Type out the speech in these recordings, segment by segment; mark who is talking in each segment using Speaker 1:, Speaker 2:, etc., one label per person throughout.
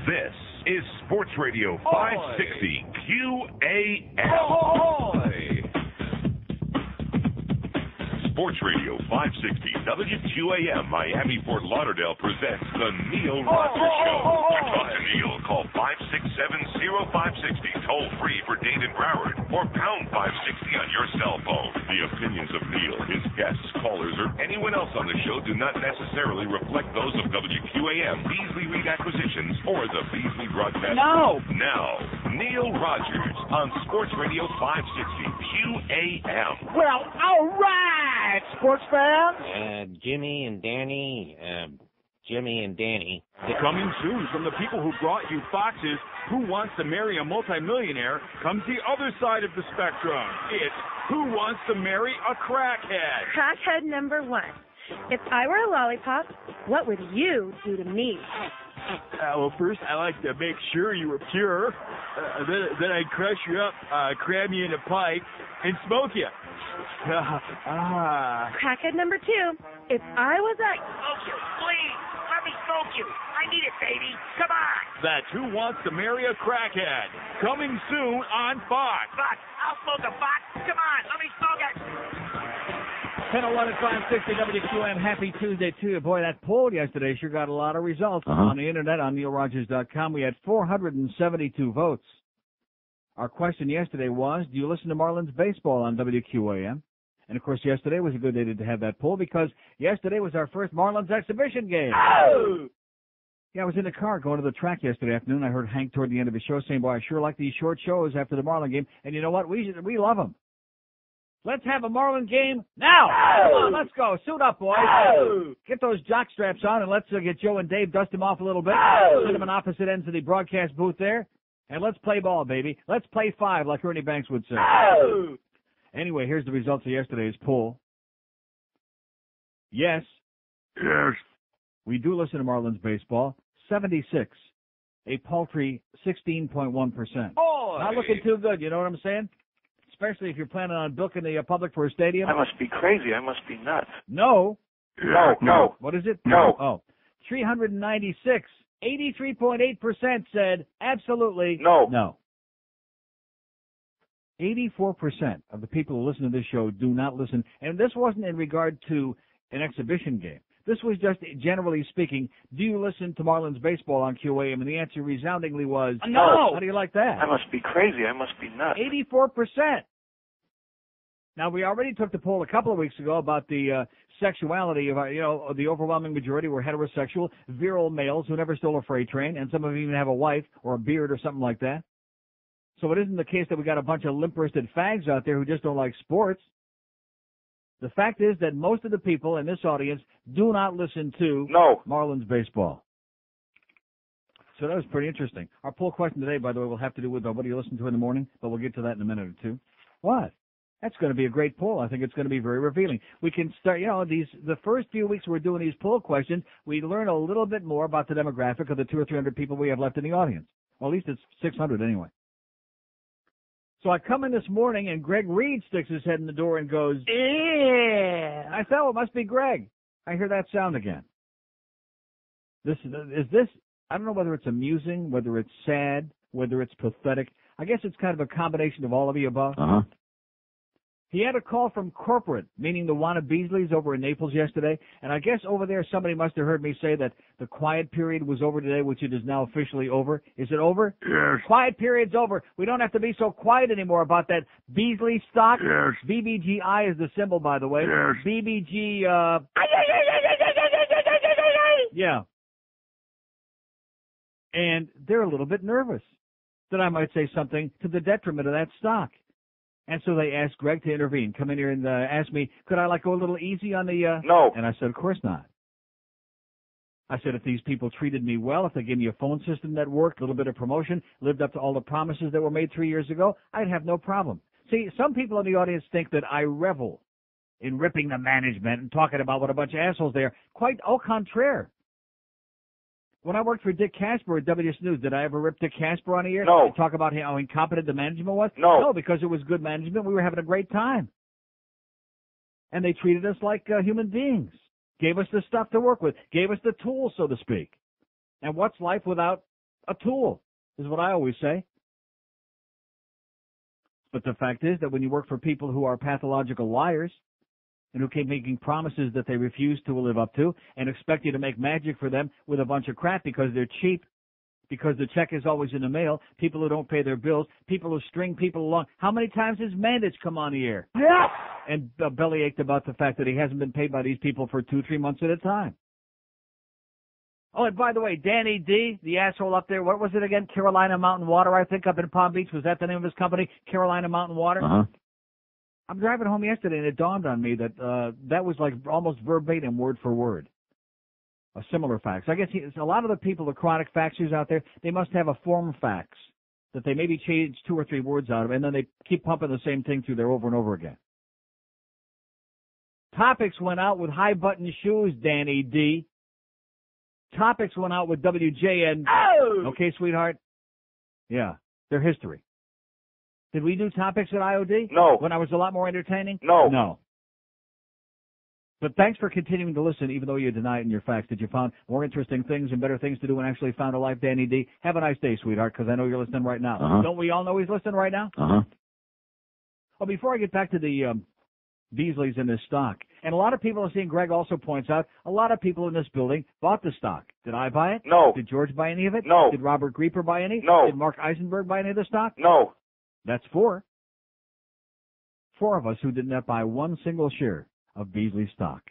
Speaker 1: This is Sports Radio 560 QAM. Sports Radio 560 WQAM Miami Fort Lauderdale presents the Neil Rogers Show. To talk to Neil, call 567-0560, toll free for Dade and Broward, or pound 560 on your cell phone. The opinions of Neil, his guests, callers, or anyone else on the show do not necessarily reflect those of WQAM, Beasley Reed Acquisitions, or the Beasley Broadcasting.
Speaker 2: No!
Speaker 1: Now, Neil Rogers on Sports Radio 560 QAM.
Speaker 2: Well, all right, sports fans.
Speaker 3: Jimmy and Danny.
Speaker 4: Coming soon from the people who brought you Fox's Who Wants to Marry a Multimillionaire comes the other side of the spectrum. It's Who Wants to Marry a Crackhead.
Speaker 5: Crackhead number one. If I were a lollipop, what would you do to me?
Speaker 4: Well, first, I like to make sure you were pure. Then I'd crush you up, cram you in a pipe, and smoke you.
Speaker 5: Crackhead number two. If I was a...
Speaker 6: Smoke you, please. Let me smoke you. I need it, baby. Come on.
Speaker 4: That's Who Wants to Marry a Crackhead. Coming soon on Fox.
Speaker 6: Fox. I'll smoke a box. Come on. Let me smoke it.
Speaker 2: 10:11 at 560 WQAM. Happy Tuesday to you. Boy, that poll yesterday sure got a lot of results on the internet on neilrogers.com. We had 472 votes. Our question yesterday was, do you listen to Marlins baseball on WQAM? And, of course, yesterday was a good day to have that poll because yesterday was our first Marlins exhibition game.
Speaker 4: Oh!
Speaker 2: Yeah, I was in the car going to the track yesterday afternoon. I heard Hank toward the end of his show saying, boy, I sure like these short shows after the Marlin game. And you know what? We love them. Let's have a Marlin game now. Come on, let's go. Suit up, boys. Get those jock straps on, and let's get Joe and Dave, dust them off a little bit. Sit them on opposite ends of the broadcast booth there. And let's play ball, baby. Let's play five, like Ernie Banks would say. Anyway, here's the results of yesterday's poll. Yes. We do listen to Marlins baseball. 76. A paltry 16.1%. Not looking too good, you know what I'm saying? Especially if you're planning on bilking the public for a stadium.
Speaker 7: I must be crazy. I must be nuts.
Speaker 2: No.
Speaker 7: No.
Speaker 2: What is it?
Speaker 7: No.
Speaker 2: Oh. 396. 83.8% said absolutely no. 84% of the people who listen to this show do not listen. And this wasn't in regard to an exhibition game. This was just, generally speaking, do you listen to Marlins baseball on QAM? And the answer resoundingly was
Speaker 7: no.
Speaker 2: How do you like that?
Speaker 7: I must be crazy. I must be nuts.
Speaker 2: 84%. Now, we already took the poll a couple of weeks ago about the sexuality of, the overwhelming majority were heterosexual, virile males who never stole a freight train, and some of them even have a wife or a beard or something like that. So it isn't the case that we got a bunch of limp-wristed fags out there who just don't like sports. The fact is that most of the people in this audience do not listen to Marlins baseball. So that was pretty interesting. Our poll question today, by the way, will have to do with what do you listen to in the morning, but we'll get to that in a minute or two. What? That's going to be a great poll. I think it's going to be very revealing. We can start, the first few weeks we're doing these poll questions, we learn a little bit more about the demographic of the 200 or 300 people we have left in the audience. Well, at least it's 600 anyway. So I come in this morning, and Greg Reed sticks his head in the door and goes, "Yeah." I thought, it must be Greg. I hear that sound again. I don't know whether it's amusing, whether it's sad, whether it's pathetic. I guess it's kind of a combination of all of the above. He had a call from corporate, meaning the Wanna Beasleys over in Naples yesterday, and I guess over there somebody must have heard me say that the quiet period was over today, which it is now officially over. Is it over?
Speaker 8: Yes.
Speaker 2: Quiet period's over. We don't have to be so quiet anymore about that Beasley stock.
Speaker 8: Yes.
Speaker 2: BBGI is the symbol, by the way.
Speaker 8: Yes.
Speaker 2: BBG, yeah. And they're a little bit nervous that I might say something to the detriment of that stock. And so they asked Greg to intervene, come in here and ask me, could I go a little easy on the...
Speaker 7: No.
Speaker 2: And I said, of course not. I said, if these people treated me well, if they gave me a phone system that worked, a little bit of promotion, lived up to all the promises that were made 3 years ago, I'd have no problem. See, some people in the audience think that I revel in ripping the management and talking about what a bunch of assholes they are. Quite au contraire. When I worked for Dick Casper at WS News, did I ever rip Dick Casper on the air?
Speaker 7: No.
Speaker 2: And talk about how incompetent the management was?
Speaker 7: No.
Speaker 2: No, because it was good management. We were having a great time. And they treated us like human beings. Gave us the stuff to work with. Gave us the tools, so to speak. And what's life without a tool, is what I always say. But the fact is that when you work for people who are pathological liars and who keep making promises that they refuse to live up to and expect you to make magic for them with a bunch of crap because they're cheap, because the check is always in the mail, people who don't pay their bills, people who string people along. How many times has Mandich come on the air? Yeah. And bellyached about the fact that he hasn't been paid by these people for 2-3 months at a time. Oh, and by the way, Danny D., the asshole up there, what was it again? Carolina Mountain Water, I think, up in Palm Beach. Was that the name of his company? Carolina Mountain Water?
Speaker 8: Uh-huh.
Speaker 2: I'm driving home yesterday, and it dawned on me that that was like almost verbatim, word for word. A similar fax. I guess a lot of the people, the chronic faxers out there, they must have a form fax that they maybe change 2 or 3 words out of, and then they keep pumping the same thing through there over and over again. Topics went out with high-button shoes, Danny D. Topics went out with WJN. Oh! Okay, sweetheart? Yeah, they're history. Did we do topics at IOD?
Speaker 7: No.
Speaker 2: When I was a lot more entertaining?
Speaker 7: No.
Speaker 2: No. But thanks for continuing to listen, even though you deny it in your facts that you found more interesting things and better things to do and actually found a life, Danny D. Have a nice day, sweetheart, because I know you're listening right now.
Speaker 8: Uh-huh.
Speaker 2: Don't we all know he's listening right now?
Speaker 8: Uh-huh.
Speaker 2: Oh, before I get back to the Beasleys in this stock, and a lot of people are seeing, Greg also points out, a lot of people in this building bought the stock. Did I buy it?
Speaker 7: No.
Speaker 2: Did George buy any of it?
Speaker 7: No.
Speaker 2: Did Robert Grieper buy any?
Speaker 7: No.
Speaker 2: Did Mark Eisenberg buy any of the stock?
Speaker 7: No.
Speaker 2: That's 4. 4 of us who did not buy one single share of Beasley stock.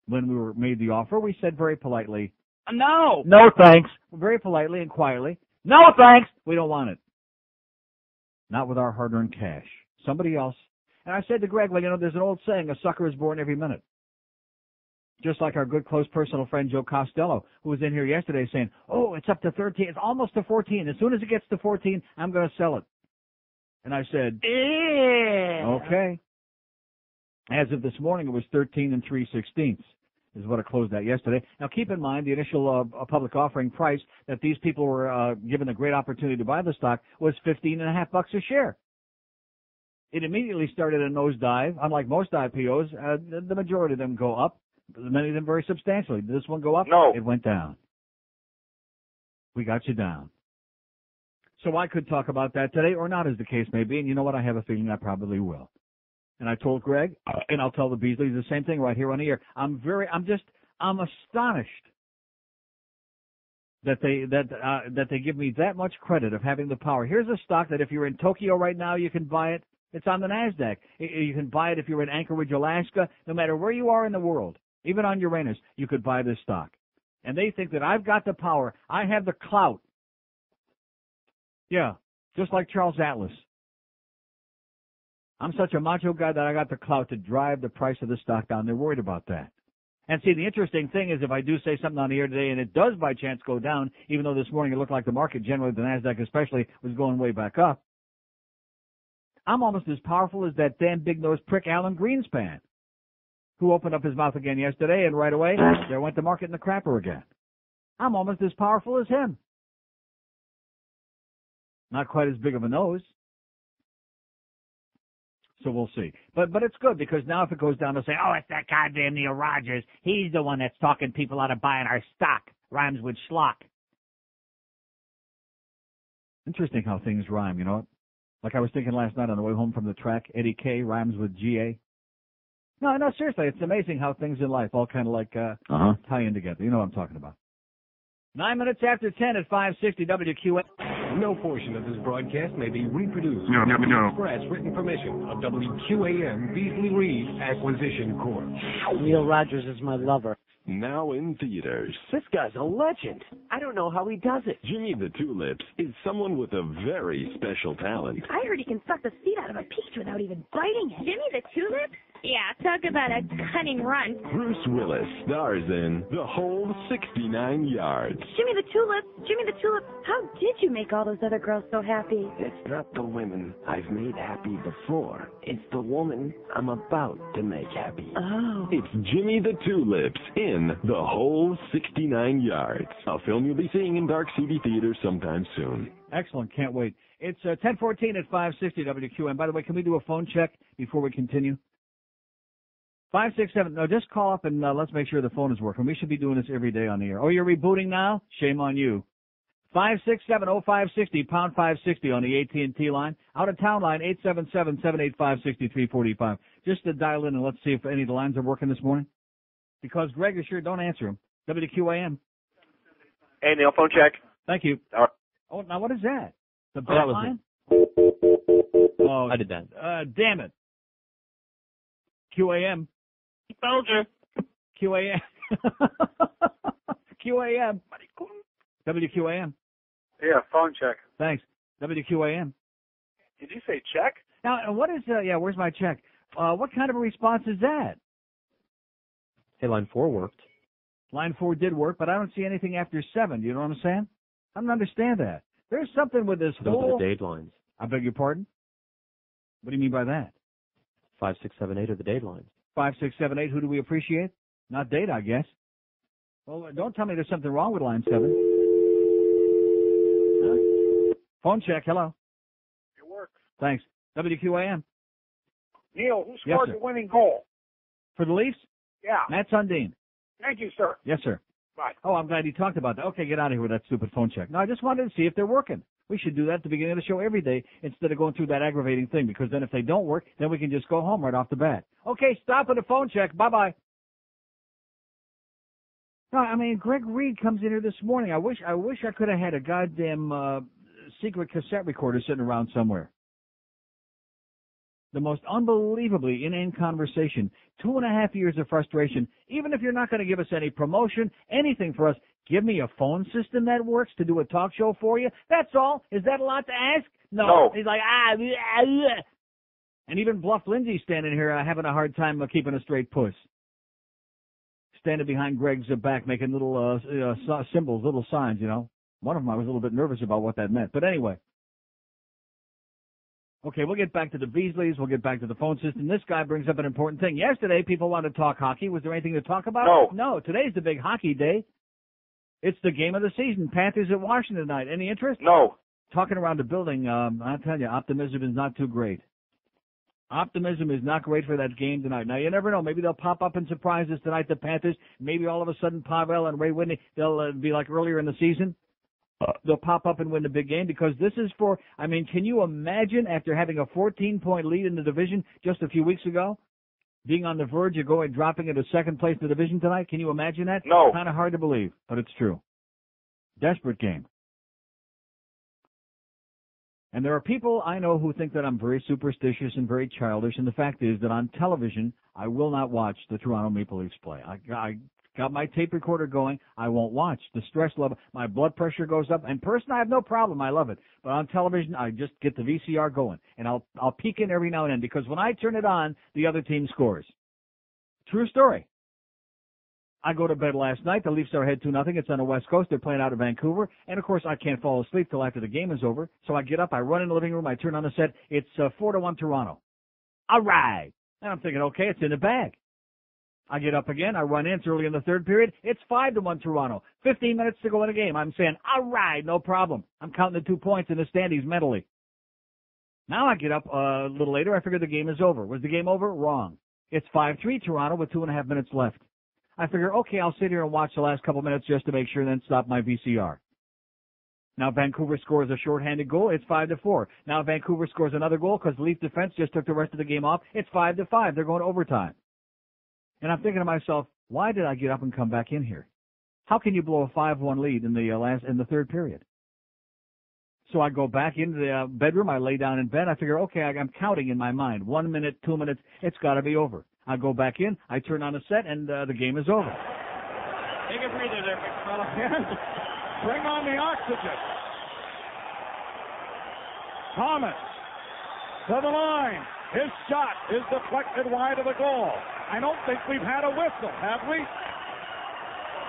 Speaker 2: When we were made the offer, we said very politely, no. No, thanks. Very politely and quietly, no, thanks. We don't want it. Not with our hard-earned cash. Somebody else. And I said to Greg, well, you know, there's an old saying, a sucker is born every minute. Just like our good, close, personal friend Joe Costello, who was in here yesterday saying, oh, it's up to 13. It's almost to 14. As soon as it gets to 14, I'm going to sell it. And I said, okay. As of this morning, it was 13 3/16 is what it closed at yesterday. Now, keep in mind, the initial public offering price that these people were given a great opportunity to buy the stock was $15.50 a share. It immediately started a nosedive. Unlike most IPOs, the majority of them go up, many of them very substantially. Did this one go up?
Speaker 7: No.
Speaker 2: It went down. We got you down. So I could talk about that today or not, as the case may be, and you know what? I have a feeling I probably will. And I told Greg, and I'll tell the Beasleys the same thing right here on the air. I'm astonished that they give me that much credit of having the power. Here's a stock that if you're in Tokyo right now, you can buy it. It's on the NASDAQ. You can buy it if you're in Anchorage, Alaska. No matter where you are in the world, even on Uranus, you could buy this stock. And they think that I've got the power. I have the clout. Yeah, just like Charles Atlas. I'm such a macho guy that I got the clout to drive the price of the stock down. They're worried about that. And see, the interesting thing is if I do say something on the air today and it does by chance go down, even though this morning it looked like the market, generally the NASDAQ especially, was going way back up, I'm almost as powerful as that damn big-nosed prick Alan Greenspan, who opened up his mouth again yesterday, and right away, there went the market in the crapper again. I'm almost as powerful as him. Not quite as big of a nose. So we'll see. But it's good, because now if it goes down to say, oh, it's that goddamn Neil Rogers, he's the one that's talking people out of buying our stock. Rhymes with schlock. Interesting how things rhyme, you know? Like I was thinking last night on the way home from the track, Eddie K rhymes with GA. No, seriously, it's amazing how things in life all kind of like tie in together. You know what I'm talking about. 9 minutes after 10 at 560 WQAM.
Speaker 9: No portion of this broadcast may be reproduced
Speaker 1: No.
Speaker 9: express written permission of WQAM Beasley Reed Acquisition Corp.
Speaker 10: Neil Rogers is my lover.
Speaker 11: Now in theaters.
Speaker 10: This guy's a legend. I don't know how he does it.
Speaker 11: Jimmy the Tulips is someone with a very special talent.
Speaker 5: I heard he can suck the seed out of a peach without even biting it. Jimmy the Tulip? Yeah, talk about a cunning run.
Speaker 11: Bruce Willis stars in The Whole 69 Yards.
Speaker 5: Jimmy the Tulip, how did you make all those other girls so happy?
Speaker 10: It's not the women I've made happy before. It's the woman I'm about to make happy.
Speaker 5: Oh.
Speaker 11: It's Jimmy the Tulips in The Whole 69 Yards, a film you'll be seeing in dark CD theaters sometime soon.
Speaker 2: Excellent. Can't wait. It's 10:14 at 560 WQAM. By the way, can we do a phone check before we continue? 567. No, just call up and let's make sure the phone is working. We should be doing this every day on the air. Oh, you're rebooting now? Shame on you. 567-0560, pound 560 on the AT&T line. Out of town line, 877-785-6345. Just to dial in and let's see if any of the lines are working this morning. Because Greg is sure, don't answer him. WQAM.
Speaker 7: Hey, Neil, phone check.
Speaker 2: Thank you.
Speaker 7: All right.
Speaker 2: Oh, now what is that? The
Speaker 3: that was
Speaker 2: line?
Speaker 3: Oh, I did that.
Speaker 2: Damn it. QAM.
Speaker 6: Soldier.
Speaker 2: QAM. QAM. WQAM.
Speaker 7: Yeah, phone check.
Speaker 2: Thanks. WQAM.
Speaker 7: Did you say check?
Speaker 2: Now, what is, where's my check? What kind of a response is that?
Speaker 3: Hey, line 4 worked.
Speaker 2: Line 4 did work, but I don't see anything after 7. You know what I'm saying? I don't understand that. There's something with this
Speaker 3: Those
Speaker 2: whole...
Speaker 3: are the date lines.
Speaker 2: I beg your pardon? What do you mean by that?
Speaker 3: 5, 6, 7, 8 are the date lines.
Speaker 2: 5, 6, 7, 8. Who do we appreciate? Not date, I guess. Well, don't tell me there's something wrong with line 7. Huh? Phone check. Hello.
Speaker 6: It works.
Speaker 2: Thanks. WQAM.
Speaker 6: Neil, who
Speaker 2: Yes,
Speaker 6: scored
Speaker 2: sir.
Speaker 6: the winning goal?
Speaker 2: For the Leafs?
Speaker 6: Yeah.
Speaker 2: Matt Sundin.
Speaker 6: Thank you, sir.
Speaker 2: Yes, sir.
Speaker 6: Bye.
Speaker 2: Oh, I'm glad you talked about that. Okay, get out of here with that stupid phone check. No, I just wanted to see if they're working. We should do that at the beginning of the show every day instead of going through that aggravating thing, because then if they don't work, then we can just go home right off the bat. Okay, stop with the phone check. Bye-bye. No, I mean, Greg Reed comes in here this morning. I wish I could have had a goddamn secret cassette recorder sitting around somewhere. The most unbelievably inane conversation. 2.5 years of frustration. Even if you're not going to give us any promotion, anything for us, give me a phone system that works to do a talk show for you. That's all. Is that a lot to ask? No. He's like, And even Bluff Lindsay's standing here having a hard time keeping a straight puss. Standing behind Greg's back making little symbols, little signs, you know. One of them I was a little bit nervous about what that meant. But anyway. Okay, we'll get back to the Beasleys. We'll get back to the phone system. This guy brings up an important thing. Yesterday, people wanted to talk hockey. Was there anything to talk about? No, today's the big hockey day. It's the game of the season. Panthers at Washington tonight. Any interest?
Speaker 7: No.
Speaker 2: Talking around the building, I'll tell you, optimism is not too great. Optimism is not great for that game tonight. Now, you never know. Maybe they'll pop up and surprise us tonight, the Panthers. Maybe all of a sudden Pavel and Ray Whitney, they'll be like earlier in the season. They'll pop up and win the big game because this is for, I mean, can you imagine after having a 14-point lead in the division just a few weeks ago, being on the verge of dropping into second place in the division tonight? Can you imagine that?
Speaker 7: No.
Speaker 2: Kind of hard to believe, but it's true. Desperate game. And there are people I know who think that I'm very superstitious and very childish, and the fact is that on television, I will not watch the Toronto Maple Leafs play. I got my tape recorder going. I won't watch. The stress level, my blood pressure goes up. And personally, I have no problem. I love it. But on television, I just get the VCR going. And I'll peek in every now and then because when I turn it on, the other team scores. True story. I go to bed last night. The Leafs are ahead 2-0. It's on the West Coast. They're playing out of Vancouver. And, of course, I can't fall asleep till after the game is over. So I get up. I run in the living room. I turn on the set. It's 4-1 Toronto. All right. And I'm thinking, okay, it's in the bag. I get up again. I run in. It's early in the third period. It's 5-1 Toronto. 15 minutes to go in the game. I'm saying, all right, no problem. I'm counting the 2 points in the standings mentally. Now I get up a little later. I figure the game is over. Was the game over? Wrong. It's 5-3 Toronto with 2.5 minutes left. I figure, okay, I'll sit here and watch the last couple minutes just to make sure and then stop my VCR. Now Vancouver scores a shorthanded goal. It's 5-4. Now Vancouver scores another goal because the Leaf defense just took the rest of the game off. It's 5-5. They're going to overtime. And I'm thinking to myself, why did I get up and come back in here? How can you blow a 5-1 lead in the third period? So I go back into the bedroom. I lay down in bed. I figure, okay, I'm counting in my mind. 1 minute, 2 minutes. It's got to be over. I go back in. I turn on the set, and the game is over.
Speaker 4: Take a breather there, big fella. Bring on the oxygen. Thomas to the line. His shot is deflected wide of the goal. I don't think we've had a whistle, have we?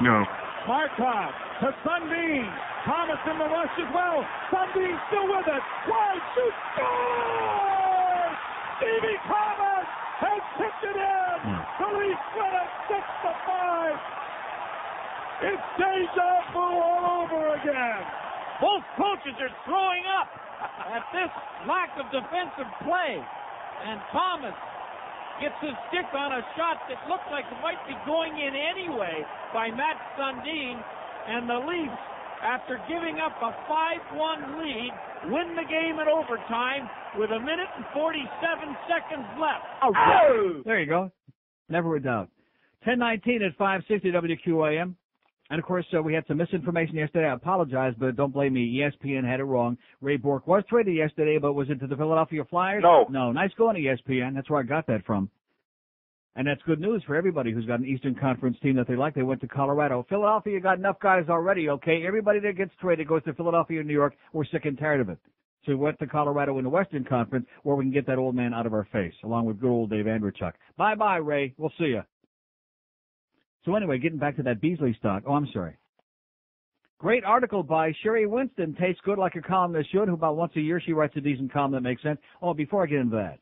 Speaker 1: No.
Speaker 4: Markov to Sundin. Thomas in the rush as well. Sundin still with it. Wide shoot. Score! Stevie Thomas has tipped it in. The Leafs win it 6-5. It's deja vu all over again.
Speaker 8: Both coaches are throwing up at this lack of defensive play. And Thomas gets his stick on a shot that looked like it might be going in anyway by Matt Sundin. And the Leafs after giving up a 5-1 lead, win the game in overtime with 1 minute and 47 seconds left.
Speaker 2: Oh! There you go. Never a doubt. 10:19 at 560 WQAM. And, of course, we had some misinformation yesterday. I apologize, but don't blame me. ESPN had it wrong. Ray Bork was traded yesterday, but was it to the Philadelphia Flyers?
Speaker 7: No.
Speaker 2: No. Nice going, ESPN. That's where I got that from. And that's good news for everybody who's got an Eastern Conference team that they like. They went to Colorado. Philadelphia got enough guys already, okay? Everybody that gets traded goes to Philadelphia and New York. We're sick and tired of it. So we went to Colorado in the Western Conference where we can get that old man out of our face, along with good old Dave Andrechuk. Bye-bye, Ray. We'll see you. So anyway, getting back to that Beasley stock. Oh, I'm sorry. Great article by Sherri Winston. Tastes good like a columnist should, who about once a year she writes a decent column that makes sense. Oh, before I get into that,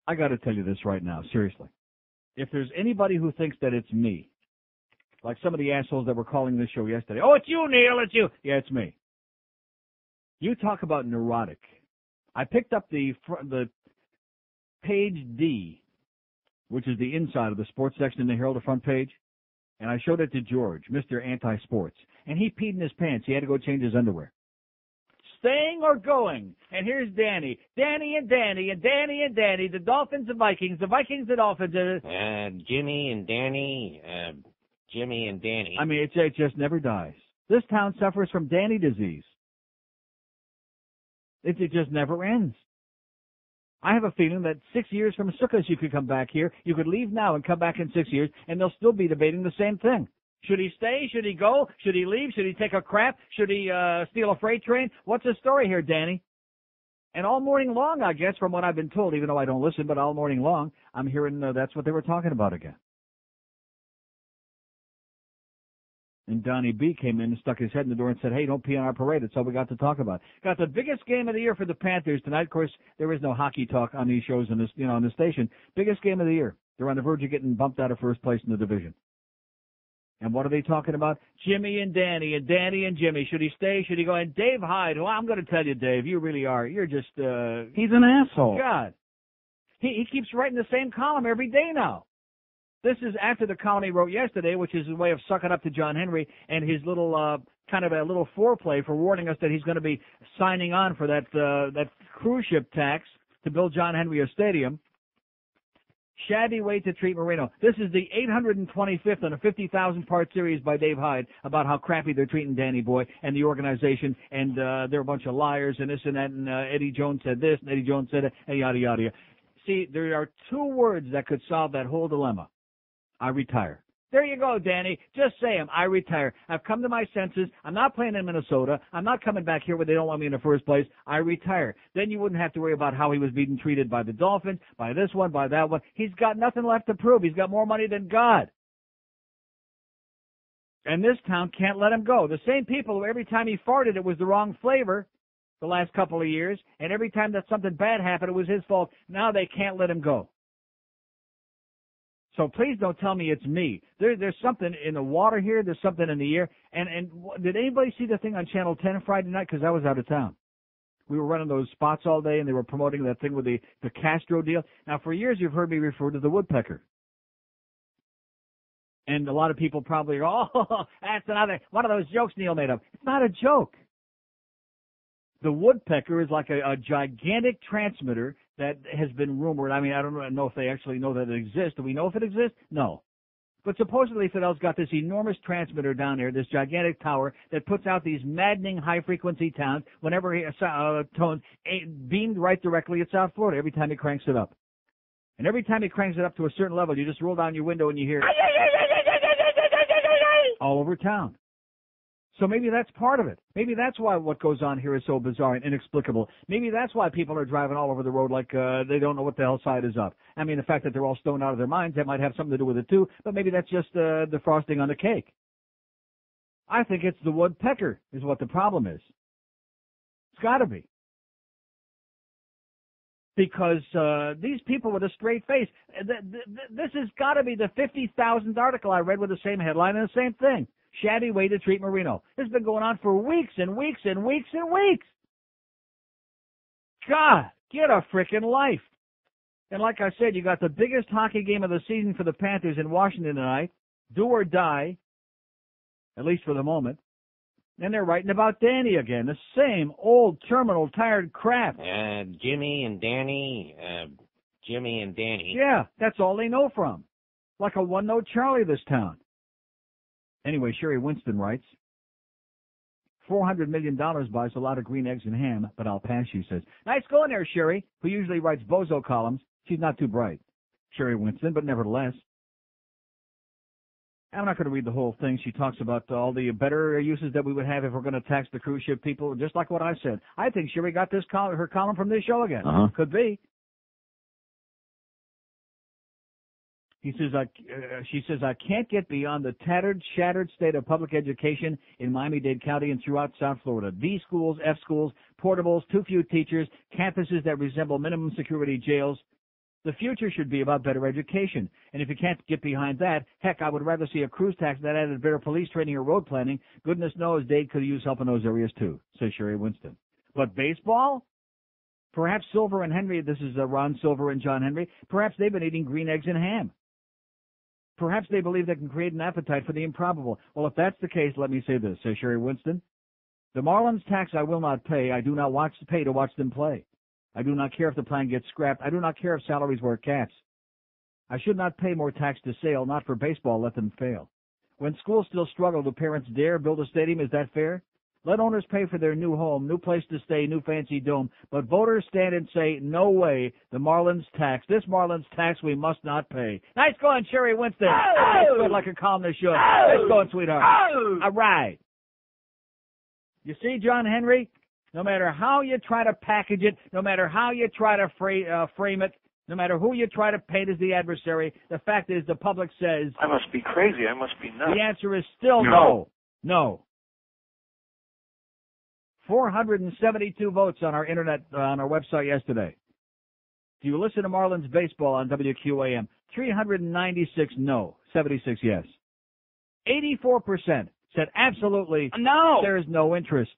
Speaker 2: I got to tell you this right now, seriously. If there's anybody who thinks that it's me, like some of the assholes that were calling this show yesterday, oh, it's you, Neil, it's you. Yeah, it's me. You talk about neurotic. I picked up the page D, which is the inside of the sports section in the Herald, the front page, and I showed it to George, Mr. Anti-Sports, and he peed in his pants. He had to go change his underwear. Staying or going? And here's Danny. Danny and Danny and Danny and Danny, the Dolphins and Vikings, the Vikings and Dolphins.
Speaker 12: Jimmy and Danny, Jimmy and Danny.
Speaker 2: I mean, it just never dies. This town suffers from Danny disease. It just never ends. I have a feeling that 6 years from Sukkot you could come back here. You could leave now and come back in 6 years, and they'll still be debating the same thing. Should he stay? Should he go? Should he leave? Should he take a crap? Should he steal a freight train? What's the story here, Danny? And all morning long, I guess, from what I've been told, even though I don't listen, but all morning long, I'm hearing that's what they were talking about again. And Donnie B came in and stuck his head in the door and said, hey, don't pee on our parade. That's all we got to talk about. Got the biggest game of the year for the Panthers tonight. Of course, there is no hockey talk on these shows in this, on this station. Biggest game of the year. They're on the verge of getting bumped out of first place in the division. And what are they talking about? Jimmy and Danny and Jimmy. Should he stay? Should he go? And Dave Hyde, well, I'm going to tell you, Dave, you really are. You're just,
Speaker 13: he's an asshole.
Speaker 2: God. He keeps writing the same column every day now. This is after the column he wrote yesterday, which is his way of sucking up to John Henry and his little, kind of a little foreplay for warning us that he's going to be signing on for that cruise ship tax to build John Henry a stadium. Shabby way to treat Marino. This is the 825th on a 50,000-part series by Dave Hyde about how crappy they're treating Danny Boy and the organization, and they're a bunch of liars and this and that, and Eddie Jones said this, and Eddie Jones said that, and yada, yada, yada. See, there are two words that could solve that whole dilemma. I retire. There you go, Danny. Just say them. I retire. I've come to my senses. I'm not playing in Minnesota. I'm not coming back here where they don't want me in the first place. I retire. Then you wouldn't have to worry about how he was being treated by the Dolphins, by this one, by that one. He's got nothing left to prove. He's got more money than God. And this town can't let him go. The same people who every time he farted it was the wrong flavor the last couple of years, and every time that something bad happened it was his fault. Now they can't let him go. So please don't tell me it's me. There's something in the water here. There's something in the air. And did anybody see the thing on Channel 10 Friday night? Because I was out of town. We were running those spots all day, and they were promoting that thing with the Castro deal. Now, for years, you've heard me refer to the woodpecker. And a lot of people probably go, oh, that's another one of those jokes Neil made up. It's not a joke. The woodpecker is like a gigantic transmitter that has been rumored. I mean, I don't know if they actually know that it exists. Do we know if it exists? No. But supposedly Fidel's got this enormous transmitter down there, this gigantic tower that puts out these maddening high-frequency tones whenever tones beamed right directly at South Florida every time he cranks it up. And every time he cranks it up to a certain level, you just roll down your window and you hear all over town. So maybe that's part of it. Maybe that's why what goes on here is so bizarre and inexplicable. Maybe that's why people are driving all over the road like they don't know what the hell side is up. I mean, the fact that they're all stoned out of their minds, that might have something to do with it too, but maybe that's just the frosting on the cake. I think it's the woodpecker is what the problem is. It's got to be. Because these people with a straight face, this has got to be the 50,000th article I read with the same headline and the same thing. Shabby way to treat Marino. This has been going on for weeks and weeks and weeks and weeks. God, get a frickin' life. And like I said, you got the biggest hockey game of the season for the Panthers in Washington tonight. Do or die, at least for the moment. And they're writing about Danny again, the same old, terminal, tired crap.
Speaker 12: Jimmy and Danny.
Speaker 2: Yeah, that's all they know from. Like a one-note Charlie, this town. Anyway, Sherri Winston writes, $400 million buys a lot of green eggs and ham, but I'll pass, she says. Nice going there, Sherri, who usually writes bozo columns. She's not too bright. Sherri Winston, but nevertheless. I'm not going to read the whole thing. She talks about all the better uses that we would have if we're going to tax the cruise ship people, just like what I said. I think Sherri got her column from this show again. Could be. She says, I can't get beyond the tattered, shattered state of public education in Miami-Dade County and throughout South Florida. D schools, F schools, portables, too few teachers, campuses that resemble minimum security jails. The future should be about better education. And if you can't get behind that, heck, I would rather see a cruise tax that added better police training or road planning. Goodness knows Dade could use help in those areas too, says Sherri Winston. But baseball? Perhaps Silver and Henry, this is Ron Silver and John Henry, perhaps they've been eating green eggs and ham. Perhaps they believe they can create an appetite for the improbable. Well, if that's the case, let me say this, says Sherri Winston. The Marlins tax I will not pay. I do not pay to watch them play. I do not care if the plan gets scrapped. I do not care if salaries were caps. I should not pay more tax to sail, not for baseball, let them fail. When schools still struggle, do parents dare build a stadium? Is that fair? Let owners pay for their new home, new place to stay, new fancy dome. But voters stand and say, no way, the Marlins tax. This Marlins tax we must not pay. Nice going, Sherri Winston. Nice going like a columnist should. Nice going, sweetheart. All right. You see, John Henry? No matter how you try to package it, no matter how you try to frame it, no matter who you try to paint as the adversary, the fact is the public says...
Speaker 7: I must be crazy. I must be nuts.
Speaker 2: The answer is still no. No. 472 votes on our internet, on our website yesterday. Do you listen to Marlins baseball on WQAM? 396 no, 76 yes. 84% said absolutely no. There is no interest.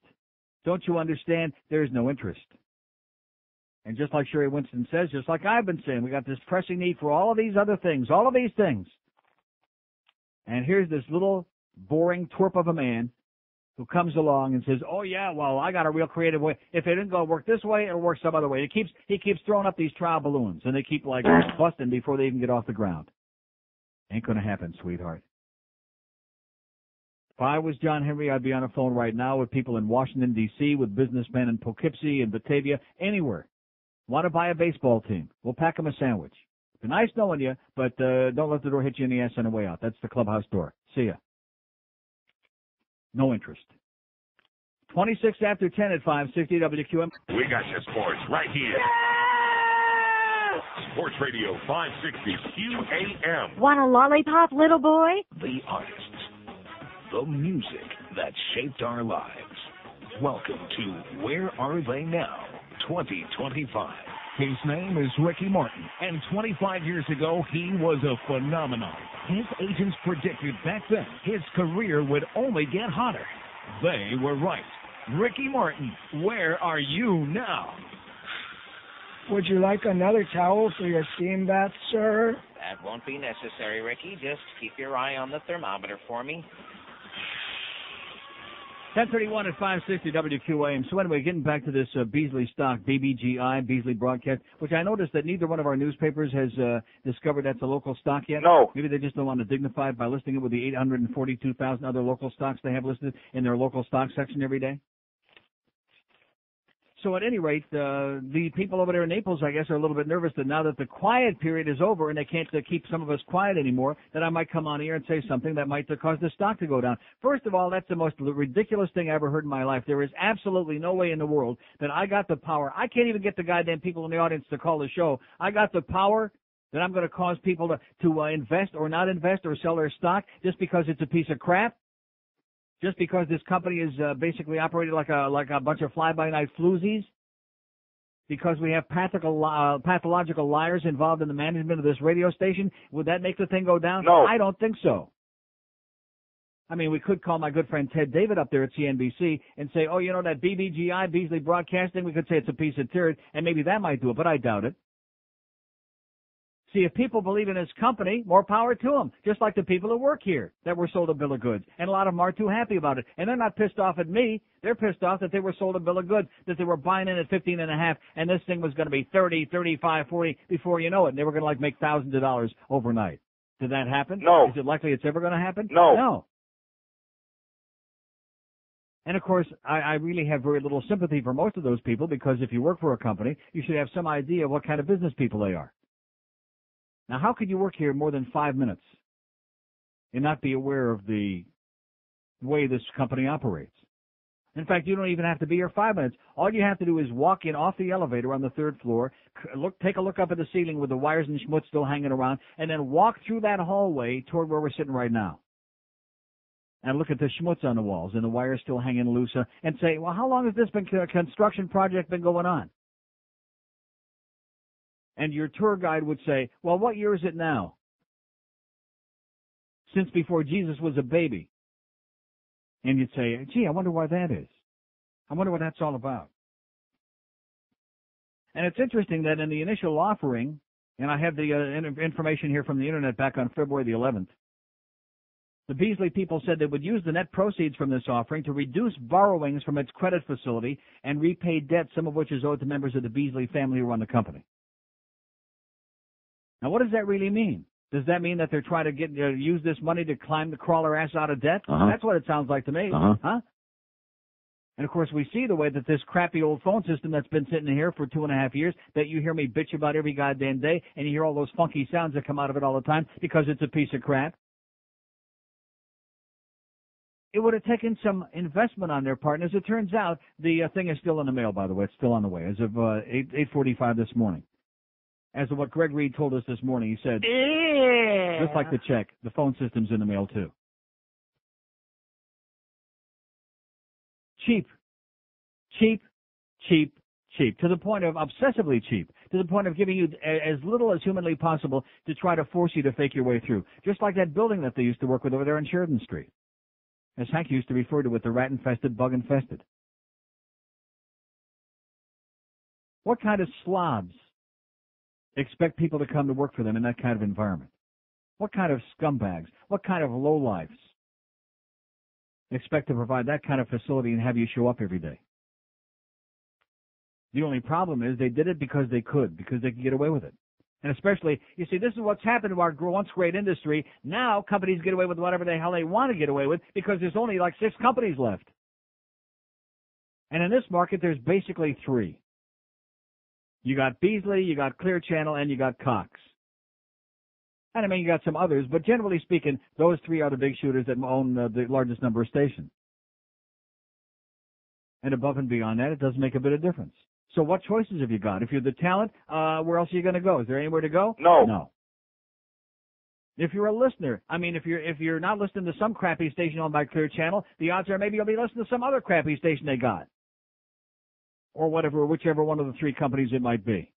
Speaker 2: Don't you understand? There is no interest. And just like Sherri Winston says, just like I've been saying, we got this pressing need for all of these other things, all of these things. And here's this little boring twerp of a man who comes along and says, oh yeah, well, I got a real creative way. If it didn't go work this way, it'll work some other way. He keeps throwing up these trial balloons, and they keep like busting before they even get off the ground. Ain't gonna happen, sweetheart. If I was John Henry, I'd be on the phone right now with people in Washington, D.C., with businessmen in Poughkeepsie and Batavia, anywhere. Want to buy a baseball team? We'll pack them a sandwich. Be nice knowing you, but don't let the door hit you in the ass on the way out. That's the clubhouse door. See ya. No interest. 26 after 10 at 560 WQAM.
Speaker 1: We got your sports right here.
Speaker 6: Yeah!
Speaker 1: Sports Radio 560 QAM.
Speaker 5: Want a lollipop, little boy?
Speaker 14: The artists. The music that shaped our lives. Welcome to Where Are They Now 2025.
Speaker 4: His name is Ricky Martin, and 25 years ago, he was a phenomenon. His agents predicted back then his career would only get hotter. They were right. Ricky Martin, where are you now?
Speaker 15: Would you like another towel for your steam bath, sir?
Speaker 12: That won't be necessary, Ricky. Just keep your eye on the thermometer for me.
Speaker 2: 10:31 at 560 WQAM. So anyway, getting back to this Beasley stock, BBGI, Beasley Broadcast, which I noticed that neither one of our newspapers has discovered that's a local stock yet.
Speaker 7: No.
Speaker 2: Maybe they just don't want to dignify it by listing it with the 842,000 other local stocks they have listed in their local stock section every day. So at any rate, the people over there in Naples, I guess, are a little bit nervous that now that the quiet period is over and they can't keep some of us quiet anymore, that I might come on here and say something that might cause the stock to go down. First of all, that's the most ridiculous thing I ever heard in my life. There is absolutely no way in the world that I got the power. I can't even get the goddamn people in the audience to call the show. I got the power that I'm going to cause people to invest or not invest or sell their stock just because it's a piece of crap. Just because this company is basically operated like a bunch of fly-by-night floozies, because we have pathological liars involved in the management of this radio station, would that make the thing go down?
Speaker 7: No.
Speaker 2: I don't think so. I mean, we could call my good friend Ted David up there at CNBC and say, oh, you know, that BBGI, Beasley Broadcasting, we could say it's a piece of turd, and maybe that might do it, but I doubt it. See, if people believe in this company, more power to them, just like the people who work here that were sold a bill of goods. And a lot of them aren't too happy about it. And they're not pissed off at me. They're pissed off that they were sold a bill of goods, that they were buying in at 15.5, and this thing was going to be 30, 35, 40 before you know it. And they were going to, like, make thousands of dollars overnight. Did that happen?
Speaker 7: No.
Speaker 2: Is it likely it's ever going to happen?
Speaker 7: No.
Speaker 2: No. And, of course, I really have very little sympathy for most of those people, because if you work for a company, you should have some idea of what kind of business people they are. Now, how could you work here more than 5 minutes and not be aware of the way this company operates? In fact, you don't even have to be here 5 minutes. All you have to do is walk in off the elevator on the 3rd floor, take a look up at the ceiling with the wires and schmutz still hanging around, and then walk through that hallway toward where we're sitting right now. And look at the schmutz on the walls and the wires still hanging loose, and say, well, how long has this construction project been going on? And your tour guide would say, well, what year is it now? Since before Jesus was a baby. And you'd say, gee, I wonder why that is. I wonder what that's all about. And it's interesting that in the initial offering, and I have the information here from the Internet back on February the 11th, the Beasley people said they would use the net proceeds from this offering to reduce borrowings from its credit facility and repay debt, some of which is owed to members of the Beasley family who run the company. Now, what does that really mean? Does that mean that they're trying to use this money to crawl their ass out of debt? That's what it sounds like to me. Huh? And, of course, we see the way that this crappy old phone system that's been sitting here for 2.5 years, that you hear me bitch about every goddamn day, and you hear all those funky sounds that come out of it all the time because it's a piece of crap. It would have taken some investment on their part. And as it turns out, the thing is still in the mail, by the way. It's still on the way as of 8:45 this morning. As of what Greg Reed told us this morning, he said, just like the check, the phone system's in the mail too. Cheap. Cheap, cheap, cheap. To the point of obsessively cheap. To the point of giving you as little as humanly possible to try to force you to fake your way through. Just like that building that they used to work with over there on Sheridan Street. As Hank used to refer to it, the rat-infested, bug-infested. What kind of slobs expect people to come to work for them in that kind of environment? What kind of scumbags? What kind of lowlifes expect to provide that kind of facility and have you show up every day? The only problem is they did it because they could get away with it. And especially, you see, this is what's happened to our once great industry. Now companies get away with whatever the hell they want to get away with because there's only like 6 companies left. And in this market, there's basically 3. You got Beasley, you got Clear Channel, and you got Cox. And I mean, you got some others, but generally speaking, those 3 are the big shooters that own the largest number of stations. And above and beyond that, it doesn't make a bit of difference. So what choices have you got? If you're the talent, where else are you going to go? Is there anywhere to go? No. If you're a listener, I mean, if you're not listening to some crappy station owned by Clear Channel, the odds are maybe you'll be listening to some other crappy station they got. Or whichever one of the 3 companies it might be.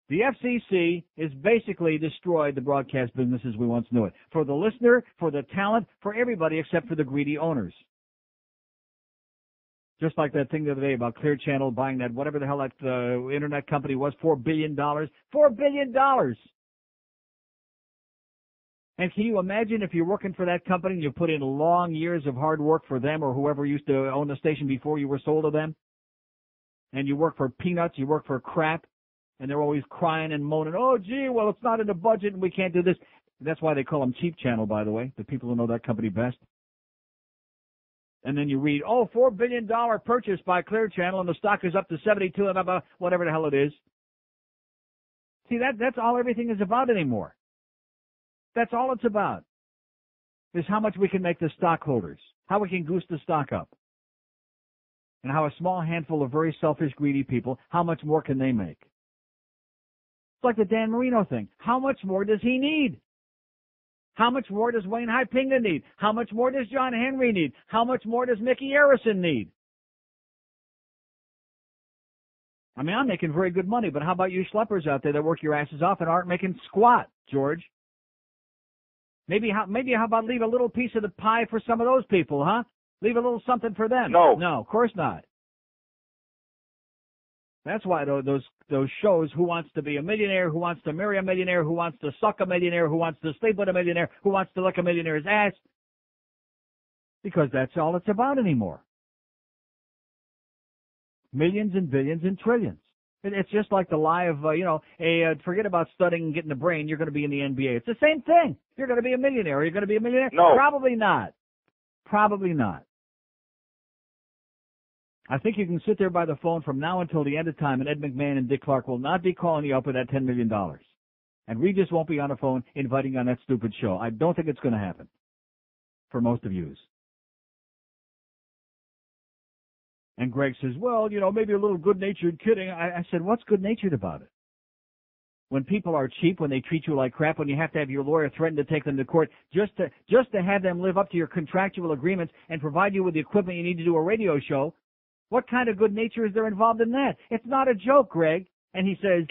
Speaker 2: The FCC has basically destroyed the broadcast business as we once knew it. For the listener, for the talent, for everybody except for the greedy owners. Just like that thing the other day about Clear Channel buying that, whatever the hell that internet company was, $4 billion. $4 billion! And can you imagine if you're working for that company and you put in long years of hard work for them or whoever used to own the station before you were sold to them? And you work for peanuts, you work for crap, and they're always crying and moaning, oh, gee, well, it's not in the budget and we can't do this. That's why they call them Cheap Channel, by the way, the people who know that company best. And then you read, oh, $4 billion purchase by Clear Channel, and the stock is up to 72 and whatever the hell it is. See, that's all everything is about anymore. That's all it's about, is how much we can make the stockholders, how we can goose the stock up, and how a small handful of very selfish, greedy people, how much more can they make? It's like the Dan Marino thing. How much more does he need? How much more does Wayne Hypinga need? How much more does John Henry need? How much more does Mickey Arison need? I mean, I'm making very good money, but how about you schleppers out there that work your asses off and aren't making squat, George? Maybe how about leave a little piece of the pie for some of those people, huh? Leave a little something for them.
Speaker 7: No.
Speaker 2: No, of course not. That's why those shows, Who Wants to Be a Millionaire, Who Wants to Marry a Millionaire, Who Wants to Suck a Millionaire, Who Wants to Sleep with a Millionaire, Who Wants to Lick a Millionaire's Ass, because that's all it's about anymore. Millions and billions and trillions. It's just like the lie of, forget about studying and getting the brain, you're going to be in the NBA. It's the same thing. You're going to be a millionaire. Are you going to be a millionaire?
Speaker 7: No.
Speaker 2: Probably not. Probably not. I think you can sit there by the phone from now until the end of time, and Ed McMahon and Dick Clark will not be calling you up with that $10 million. And we just won't be on the phone inviting you on that stupid show. I don't think it's going to happen for most of you. And Greg says, well, maybe a little good-natured kidding. I said, what's good-natured about it? When people are cheap, when they treat you like crap, when you have to have your lawyer threaten to take them to court just to have them live up to your contractual agreements and provide you with the equipment you need to do a radio show, what kind of good nature is there involved in that? It's not a joke, Greg. And he says,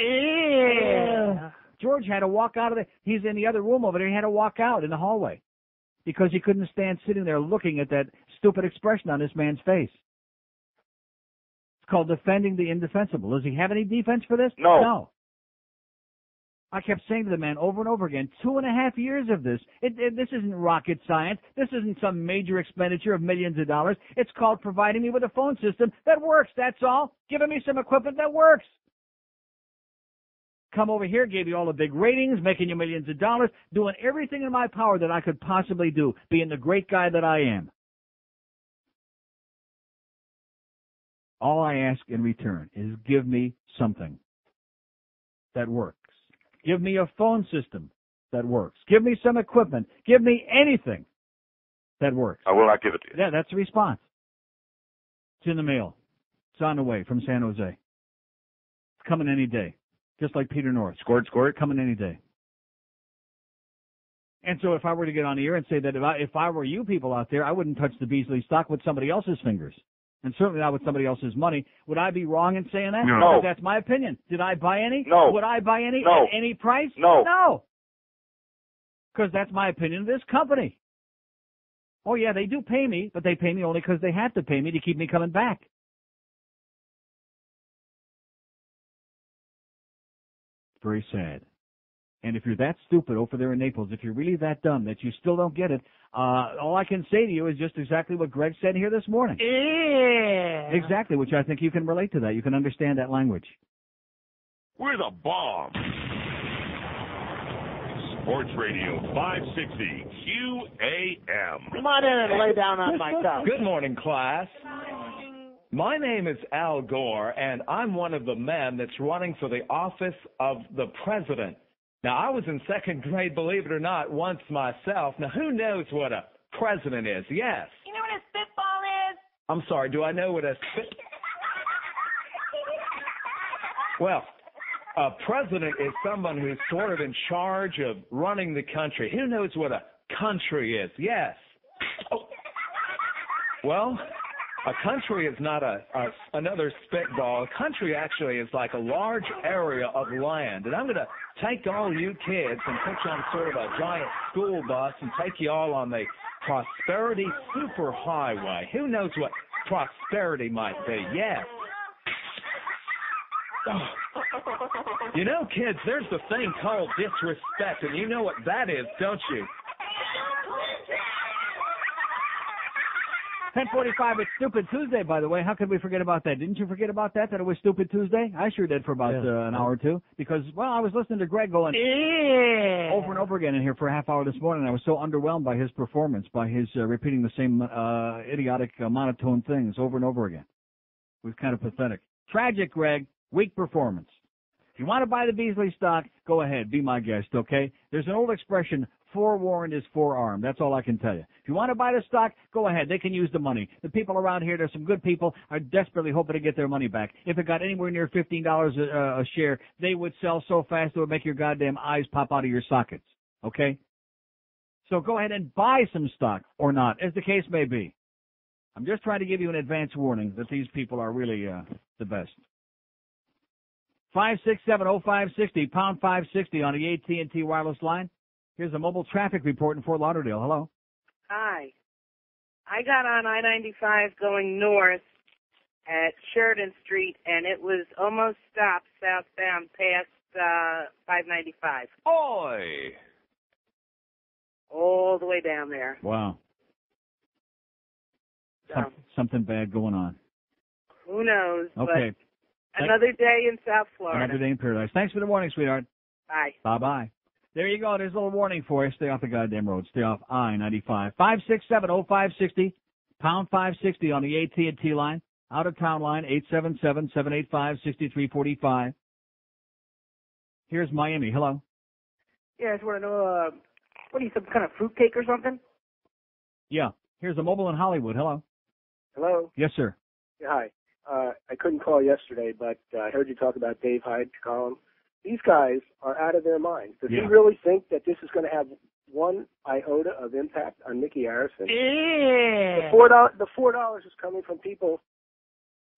Speaker 2: George had to walk out of he's in the other room over there. He had to walk out in the hallway because he couldn't stand sitting there looking at that stupid expression on this man's face. It's called defending the indefensible. Does he have any defense for this? No. I kept saying to the man over and over again, 2.5 years of this. This isn't rocket science. This isn't some major expenditure of millions of dollars. It's called providing me with a phone system that works, that's all. Giving me some equipment that works. Come over here, gave you all the big ratings, making you millions of dollars, doing everything in my power that I could possibly do, being the great guy that I am. All I ask in return is give me something that works. Give me a phone system that works. Give me some equipment. Give me anything that works.
Speaker 7: I will not give it to you.
Speaker 2: Yeah, that's the response. It's in the mail. It's on the way from San Jose. It's coming any day. Just like Peter North. Squirt, coming any day. And so if I were to get on the air and say that if I were you people out there, I wouldn't touch the Beasley stock with somebody else's fingers. And certainly not with somebody else's money. Would I be wrong in saying that?
Speaker 7: No.
Speaker 2: Because that's my opinion. Did I buy any?
Speaker 7: No.
Speaker 2: Would I buy any
Speaker 7: No.
Speaker 2: at any price?
Speaker 7: No.
Speaker 2: No. Because that's my opinion of this company. Oh, yeah, they do pay me, but they pay me only because they have to pay me to keep me coming back. Very sad. And if you're that stupid over there in Naples, if you're really that dumb that you still don't get it, all I can say to you is just exactly what Greg said here this morning.
Speaker 6: Yeah.
Speaker 2: Exactly, which I think you can relate to that. You can understand that language.
Speaker 1: We're the bomb. Sports Radio 560 QAM.
Speaker 6: Come on in and lay down on my couch.
Speaker 16: Good morning, class. My name is Al Gore, and I'm one of the men that's running for the office of the president. Now, I was in second grade, believe it or not, once myself. Now, who knows what a president is? Yes.
Speaker 5: You know what a spitball is?
Speaker 16: I'm sorry, do I know what a Well, a president is someone who's sort of in charge of running the country. Who knows what a country is? Yes. Oh. Well, a country is not another spitball. A country actually is like a large area of land. And I'm going to take all you kids and put you on sort of a giant school bus and take you all on the Prosperity Superhighway. Who knows what prosperity might be? Yes. Oh. You know, kids, there's a thing called disrespect, and you know what that is, don't you?
Speaker 2: 10:45, it's Stupid Tuesday, by the way. How could we forget about that? Didn't you forget about that it was Stupid Tuesday? I sure did for about an hour or two. Because, well, I was listening to Greg going over and over again in here for a half hour this morning. I was so underwhelmed by his performance, by his repeating the same idiotic, monotone things over and over again. It was kind of pathetic. Tragic, Greg. Weak performance. If you want to buy the Beasley stock, go ahead. Be my guest, okay? There's an old expression, forewarned is forearmed. That's all I can tell you. If you want to buy the stock, go ahead. They can use the money. The people around here, there's some good people, are desperately hoping to get their money back. If it got anywhere near $15 a share, they would sell so fast it would make your goddamn eyes pop out of your sockets, okay? So go ahead and buy some stock, or not, as the case may be. I'm just trying to give you an advance warning that these people are really the best. 5670560, pound 560 on the AT&T wireless line. Here's a mobile traffic report in Fort Lauderdale. Hello.
Speaker 17: Hi. I got on I-95 going north, at Sheridan Street, and it was almost stopped southbound past 595.
Speaker 1: Oi!
Speaker 17: All the way down there.
Speaker 2: Wow. Something bad going on.
Speaker 17: Who knows?
Speaker 2: Okay.
Speaker 17: But another day in South Florida.
Speaker 2: Another day in paradise. Thanks for the warning, sweetheart.
Speaker 17: Bye.
Speaker 2: Bye-bye. There you go. There's a little warning for you. Stay off the goddamn road. Stay off I-95. 567-0560, pound 560 on the AT&T line. Out-of-town line, 877-785-6345. Here's Miami. Hello.
Speaker 18: Yeah, I just want to know, what are you, some kind of fruitcake or something?
Speaker 2: Yeah. Here's a mobile in Hollywood. Hello.
Speaker 19: Hello?
Speaker 2: Yes, sir.
Speaker 19: Yeah, hi. I couldn't call yesterday, but I heard you talk about Dave Hyde to call him. These guys are out of their minds. Does he really think that this is going to have one iota of impact on Mickey Harrison?
Speaker 18: Yeah.
Speaker 19: The $4 is coming from people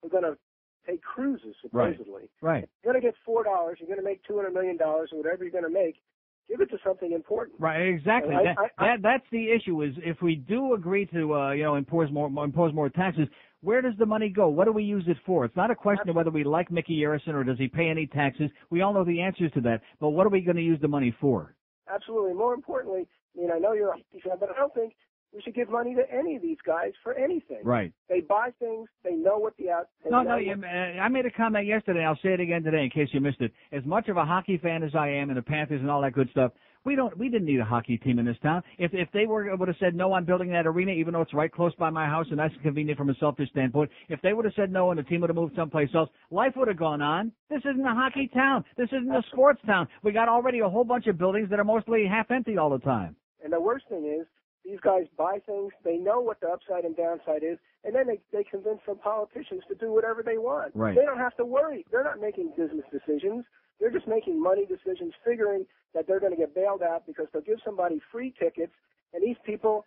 Speaker 19: who are going to take cruises, supposedly.
Speaker 2: Right.
Speaker 19: You're going to get $4. You're going to make $200 million or whatever you're going to make. Give it to something important.
Speaker 2: Right, exactly. That's the issue. Is if we do agree to impose more taxes, where does the money go? What do we use it for? It's not a question of whether we like Mickey Harrison or does he pay any taxes. We all know the answers to that. But what are we going to use the money for?
Speaker 19: Absolutely. More importantly, I mean, I know you're a hockey fan, but I don't think we should give money to any of these guys for anything.
Speaker 2: Right.
Speaker 19: They buy things. They know what the out.
Speaker 2: I made a comment yesterday. I'll say it again today in case you missed it. As much of a hockey fan as I am, and the Panthers and all that good stuff, we didn't need a hockey team in this town. If they would have said no, I'm building that arena, even though it's right close by my house and that's convenient from a selfish standpoint. If they would have said no and the team would have moved someplace else, life would have gone on. This isn't a hockey town. This isn't a sports town. We got already a whole bunch of buildings that are mostly half empty all the time.
Speaker 19: And the worst thing is, these guys buy things, they know what the upside and downside is, and then they convince some politicians to do whatever they want.
Speaker 2: Right.
Speaker 19: They don't have to worry. They're not making business decisions. They're just making money decisions, figuring that they're going to get bailed out because they'll give somebody free tickets, and these people,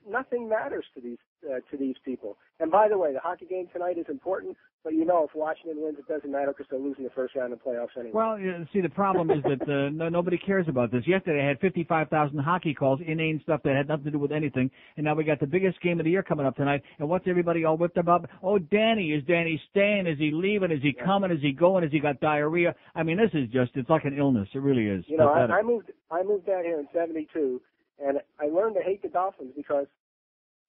Speaker 19: nothing matters to these people. And by the way, the hockey game tonight is important, but if Washington wins, it doesn't matter because they're losing the first round of playoffs anyway.
Speaker 2: Well, see, the problem is that nobody cares about this. Yesterday I had 55,000 hockey calls, inane stuff that had nothing to do with anything, and now we got the biggest game of the year coming up tonight, and what's everybody all whipped about? Oh, Danny, is Danny staying? Is he leaving? Is he coming? Is he going? Has he got diarrhea? I mean, this is it's like an illness. It really is.
Speaker 19: I moved down here in 72, and I learned to hate the Dolphins because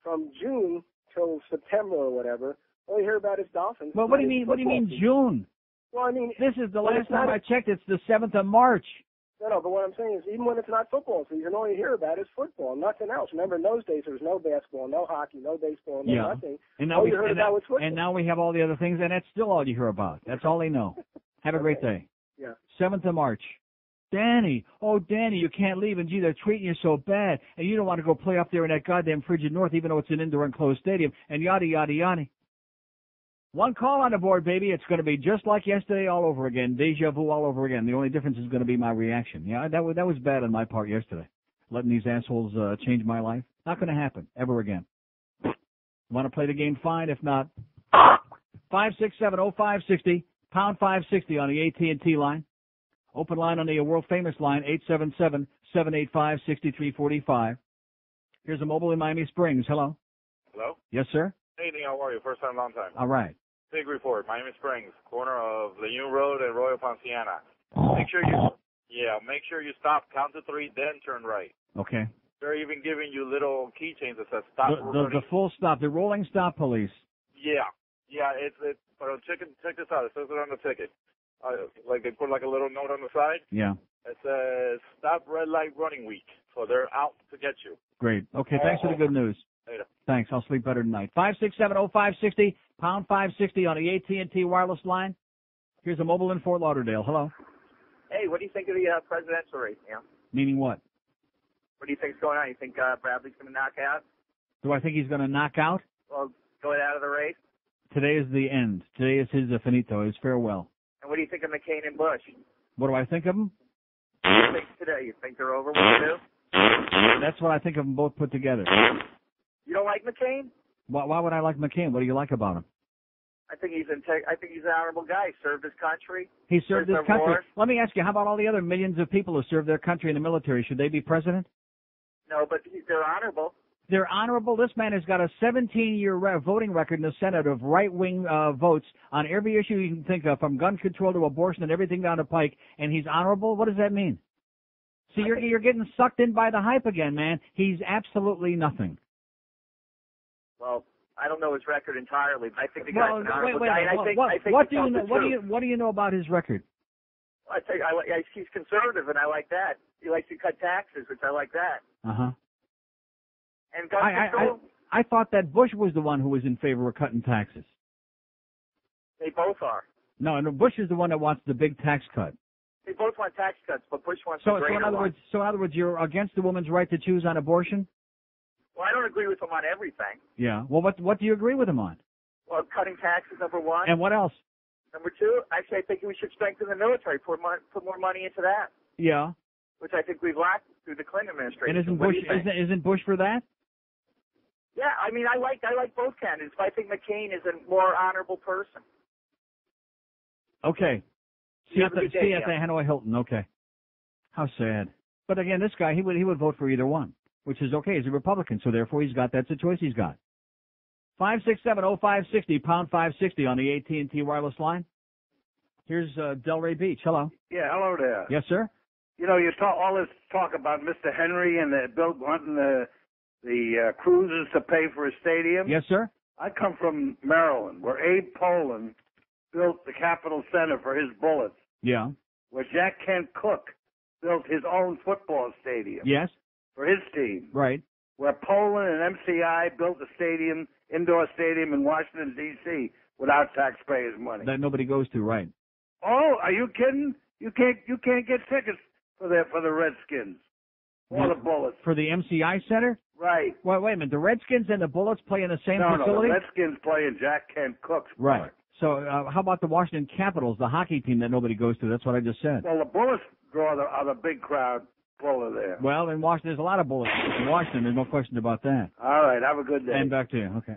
Speaker 19: from June till September or whatever, all you hear about is Dolphins.
Speaker 2: Well, what do you mean? What do you mean June?
Speaker 19: Well, I mean,
Speaker 2: this is the last time I checked. It's the 7th of March.
Speaker 19: No, but what I'm saying is, even when it's not football season, all you hear about is football, nothing else. Remember, in those days there was no basketball, no hockey, no baseball, no nothing.
Speaker 2: And now we have all the other things, and that's still all you hear about. That's all they know. Have a great day.
Speaker 19: Yeah.
Speaker 2: 7th of March. Danny, you can't leave, and gee, they're treating you so bad, and you don't want to go play up there in that goddamn frigid north, even though it's an indoor enclosed stadium, and yada, yada, yada. One call on the board, baby. It's going to be just like yesterday all over again. Deja vu all over again. The only difference is going to be my reaction. Yeah, that was bad on my part yesterday. Letting these assholes change my life. Not going to happen ever again. Want to play the game? Fine. If not, 567-0560, pound 560 on the AT&T line. Open line on the world-famous line, 877-785-6345. Here's a mobile in Miami Springs. Hello?
Speaker 20: Hello?
Speaker 2: Yes, sir?
Speaker 20: Hey, Neil, how are you? First time, long time.
Speaker 2: All right.
Speaker 20: Big report, Miami Springs, corner of Leon Road and Royal Ponciana. Make sure you stop, count to 3, then turn right.
Speaker 2: Okay.
Speaker 20: They're even giving you little keychains that says stop.
Speaker 2: The full stop, the rolling stop police.
Speaker 20: Yeah, it's but check this out. It says it on the ticket. Like they put like a little note on the side.
Speaker 2: Yeah.
Speaker 20: It says stop red light running week. So they're out to get you.
Speaker 2: Great. Okay, thanks for the good news.
Speaker 20: Later.
Speaker 2: Thanks. I'll sleep better tonight. 567-0560, pound 560 on the AT&T wireless line. Here's a mobile in Fort Lauderdale. Hello.
Speaker 21: Hey, what do you think of the presidential race, Neil?
Speaker 2: Meaning what?
Speaker 21: What do you think's going on? You think Bradley's going to knock out?
Speaker 2: Do I think he's going to knock out?
Speaker 21: Well, going out of the race?
Speaker 2: Today is the end. Today is his finito, his farewell.
Speaker 21: And what do you think of McCain and Bush?
Speaker 2: What do I think of them?
Speaker 21: What do you think today? You think they're over? What do you do?
Speaker 2: That's what I think of them both put together.
Speaker 21: You don't like McCain?
Speaker 2: Why would I like McCain? What do you like about him?
Speaker 21: I think he's an honorable guy. He served his country.
Speaker 2: He served his country.
Speaker 21: Wars.
Speaker 2: Let me ask you, how about all the other millions of people who serve their country in the military? Should they be president?
Speaker 21: No, but they're honorable.
Speaker 2: They're honorable. This man has got a 17-year voting record in the Senate of right-wing votes on every issue you can think of, from gun control to abortion and everything down the pike, and he's honorable? What does that mean? See, you're getting sucked in by the hype again, man. He's absolutely nothing.
Speaker 21: Well, I don't know his record entirely, but I think the guy's an honorable guy.
Speaker 2: What do you know about his record?
Speaker 21: I think he's conservative, and I like that. He likes to cut taxes, which I like that.
Speaker 2: Uh-huh.
Speaker 21: And gun control.
Speaker 2: I thought that Bush was the one who was in favor of cutting taxes.
Speaker 21: They both are.
Speaker 2: No, Bush is the one that wants the big tax cut.
Speaker 21: They both want tax cuts, but Bush wants the greater one.
Speaker 2: So in other words, you're against the woman's right to choose on abortion?
Speaker 21: Well, I don't agree with him on everything.
Speaker 2: Yeah. Well, what do you agree with him on?
Speaker 21: Well, cutting taxes, number one.
Speaker 2: And what else?
Speaker 21: Number two, actually, I think we should strengthen the military, put more money into that.
Speaker 2: Yeah.
Speaker 21: Which I think we've lacked through the Clinton administration.
Speaker 2: And isn't Bush for that?
Speaker 21: Yeah, I mean, I like both candidates, but I think McCain is a more honorable person.
Speaker 2: Okay. See at the Hanoi Hilton. Okay. How sad. But again, this guy, he would vote for either one, which is okay. He's a Republican, so therefore that's the choice he's got. 567-0560, pound 560 on the AT&T wireless line. Here's Delray Beach. Hello.
Speaker 9: Yeah, hello there.
Speaker 2: Yes, sir.
Speaker 9: You know, all this talk about Mr. Henry and Bill wanting the cruisers to pay for a stadium.
Speaker 2: Yes, sir.
Speaker 9: I come from Maryland, where Abe Poland built the Capitol Center for his Bullets.
Speaker 2: Yeah.
Speaker 9: Where Jack Kent Cooke built his own football stadium.
Speaker 2: Yes.
Speaker 9: For his team.
Speaker 2: Right.
Speaker 9: Where Poland and MCI built a indoor stadium in Washington, D.C. without taxpayers' money.
Speaker 2: That nobody goes to, right.
Speaker 9: Oh, are you kidding? You can't get tickets for the Redskins or the Bullets.
Speaker 2: For the MCI Center?
Speaker 9: Right.
Speaker 2: Wait a minute. The Redskins and the Bullets play in the same facility?
Speaker 9: No, the Redskins play in Jack Kent Cooke's
Speaker 2: right.
Speaker 9: part.
Speaker 2: So how about the Washington Capitals, the hockey team that nobody goes to? That's what I just said.
Speaker 9: Well, the Bullets are the big crowd puller there.
Speaker 2: Well, in Washington, there's a lot of Bullets in Washington. There's no question about that.
Speaker 9: All right. Have a good day.
Speaker 2: And back to you. Okay.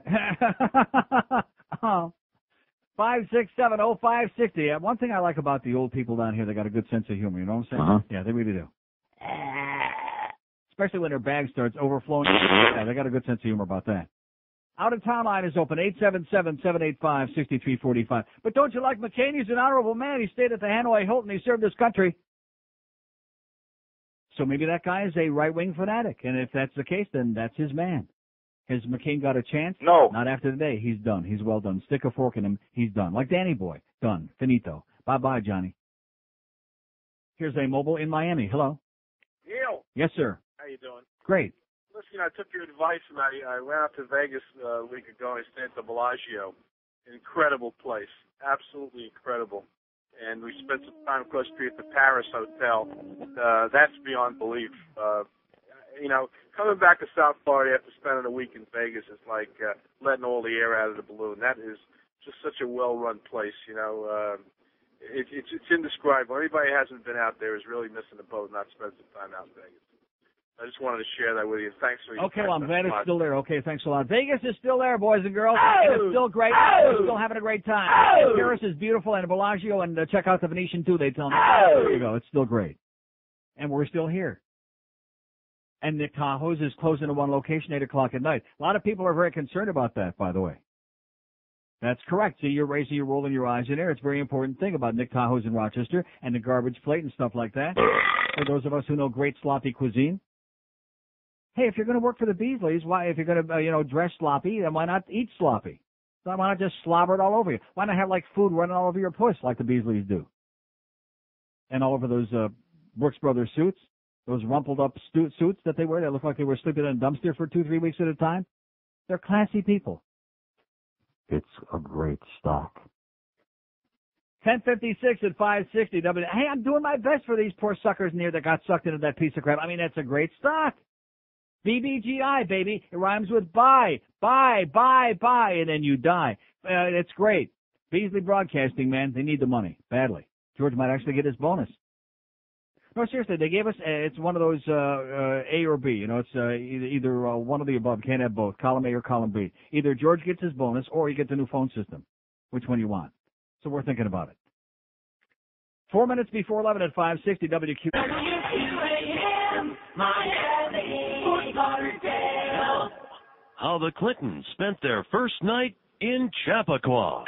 Speaker 2: 567-0560. One thing I like about the old people down here, they got a good sense of humor. You know what I'm saying?
Speaker 9: Uh-huh.
Speaker 2: Yeah, they really do. Especially when their bag starts overflowing. Yeah, they got a good sense of humor about that. Out-of-town line is open, 877-785-6345. But don't you like McCain? He's an honorable man. He stayed at the Hanoi Hilton. He served his country. So maybe that guy is a right-wing fanatic. And if that's the case, then that's his man. Has McCain got a chance?
Speaker 21: No.
Speaker 2: Not after today. He's done. He's well done. Stick a fork in him. He's done. Like Danny Boy. Done. Finito. Bye-bye, Johnny. Here's a mobile in Miami. Hello.
Speaker 22: Neil.
Speaker 2: Yes, sir.
Speaker 22: How you doing?
Speaker 2: Great.
Speaker 22: Listen, I took your advice and I went out to Vegas a week ago and I stayed at the Bellagio. Incredible place. Absolutely incredible. And we spent some time across the street at the Paris Hotel. That's beyond belief. Coming back to South Florida after spending a week in Vegas is like letting all the air out of the balloon. That is just such a well-run place, It's indescribable. Anybody who hasn't been out there is really missing the boat not spending some time out in Vegas. I just wanted to share that with you. Thanks for your
Speaker 2: Okay, well, I'm glad it's
Speaker 22: time.
Speaker 2: still there. Okay, thanks a lot. Vegas is still there, boys and girls.
Speaker 22: Oh!
Speaker 2: And it's still great.
Speaker 22: Oh!
Speaker 2: We're still having a great time.
Speaker 22: Oh!
Speaker 2: Paris is beautiful, and Bellagio, and check out the Venetian, too, they tell me.
Speaker 22: Oh!
Speaker 2: There you go. It's still great. And we're still here. And Nick Tahoe's is closing in one location, 8 o'clock at night. A lot of people are very concerned about that, by the way. That's correct. See, you're rolling your eyes in there. It's a very important thing about Nick Tahoe's in Rochester and the garbage plate and stuff like that. For those of us who know great sloppy cuisine. Hey, if you're going to work for the Beasleys, if you're going to, dress sloppy, then why not eat sloppy? Why not just slobber it all over you? Why not have, food running all over your puss like the Beasleys do? And all over those Brooks Brothers suits, those rumpled up suits that they wear that look like they were sleeping in a dumpster for 2-3 weeks at a time. They're classy people.
Speaker 3: It's a great stock.
Speaker 2: 1056 at 560 W. Hey, I'm doing my best for these poor suckers in here that got sucked into that piece of crap. I mean, that's a great stock. BBGI, baby. It rhymes with buy, and then you die. It's great. Beasley Broadcasting, man, they need the money badly. George might actually get his bonus. No, seriously, they gave us, it's one of those A or B. It's either one of the above. Can't have both, column A or column B. Either George gets his bonus or you get the new phone system. Which one you want? So we're thinking about it. 4 minutes before 11 at 560 WQAM.
Speaker 23: WQAM, Miami, Fort Lauderdale.
Speaker 10: how the Clintons spent their first night in Chappaqua.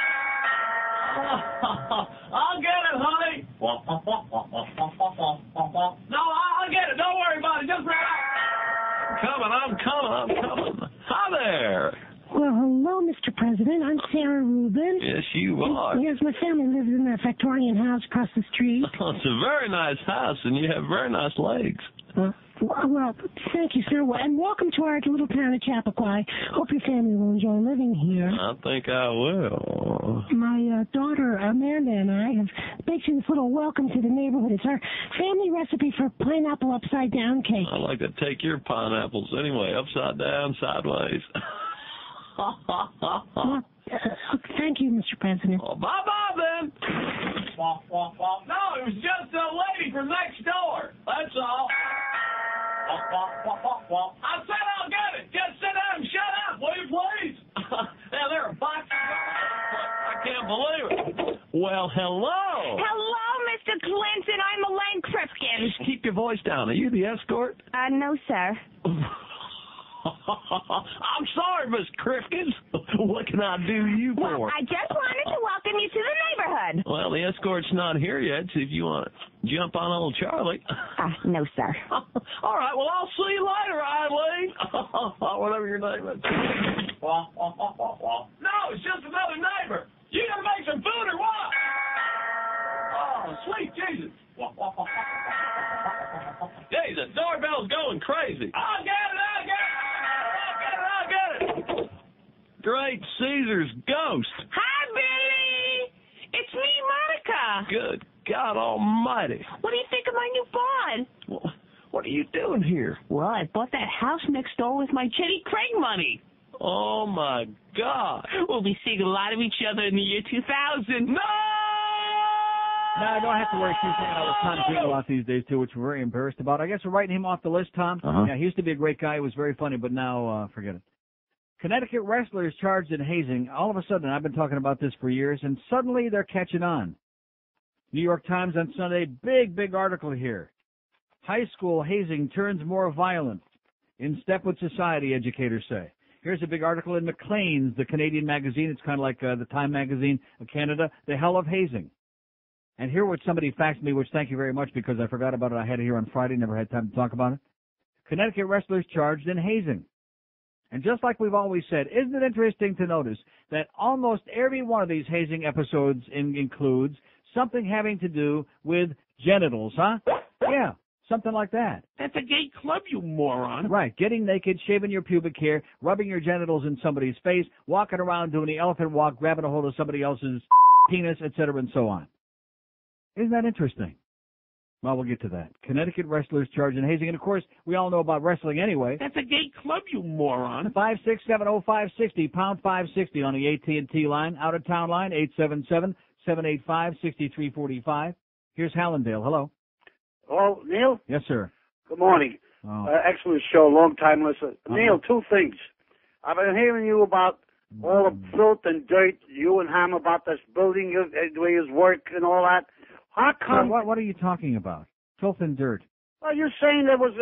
Speaker 8: I'll get it, honey. No, I'll get it. Don't worry about it. Just relax.
Speaker 10: I'm coming. Hi there.
Speaker 11: Well, hello, Mr. President. I'm Sarah Rubin.
Speaker 10: Yes, you are.
Speaker 11: Yes, my family lives in a Victorian house across the street.
Speaker 10: Oh, it's a very nice house, and you have very nice legs.
Speaker 11: Well, thank you, sir. And welcome to our little town of Chappaqua. Hope your family will enjoy living here.
Speaker 10: I think I will.
Speaker 11: My daughter, Amanda, and I have baked you this little welcome to the neighborhood. It's our family recipe for pineapple upside-down cake.
Speaker 10: I like to take your pineapples anyway, upside down, sideways.
Speaker 11: Thank you, Mr. President.
Speaker 10: Oh, bye-bye, then.
Speaker 8: No, it was just a lady from next door. That's all. I said I'll get it. Just sit down and shut up, will you, please? Now, there are boxes. I can't believe it.
Speaker 10: Well, hello.
Speaker 5: Hello, Mr. Clinton. I'm Elaine Krifkin.
Speaker 10: Just keep your voice down. Are you the escort?
Speaker 5: No, sir.
Speaker 10: I'm sorry, Miss Krifkins. What can I do you for?
Speaker 5: Well, I just wanted to welcome you to the neighborhood.
Speaker 10: Well, the escort's not here yet, so if you want to jump on old Charlie.
Speaker 5: No, sir.
Speaker 10: All right, well, I'll see you later, Eileen. Whatever your name is.
Speaker 8: No, it's just another neighbor. You gonna make some food or what? Oh, sweet Jesus.
Speaker 10: Hey, the doorbell's going crazy.
Speaker 8: I'll get it.
Speaker 10: Great Caesar's ghost.
Speaker 5: Hi, Billy. It's me, Monica.
Speaker 10: Good God Almighty.
Speaker 5: What do you think of my new barn?
Speaker 10: Well, what are you doing here?
Speaker 5: Well, I bought that house next door with my Jenny Craig money.
Speaker 10: Oh, my God.
Speaker 5: We'll be seeing a lot of each other in the year 2000.
Speaker 10: No!
Speaker 2: No, I don't have to worry. She's hanging out with Tom Green a lot these days, too, which we're very embarrassed about. I guess we're writing him off the list, Tom. Yeah, he used to be a great guy. He was very funny, but now, forget it. Connecticut wrestlers charged in hazing. All of a sudden, I've been talking about this for years, and suddenly they're catching on. New York Times on Sunday, big article here. High school hazing turns more violent. In step with society, educators say. Here's a big article in Maclean's, the Canadian magazine. It's kind of like the Time magazine of Canada. The hell of hazing. And here what somebody faxed me, which thank you very much because I forgot about it. I had it here on Friday, never had time to talk about it. Connecticut wrestlers charged in hazing. And just like we've always said, isn't it interesting to notice that almost every one of these hazing episodes includes something having to do with genitals, huh? Yeah, something like that.
Speaker 8: That's a gay club, you moron.
Speaker 2: Right, getting naked, shaving your pubic hair, rubbing your genitals in somebody's face, walking around doing the elephant walk, grabbing a hold of somebody else's penis, etc., and so on. Isn't that interesting? Well, we'll get to that. Connecticut wrestlers charged in hazing. And, of course, we all know about wrestling anyway.
Speaker 8: That's a gay club, you moron.
Speaker 2: 5670560, pound 560 on the AT&T line. Out-of-town line, 877-785-6345. Here's Hallandale. Hello.
Speaker 9: Hello, Neil?
Speaker 2: Yes, sir.
Speaker 9: Good morning.
Speaker 2: Oh.
Speaker 9: Excellent show, long-time listener. Neil, two things. I've been hearing you about all the filth and dirt, you and Ham about this building, where you work and all that. How come?
Speaker 2: What are you talking about? Filth and dirt.
Speaker 9: Well, you're saying there was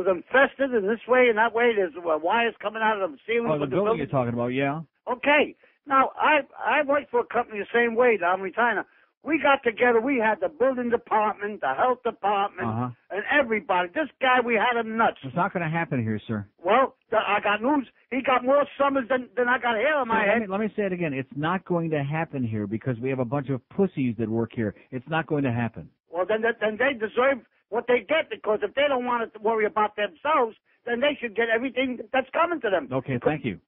Speaker 9: infested in this way and that way. There's wires coming out of the ceiling.
Speaker 2: Oh, the building you're talking about, yeah.
Speaker 9: Okay. Now, I worked for a company the same way down in China. We got together. We had the building department, the health department, and everybody. This guy, we had him nuts.
Speaker 2: It's not going to happen here, sir.
Speaker 9: Well, I got news. He got more summers than I got hair on my head.
Speaker 2: Let me say it again. It's not going to happen here because we have a bunch of pussies that work here. It's not going to happen.
Speaker 9: Well, then they deserve what they get, because if they don't want to worry about themselves, then they should get everything that's coming to them.
Speaker 2: Okay, thank you.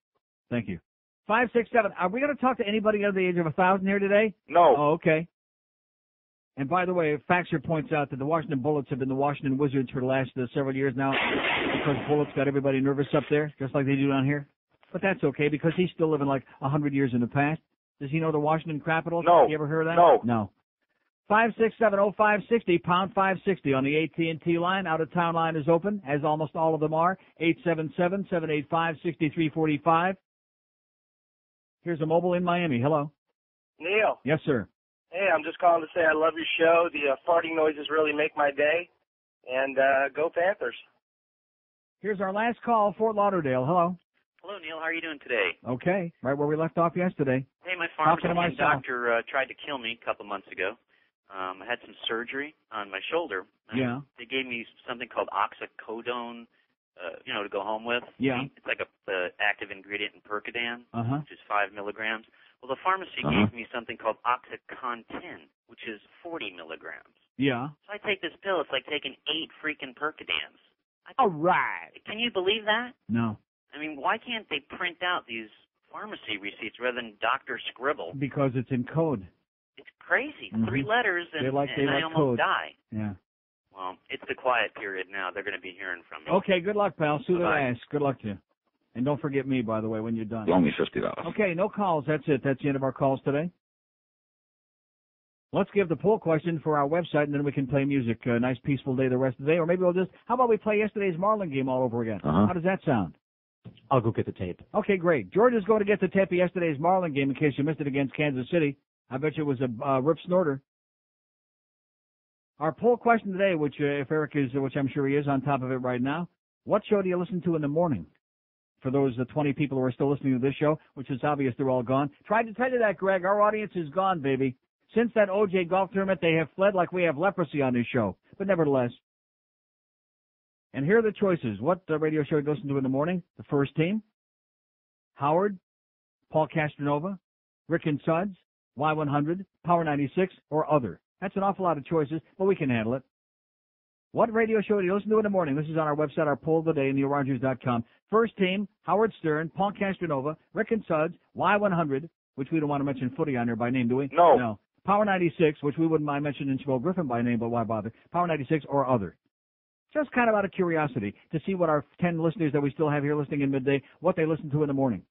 Speaker 2: 567. Are we going to talk to anybody under the age of 1,000 here today?
Speaker 20: No.
Speaker 2: Oh, okay. And by the way, Faxer points out that the Washington Bullets have been the Washington Wizards for the last several years now because Bullets got everybody nervous up there, just like they do down here. But that's okay because he's still living like 100 years in the past. Does he know the Washington Capitals?
Speaker 20: No.
Speaker 2: You ever heard of that?
Speaker 20: No.
Speaker 2: 5670560, pound 560 on the AT&T line. Out-of-town line is open, as almost all of them are. 877-785-6345. Here's a mobile in Miami. Hello.
Speaker 23: Neil.
Speaker 2: Yes, sir.
Speaker 23: Hey, I'm just calling to say I love your show. The farting noises really make my day. And go Panthers.
Speaker 2: Here's our last call, Fort Lauderdale. Hello.
Speaker 4: Hello, Neil. How are you doing today?
Speaker 2: Okay, right where we left off yesterday.
Speaker 4: Hey, my pharmacy
Speaker 2: myself.
Speaker 4: doctor tried to kill me a couple months ago. I had some surgery on my shoulder.
Speaker 2: Yeah.
Speaker 4: They gave me something called oxycodone, to go home with.
Speaker 2: Yeah.
Speaker 4: It's like a active ingredient in Percodan,
Speaker 2: Uh-huh.
Speaker 4: which is 5 milligrams. Well, the pharmacy gave me something called OxyContin, which is 40 milligrams.
Speaker 2: Yeah.
Speaker 4: So I take this pill. It's like taking 8 freaking Percodans.
Speaker 2: All right.
Speaker 4: Can you believe that?
Speaker 2: No.
Speaker 4: I mean, why can't they print out these pharmacy receipts rather than doctor scribble?
Speaker 2: Because it's in code.
Speaker 4: It's crazy.
Speaker 2: Mhm.
Speaker 4: 3 letters and,
Speaker 2: They like
Speaker 4: I almost
Speaker 2: code.
Speaker 4: die.
Speaker 2: Yeah.
Speaker 4: Well, it's the quiet period now. They're going to be hearing from me.
Speaker 2: Okay, good luck, pal. Sue the
Speaker 4: Bye-bye.
Speaker 2: ass. Good luck to you. And don't forget me, by the way, when you're done.
Speaker 13: Loan me $50.
Speaker 2: Okay, no calls. That's it. That's the end of our calls today. Let's give the poll question for our website, and then we can play music. A nice, peaceful day the rest of the day. Or maybe we'll just, how about we play yesterday's Marlin game all over again?
Speaker 13: Uh-huh.
Speaker 2: How does that sound?
Speaker 14: I'll go get the tape.
Speaker 2: Okay, great. George is going to get the tape of yesterday's Marlin game in case you missed it against Kansas City. I bet you it was a rip snorter. Our poll question today, which if Eric is, which I'm sure he is on top of it right now, what show do you listen to in the morning? For those 20 people who are still listening to this show, which is obvious they're all gone. Tried to tell you that, Greg. Our audience is gone, baby. Since that OJ golf tournament, they have fled like we have leprosy on this show. But nevertheless. And here are the choices. What radio show do you listen to in the morning? The First Team, Howard, Paul Castronova, Rick and Suds, Y100, Power 96, or other. That's an awful lot of choices, but we can handle it. What radio show do you listen to in the morning? This is on our website, our poll of the day, neilrogers.com. First Team, Howard Stern, Paul Castronova, Rick and Suds, Y100, which we don't want to mention footy on there by name, do we? No. Power 96, which we wouldn't mind mentioning Shabelle Griffin by name, but why bother? Power 96 or other. Just kind of out of curiosity to see what our 10 listeners that we still have here listening in midday, what they listen to in the morning.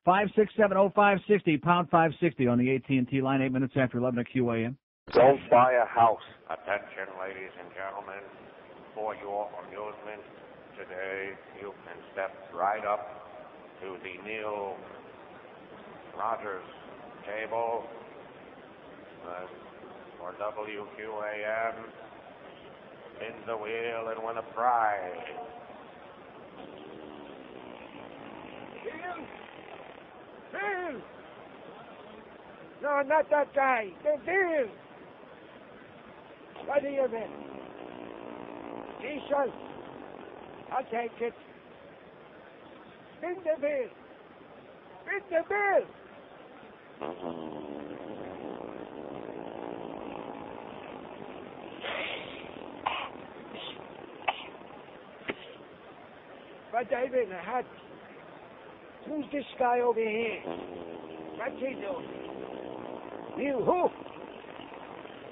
Speaker 2: 5670560, pound 560 on the AT&T line, 8 minutes after 11 at QAM.
Speaker 24: Don't buy a house. Attention, ladies and gentlemen, for your amusement, today you can step right up to the Neil Rogers table for WQAM. Spin the wheel and win a prize.
Speaker 18: Bill! No, not that guy. Bill! What do you mean? Jesus! I'll take it. Spin the bill! Spin the bill! But I'm in a hat. Who's this guy over here? What's he doing? You who?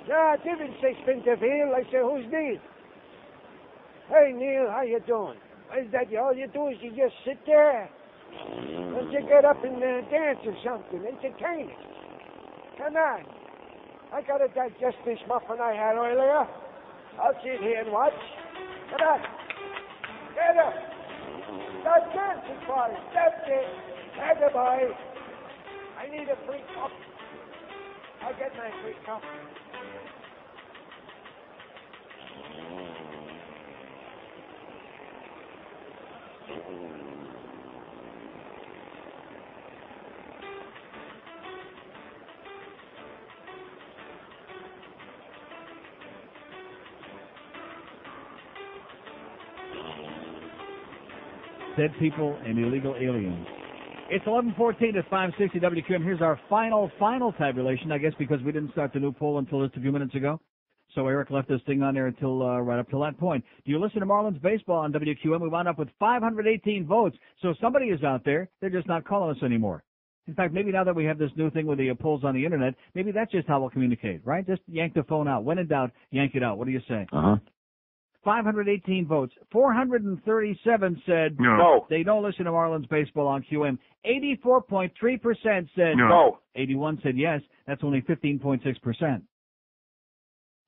Speaker 18: No, I didn't say spin the wheel. I said, who's Neil? Hey, Neil, how you doing? Is that all you do is you just sit there? Don't you get up and dance or something? Entertain it. Come on. I gotta digest this muffin I had earlier. I'll sit here and watch. Come on. Get up. Start dancing for it. That's it. That's boy. I need a free cup. I'll get my free cup.
Speaker 2: Dead people and illegal aliens. It's 11:14 at 560 WQAM. Here's our final tabulation, I guess, because we didn't start the new poll until just a few minutes ago. So Eric left this thing on there until right up till that point. Do you listen to Marlins baseball on WQAM? We wound up with 518 votes. So somebody is out there. They're just not calling us anymore. In fact, maybe now that we have this new thing with the polls on the internet, maybe that's just how we'll communicate, right? Just yank the phone out. When in doubt, yank it out. What do you say? 518 votes. 437 said
Speaker 24: No.
Speaker 2: They don't listen to Marlins baseball on QM. 84.3% said
Speaker 24: No.
Speaker 2: 81 said yes. That's only 15.6%.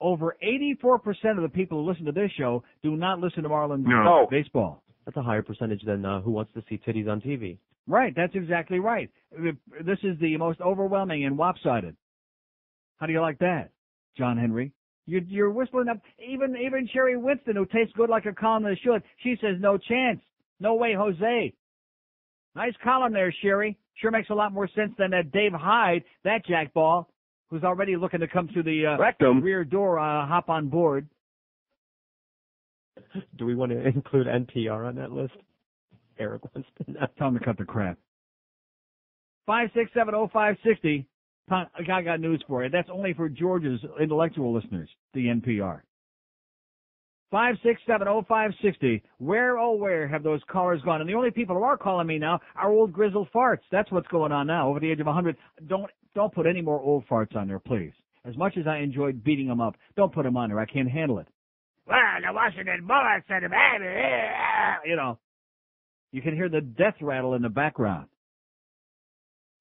Speaker 2: Over 84% of the people who listen to this show do not listen to Marlins baseball.
Speaker 14: That's a higher percentage than who wants to see titties on TV.
Speaker 2: Right, that's exactly right. This is the most overwhelming and lopsided. How do you like that, John Henry? You're whistling up. Even Sherri Winston, who tastes good like a columnist should, she says no chance. No way, Jose. Nice column there, Sherri. Sure makes a lot more sense than that Dave Hyde, that jackball, who's already looking to come through the rear door, hop on board.
Speaker 14: Do we want to include NPR on that list? Eric wants to know.
Speaker 2: Tell him to cut the crap. 5670560. I got news for you. That's only for Georgia's intellectual listeners, the NPR. 5670560. Where, oh, where have those callers gone? And the only people who are calling me now are old grizzled farts. That's what's going on now. Over the age of 100. Don't put any more old farts on there, please. As much as I enjoyed beating them up, don't put them on there. I can't handle it.
Speaker 6: Well, the Washington Bullets and the baby.
Speaker 2: You know, you can hear the death rattle in the background.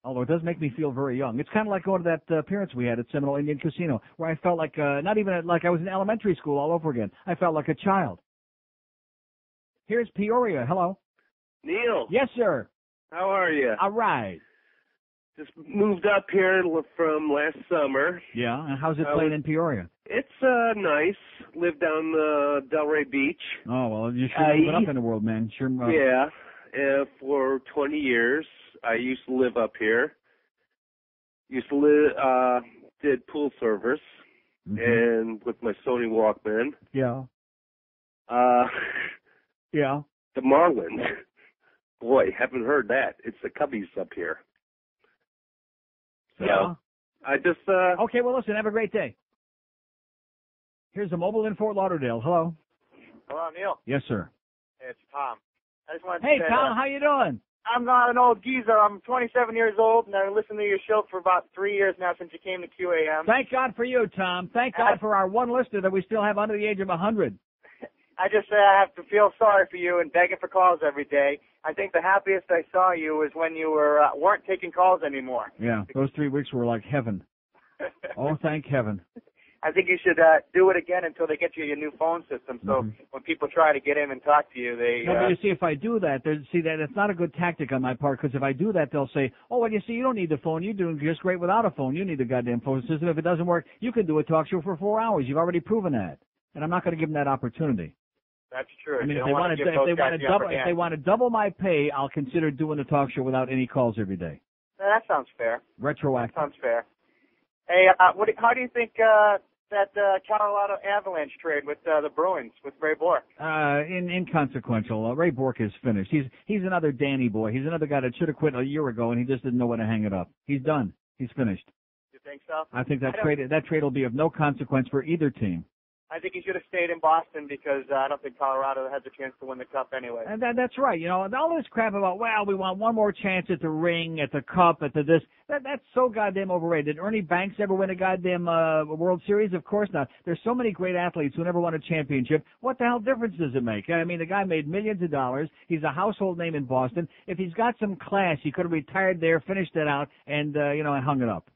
Speaker 2: Although it does make me feel very young. It's kind of like going to that appearance we had at Seminole Indian Casino, where I felt like, not even like I was in elementary school all over again. I felt like a child. Here's Peoria. Hello.
Speaker 7: Neil.
Speaker 2: Yes, sir.
Speaker 7: How are you?
Speaker 2: All right.
Speaker 7: Just moved up here from last summer.
Speaker 2: Yeah, and how's it playing in Peoria?
Speaker 7: It's nice. Live down Delray Beach.
Speaker 2: Oh, well, you sure moving up in the world, man. Sure.
Speaker 7: Yeah. For 20 years, I used to live up here. Did pool service, and with my Sony Walkman.
Speaker 2: Yeah. Yeah.
Speaker 7: The Marlins. Boy, haven't heard that. It's the Cubbies up here. So,
Speaker 2: yeah.
Speaker 7: I just,
Speaker 2: Okay, well, listen, have a great day. Here's a mobile in Fort Lauderdale. Hello.
Speaker 12: Hello, Neil.
Speaker 2: Yes, sir.
Speaker 12: Hey, it's Tom. I just wanted
Speaker 2: Hey,
Speaker 12: to say,
Speaker 2: Tom, how you doing?
Speaker 12: I'm not an old geezer. I'm 27 years old, and I've listened to your show for about 3 years now since you came to QAM.
Speaker 2: Thank God for you, Tom. Thank God for our one listener that we still have under the age of 100.
Speaker 12: I just I have to feel sorry for you and begging for calls every day. I think the happiest I saw you was when you weren't taking calls anymore.
Speaker 2: Yeah, those 3 weeks were like heaven. Oh, thank heaven.
Speaker 12: I think you should do it again until they get you your new phone system. So when people try to get in and talk to you, they...
Speaker 2: No, but you see, if I do that, it's not a good tactic on my part, because if I do that, they'll say, oh, well, you see, you don't need the phone. You're doing just great without a phone. You need the goddamn phone system. If it doesn't work, you can do a talk show for 4 hours. You've already proven that. And I'm not going to give them that opportunity.
Speaker 12: That's true.
Speaker 2: I mean, if they want to double my pay, I'll consider doing the talk show without any calls every day.
Speaker 12: That sounds fair.
Speaker 2: Retroactive.
Speaker 12: That sounds fair. Hey, how do you think that Colorado Avalanche trade with the Bruins with Ray Bourque?
Speaker 2: Inconsequential. Ray Bourque is finished. He's another Danny boy. He's another guy that should have quit a year ago, and he just didn't know when to hang it up. He's done. He's finished.
Speaker 12: You think so?
Speaker 2: I think that trade will be of no consequence for either team.
Speaker 12: I think he should have stayed in Boston because I don't think Colorado has a chance to win the Cup anyway.
Speaker 2: And that's right. You know, all this crap about, well, we want one more chance at the ring, at the Cup, at the this. That's so goddamn overrated. Did Ernie Banks ever win a goddamn World Series? Of course not. There's so many great athletes who never won a championship. What the hell difference does it make? I mean, the guy made millions of dollars. He's a household name in Boston. If he's got some class, he could have retired there, finished it out, and and hung it up.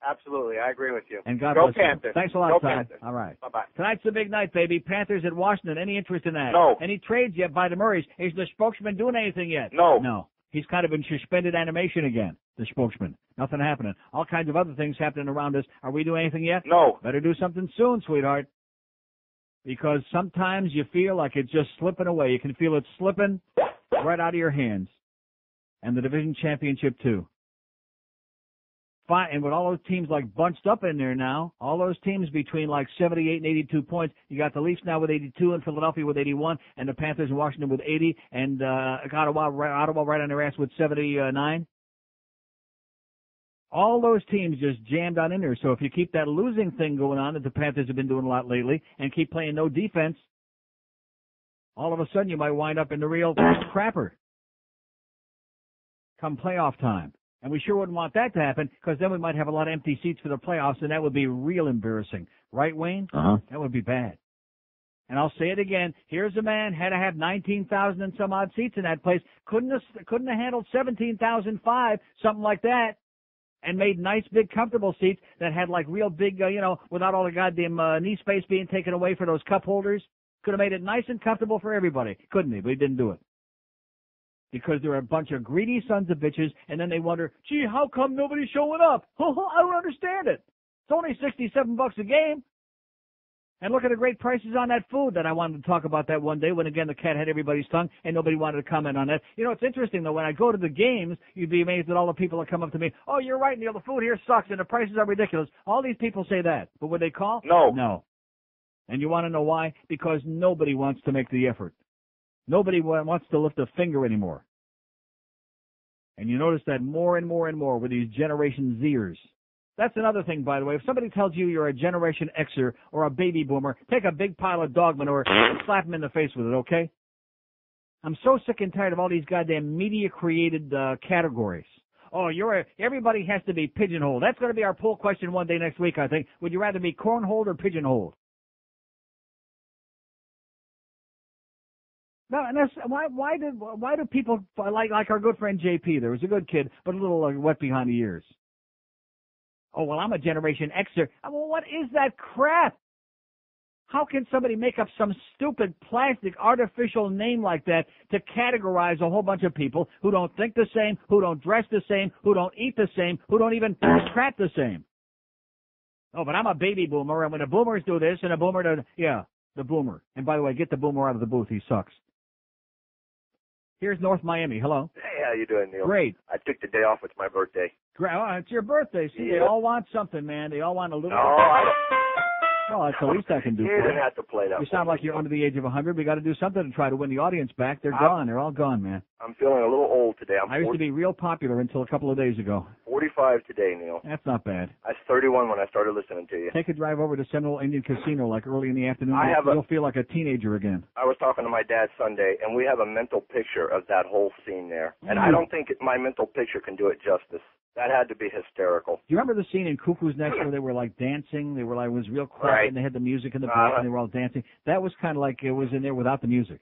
Speaker 12: Absolutely, I agree with you.
Speaker 2: And God
Speaker 12: Go
Speaker 2: bless
Speaker 12: Panthers.
Speaker 2: you. Thanks a lot,
Speaker 12: Go
Speaker 2: Todd.
Speaker 12: Panthers.
Speaker 2: All right.
Speaker 12: Bye-bye.
Speaker 2: Tonight's the big night, baby. Panthers at Washington. Any interest in that?
Speaker 7: No.
Speaker 2: Any trades yet by the Murrays? Is the spokesman doing anything yet?
Speaker 7: No.
Speaker 2: No. He's kind of in suspended animation again, the spokesman. Nothing happening. All kinds of other things happening around us. Are we doing anything yet?
Speaker 7: No.
Speaker 2: Better do something soon, sweetheart. Because sometimes you feel like it's just slipping away. You can feel it slipping right out of your hands. And the division championship, too. Fine, and with all those teams like bunched up in there now, all those teams between like 78 and 82 points, you got the Leafs now with 82 and Philadelphia with 81 and the Panthers and Washington with 80 and Ottawa right on their ass with 79. All those teams just jammed on in there. So if you keep that losing thing going on that the Panthers have been doing a lot lately and keep playing no defense, all of a sudden you might wind up in the real crapper come playoff time. And we sure wouldn't want that to happen because then we might have a lot of empty seats for the playoffs, and that would be real embarrassing. Right, Wayne?
Speaker 3: Uh-huh.
Speaker 2: That would be bad. And I'll say it again. Here's a man, had to have 19,000 and some odd seats in that place. Couldn't have handled 17,005, something like that, and made nice, big, comfortable seats that had like real big, without all the goddamn knee space being taken away for those cup holders. Could have made it nice and comfortable for everybody. Couldn't he? But he didn't do it. Because they're a bunch of greedy sons of bitches, and then they wonder, gee, how come nobody's showing up? I don't understand it. It's only $67 a game. And look at the great prices on that food that I wanted to talk about that one day when, again, the cat had everybody's tongue and nobody wanted to comment on that. You know, it's interesting, though, when I go to the games, you'd be amazed at all the people that come up to me, oh, you're right, Neil, the food here sucks and the prices are ridiculous. All these people say that. But would they call?
Speaker 1: No.
Speaker 2: No. And you want to know why? Because nobody wants to make the effort. Nobody wants to lift a finger anymore. And you notice that more and more and more with these Generation Zers. That's another thing, by the way. If somebody tells you you're a Generation Xer or a baby boomer, take a big pile of dog manure and slap them in the face with it, okay? I'm so sick and tired of all these goddamn media-created categories. Oh, everybody has to be pigeonholed. That's going to be our poll question one day next week, I think. Would you rather be cornholed or pigeonholed? No, and that's why do people like our good friend JP? There was a good kid, but a little wet behind the ears. Oh, well, I'm a Generation Xer. Well, what is that crap? How can somebody make up some stupid plastic artificial name like that to categorize a whole bunch of people who don't think the same, who don't dress the same, who don't eat the same, who don't even crap the same? Oh, but I'm a baby boomer, and when the boomers do this and a boomer does, yeah, the boomer. And by the way, get the boomer out of the booth. He sucks. Here's North Miami. Hello.
Speaker 1: Hey, how you doing, Neil?
Speaker 2: Great.
Speaker 1: I took the day off. It's my birthday.
Speaker 2: Great. Oh, it's your birthday. See,
Speaker 1: Yeah.
Speaker 2: They all want something, man. They all want a little.
Speaker 1: No, I don't.
Speaker 2: Well, that's the least I can do.
Speaker 1: You
Speaker 2: for
Speaker 1: didn't
Speaker 2: you.
Speaker 1: have to play that.
Speaker 2: You sound like you're under the age of 100. We got to do something to try to win the audience back. They're gone. They're all gone, man.
Speaker 1: I'm feeling a little old today.
Speaker 2: I used to be real popular until a couple of days ago.
Speaker 1: 45 today, Neil.
Speaker 2: That's not bad.
Speaker 1: I was 31 when I started listening to you.
Speaker 2: Take a drive over to Central Indian Casino like early in the afternoon. You'll feel like a teenager again.
Speaker 1: I was talking to my dad Sunday, and we have a mental picture of that whole scene there. And I don't think my mental picture can do it justice. That had to be hysterical.
Speaker 2: Do you remember the scene in Cuckoo's Nest where they were like dancing? They were like, it was real quiet,
Speaker 1: Right.
Speaker 2: and they had the music in the back, and they were all dancing. That was kind of like it was in there without the music.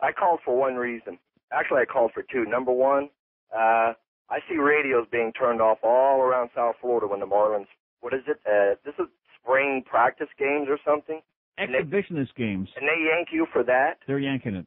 Speaker 1: I called for one reason. Actually, I called for two. Number one, I see radios being turned off all around South Florida when the Marlins, what is it? This is spring practice games or something?
Speaker 2: Exhibitionist games.
Speaker 1: And they yank you for that?
Speaker 2: They're yanking it.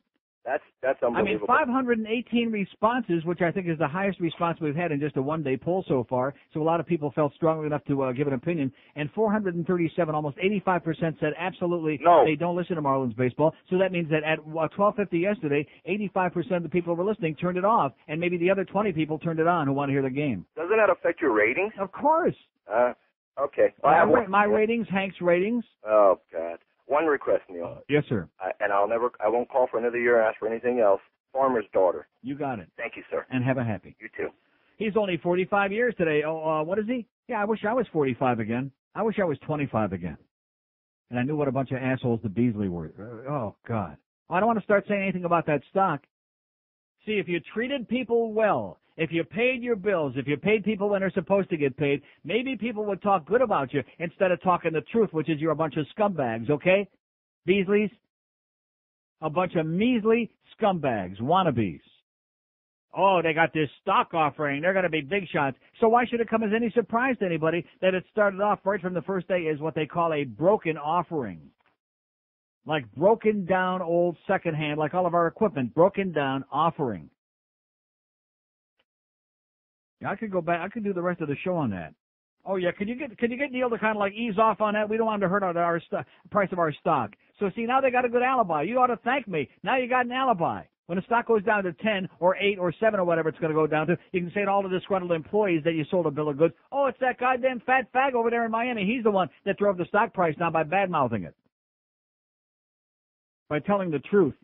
Speaker 1: That's unbelievable.
Speaker 2: I mean, 518 responses, which I think is the highest response we've had in just a one-day poll so far. So a lot of people felt strongly enough to give an opinion. And 437, almost 85% said absolutely they don't listen to Marlins baseball. So that means that at 12:50 yesterday, 85% of the people who were listening turned it off, and maybe the other 20 people turned it on who want to hear the game.
Speaker 1: Doesn't that affect your ratings?
Speaker 2: Of course.
Speaker 1: Okay. Well, I have one.
Speaker 2: My ratings, Hank's ratings.
Speaker 1: Oh, God. One request, Neil.
Speaker 2: Yes, sir.
Speaker 1: I won't call for another year and ask for anything else. Farmer's daughter.
Speaker 2: You got it.
Speaker 1: Thank you, sir.
Speaker 2: And have a happy.
Speaker 1: You too.
Speaker 2: He's only 45 years today. Oh, what is he? Yeah, I wish I was 45 again. I wish I was 25 again. And I knew what a bunch of assholes the Beasley were. Oh, God. I don't want to start saying anything about that stock. See, if you treated people well, if you paid your bills, if you paid people when they're supposed to get paid, maybe people would talk good about you instead of talking the truth, which is you're a bunch of scumbags, okay? Beasleys? A bunch of measly scumbags, wannabes. Oh, they got this stock offering. They're going to be big shots. So why should it come as any surprise to anybody that it started off right from the first day as what they call a broken offering? Like broken down old secondhand, like all of our equipment, broken down offering. Yeah, I could go back. I could do the rest of the show on that. Oh yeah, could you get Neil to kind of like ease off on that? We don't want him to hurt our price of our stock. So see, now they got a good alibi. You ought to thank me. Now you got an alibi. When the stock goes down to 10 or 8 or 7 or whatever it's going to go down to, you can say to all the disgruntled employees that you sold a bill of goods, oh, it's that goddamn fat fag over there in Miami. He's the one that drove the stock price down by bad-mouthing it. By telling the truth.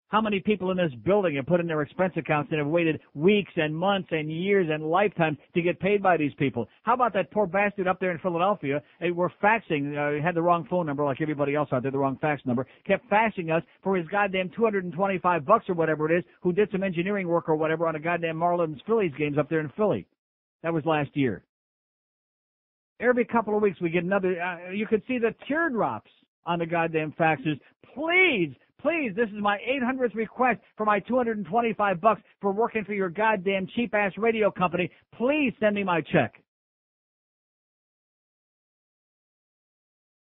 Speaker 2: How many people in this building have put in their expense accounts and have waited weeks and months and years and lifetimes to get paid by these people? How about that poor bastard up there in Philadelphia? They were faxing, had the wrong phone number like everybody else out there, the wrong fax number, kept faxing us for his goddamn $225 or whatever it is, who did some engineering work or whatever on a goddamn Marlins Phillies games up there in Philly. That was last year. Every couple of weeks we get another, you could see the teardrops on the goddamn faxes. Please, this is my 800th request for my $225 for working for your goddamn cheap-ass radio company. Please send me my check.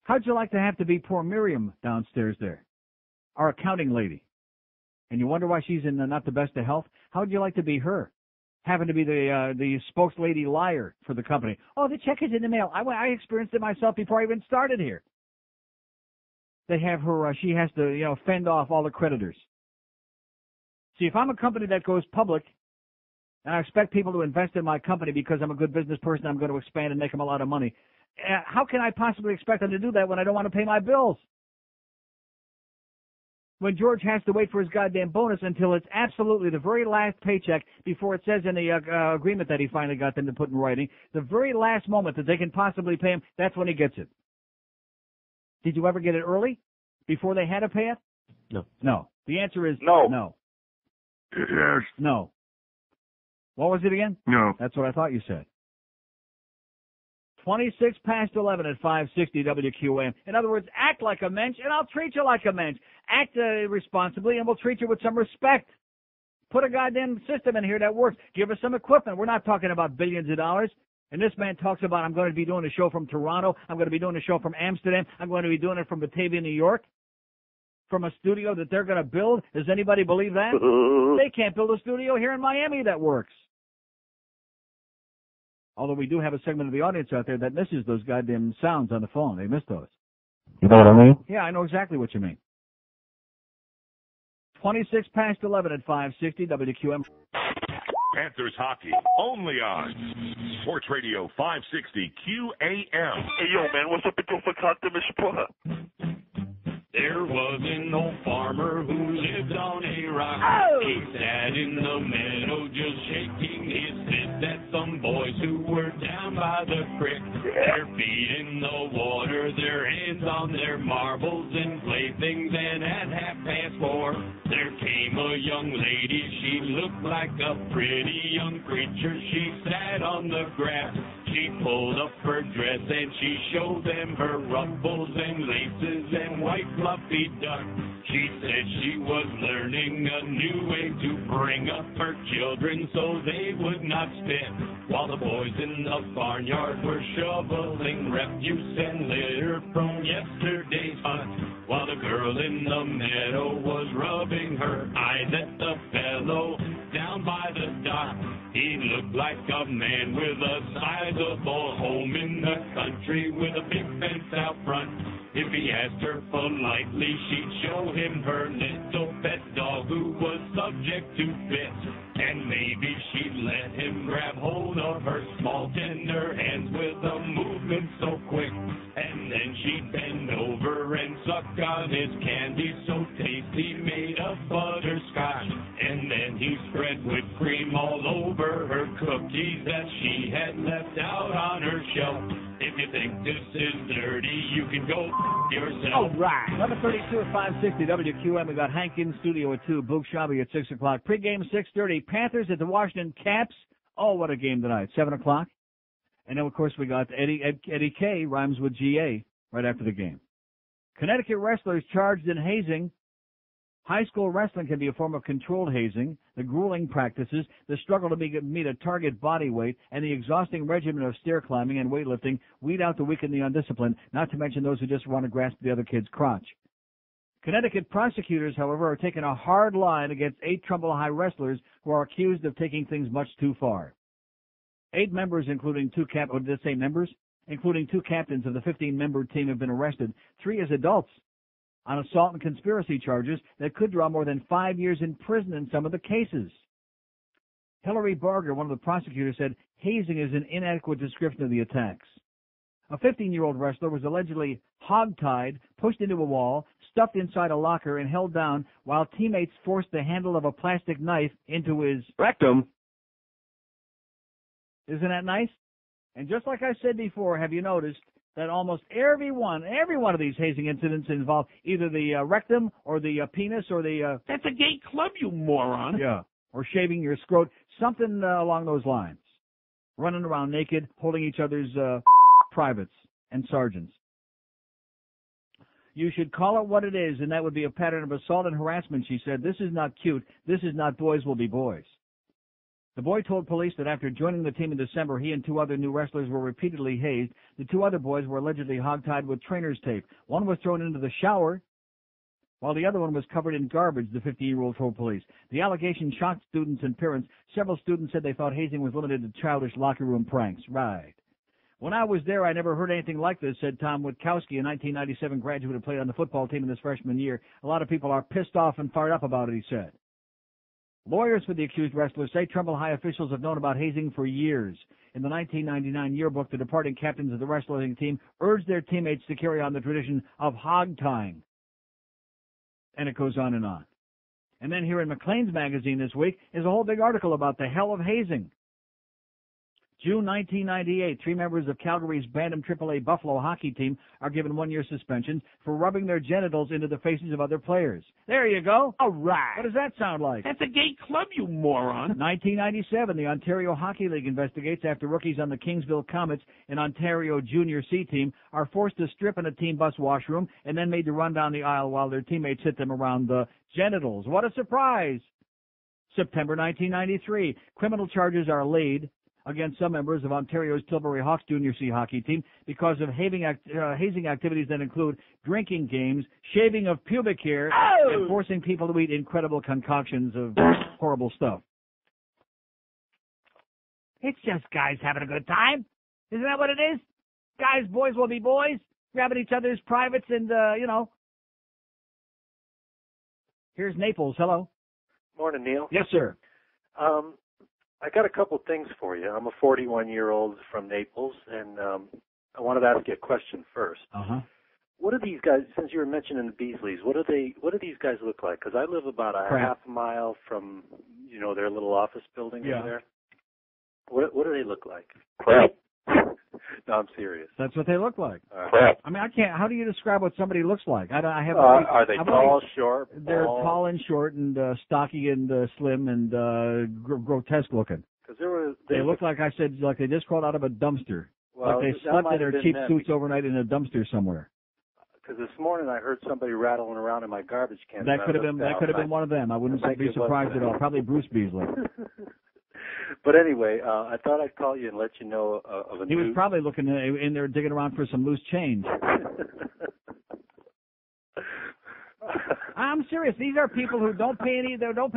Speaker 2: How'd you like to have to be poor Miriam downstairs there? Our accounting lady. And you wonder why she's in not the best of health? How'd you like to be her? Having to be the spokeslady liar for the company. Oh, the check is in the mail. I experienced it myself before I even started here. they have her, she has to, fend off all the creditors. See, if I'm a company that goes public, and I expect people to invest in my company because I'm a good business person, I'm going to expand and make them a lot of money, how can I possibly expect them to do that when I don't want to pay my bills? When George has to wait for his goddamn bonus until it's absolutely the very last paycheck before it says in the agreement that he finally got them to put in writing, the very last moment that they can possibly pay him, that's when he gets it. Did you ever get it early? Before they had to pay it?
Speaker 14: No.
Speaker 2: No. The answer is
Speaker 13: no.
Speaker 2: No.
Speaker 13: Yes.
Speaker 2: No. What was it again?
Speaker 13: No.
Speaker 2: That's what I thought you said. 26 past 11 at 560 WQAM. In other words, act like a mensch, and I'll treat you like a mensch. Act responsibly, and we'll treat you with some respect. Put a goddamn system in here that works. Give us some equipment. We're not talking about billions of dollars. And this man talks about, I'm going to be doing a show from Toronto. I'm going to be doing a show from Amsterdam. I'm going to be doing it from Batavia, New York. From a studio that they're going to build. Does anybody believe that? They can't build a studio here in Miami that works. Although we do have a segment of the audience out there that misses those goddamn sounds on the phone. They miss those.
Speaker 3: You know what I mean?
Speaker 2: Yeah, I know exactly what you mean. 26 past 11 at 560 WQM.
Speaker 15: Panthers hockey, only on Sports Radio 560 QAM.
Speaker 13: Hey, yo, man, what's up with your forgotten spot?
Speaker 16: There was an old farmer who lived on a rock.
Speaker 13: Oh.
Speaker 16: He sat in the meadow just shaking his fist at some boys who were down by the creek. Their feet in the water, their hands on their marbles and playthings, and at 4:30, there came a young lady. She looked like a pretty young creature. She sat on the grass. She pulled up her dress and she showed them her ruffles and laces and white fluffy duck. She said she was learning a new way to bring up her children so they would not spit, while the boys in the barnyard were shoveling refuse and litter from yesterday's hunt, while the girl in the meadow was rubbing her eyes at the fellow down by the dock. He looked like a man with a sizable home in the country with a big fence out front. If he asked her politely, she'd show him her little pet dog who was subject to fits. And maybe she'd let him grab hold of her small tender hands with a movement so quick. And then she'd bend over and suck on his candy so tasty made of butterscotch. And then he spread whipped cream all over her cookies that she had left out on her shelf. If you think this is dirty, you can go yourself.
Speaker 2: All right. 11:32 at 560 WQM. We got Hank in studio at 2, Boog Shabby at 6 o'clock. Pre-game 6:30. Panthers at the Washington Caps. Oh, what a game tonight. 7 o'clock. And then, of course, we got Eddie K. rhymes with GA right after the game. Connecticut wrestlers charged in hazing. High school wrestling can be a form of controlled hazing. The grueling practices, the struggle to meet a target body weight, and the exhausting regimen of stair climbing and weightlifting weed out the weak and the undisciplined, not to mention those who just want to grasp the other kid's crotch. Connecticut prosecutors, however, are taking a hard line against 8 Trumbull High wrestlers who are accused of taking things much too far. 8 members, including 2 captains of the 15-member team have been arrested, 3 as adults, on assault and conspiracy charges that could draw more than 5 years in prison in some of the cases. Hillary Barger, one of the prosecutors, said hazing is an inadequate description of the attacks. A 15-year-old wrestler was allegedly hog-tied, pushed into a wall, stuffed inside a locker, and held down while teammates forced the handle of a plastic knife into his
Speaker 13: rectum.
Speaker 2: Isn't that nice? And just like I said before, have you noticed that almost every one of these hazing incidents involve either the rectum or the penis or the...
Speaker 10: That's a gay club, you moron.
Speaker 2: Yeah, or shaving your scrot, something along those lines. Running around naked, holding each other's privates and sergeants. You should call it what it is, and that would be a pattern of assault and harassment, she said. This is not cute. This is not boys will be boys. The boy told police that after joining the team in December, he and 2 other new wrestlers were repeatedly hazed. The 2 other boys were allegedly hogtied with trainer's tape. One was thrown into the shower, while the other one was covered in garbage, the 15-year-old told police. The allegation shocked students and parents. Several students said they thought hazing was limited to childish locker room pranks. Right. When I was there, I never heard anything like this, said Tom Witkowski, a 1997 graduate who played on the football team in his freshman year. A lot of people are pissed off and fired up about it, he said. Lawyers for the accused wrestlers say Trumbull High officials have known about hazing for years. In the 1999 yearbook, the departing captains of the wrestling team urged their teammates to carry on the tradition of hog tying. And it goes on and on. And then here in McLean's magazine this week is a whole big article about the hell of hazing. June 1998, 3 members of Calgary's Bantam AAA Buffalo hockey team are given 1-year suspensions for rubbing their genitals into the faces of other players. There you go.
Speaker 10: All right.
Speaker 2: What does that sound like?
Speaker 10: That's a gay club, you moron.
Speaker 2: 1997, the Ontario Hockey League investigates after rookies on the Kingsville Comets, an Ontario Junior C team, are forced to strip in a team bus washroom and then made to run down the aisle while their teammates hit them around the genitals. What a surprise. September 1993, criminal charges are laid against some members of Ontario's Tilbury Hawks Junior C hockey team because of hazing activities that include drinking games, shaving of pubic hair, and forcing people to eat incredible concoctions of horrible stuff.
Speaker 6: It's just guys having a good time. Isn't that what it is? Guys, boys will be boys, grabbing each other's privates and,
Speaker 2: Here's Naples. Hello.
Speaker 17: Morning, Neil.
Speaker 2: Yes, sir.
Speaker 17: I got a couple things for you. I'm a 41-year-old from Naples, and I wanted to ask you a question first.
Speaker 2: Uh-huh.
Speaker 17: What do these guys, since you were mentioning the Beasleys, what do these guys look like? Because I live about a half mile from, their little office building over there. What do they look like?
Speaker 2: Crap.
Speaker 17: No, I'm serious.
Speaker 2: That's what they look like.
Speaker 17: Crap.
Speaker 2: I mean, I can't. How do you describe what somebody looks like? I have.
Speaker 17: Are they tall, short?
Speaker 2: They're tall and short and stocky and slim and grotesque looking.
Speaker 17: Because
Speaker 2: they look like I said, like they just crawled out of a dumpster.
Speaker 17: Well,
Speaker 2: like they slept in their cheap suits overnight in a dumpster somewhere.
Speaker 17: Because this morning I heard somebody rattling around in my garbage can.
Speaker 2: That could have been. That could have been one of them. I wouldn't be surprised at all. Probably Bruce Beasley.
Speaker 17: But anyway, I thought I'd call you and let you know of a
Speaker 2: He was probably looking in there digging around for some loose change. I'm serious. These are people who don't pay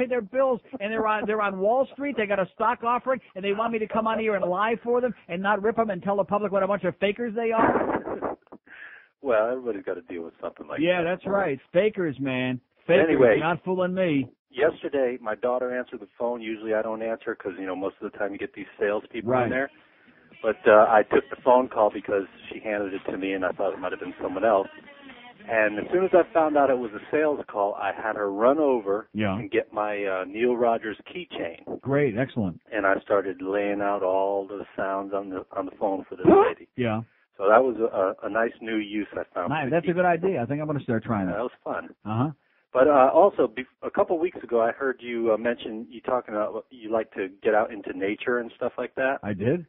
Speaker 2: their bills, and they're on Wall Street. They got a stock offering, and they want me to come on here and lie for them and not rip them and tell the public what a bunch of fakers they are.
Speaker 17: Well, everybody's got to deal with something like that.
Speaker 2: Yeah, that's right. Fakers, man. Fakers.
Speaker 17: Anyway,
Speaker 2: not fooling me.
Speaker 17: Yesterday, my daughter answered the phone. Usually I don't answer because, most of the time you get these salespeople in there. But I took the phone call because she handed it to me, and I thought it might have been someone else. And as soon as I found out it was a sales call, I had her run over and get my Neil Rogers keychain.
Speaker 2: Great, excellent.
Speaker 17: And I started laying out all the sounds on the phone for this lady.
Speaker 2: Yeah.
Speaker 17: So that was a nice new use I found.
Speaker 2: Nice. That's a good idea. I think I'm going to start trying that.
Speaker 17: That was fun.
Speaker 2: Uh-huh.
Speaker 17: But also, a couple of weeks ago, I heard you mention you talking about you like to get out into nature and stuff like that.
Speaker 2: I did.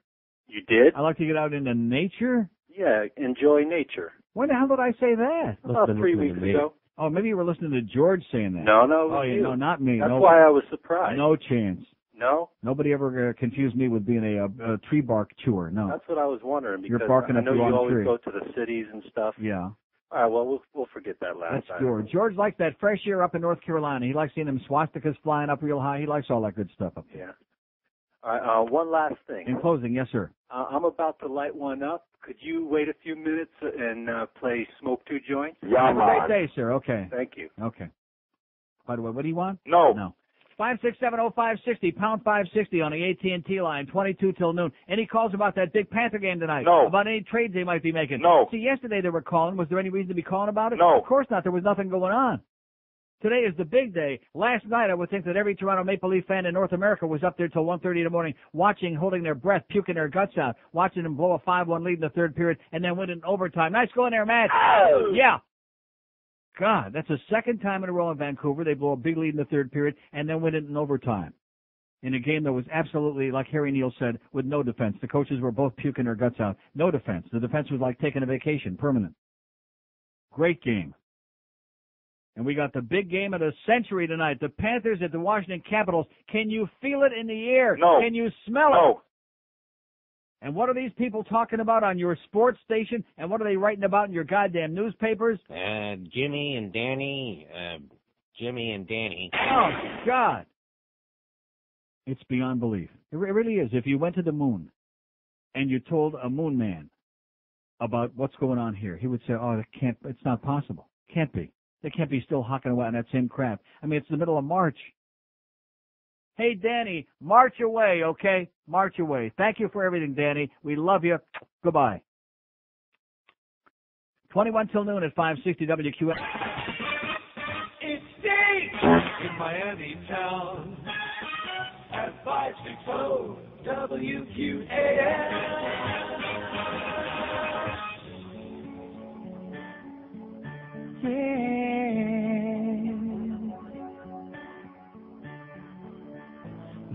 Speaker 17: You did?
Speaker 2: I like to get out into nature?
Speaker 17: Yeah, enjoy nature.
Speaker 2: When the hell did I say that?
Speaker 17: About 3 weeks ago.
Speaker 2: Oh, maybe you were listening to George saying that.
Speaker 17: No,
Speaker 2: Oh, yeah, no, not me.
Speaker 17: That's why I was surprised.
Speaker 2: No chance.
Speaker 17: No?
Speaker 2: Nobody ever confused me with being a tree bark chewer. No.
Speaker 17: That's what I was wondering because
Speaker 2: You're barking
Speaker 17: I know
Speaker 2: up
Speaker 17: you
Speaker 2: the wrong
Speaker 17: always
Speaker 2: tree.
Speaker 17: go to the cities and stuff.
Speaker 2: Yeah.
Speaker 17: All right, well, we'll forget that last
Speaker 2: That's
Speaker 17: time.
Speaker 2: George. George likes that fresh air up in North Carolina. He likes seeing them swastikas flying up real high. He likes all that good stuff up there.
Speaker 17: Yeah. All right, one last thing.
Speaker 2: In closing, yes, sir.
Speaker 17: I'm about to light one up. Could you wait a few minutes and play Smoke Two Joints?
Speaker 2: Yeah, have a great day, sir. Okay.
Speaker 17: Thank you.
Speaker 2: Okay. By the way, what do you want?
Speaker 17: No.
Speaker 2: No. 5670560, pound 560 on the AT&T line, 22 till noon. Any calls about that big Panther game tonight?
Speaker 17: No.
Speaker 2: About any trades they might be making?
Speaker 17: No.
Speaker 2: See, yesterday they were calling. Was there any reason to be calling about it?
Speaker 17: No.
Speaker 2: Of course not. There was nothing going on. Today is the big day. Last night I would think that every Toronto Maple Leaf fan in North America was up there till 1:30 in the morning watching, holding their breath, puking their guts out, watching them blow a 5-1 lead in the third period and then win in overtime. Nice going there, Matt.
Speaker 17: Oh!
Speaker 2: Yeah. God, that's the second time in a row in Vancouver they blow a big lead in the third period and then win it in overtime. In a game that was absolutely, like Harry Neal said, with no defense. The coaches were both puking their guts out. No defense. The defense was like taking a vacation, permanent. Great game. And we got the big game of the century tonight. The Panthers at the Washington Capitals. Can you feel it in the air?
Speaker 17: No.
Speaker 2: Can you smell it? And what are these people talking about on your sports station? And what are they writing about in your goddamn newspapers?
Speaker 19: Jimmy and Danny.
Speaker 2: Oh, God. It's beyond belief. It really is. If you went to the moon and you told a moon man about what's going on here, he would say, oh, it's not possible. Can't be. They can't be still hocking away on that same crap. I mean, it's the middle of March. Hey, Danny, march away, okay? March away. Thank you for everything, Danny. We love you. Goodbye. 21 till noon at 560 WQAM.
Speaker 16: It's Dave in Miami town at 560 WQAM.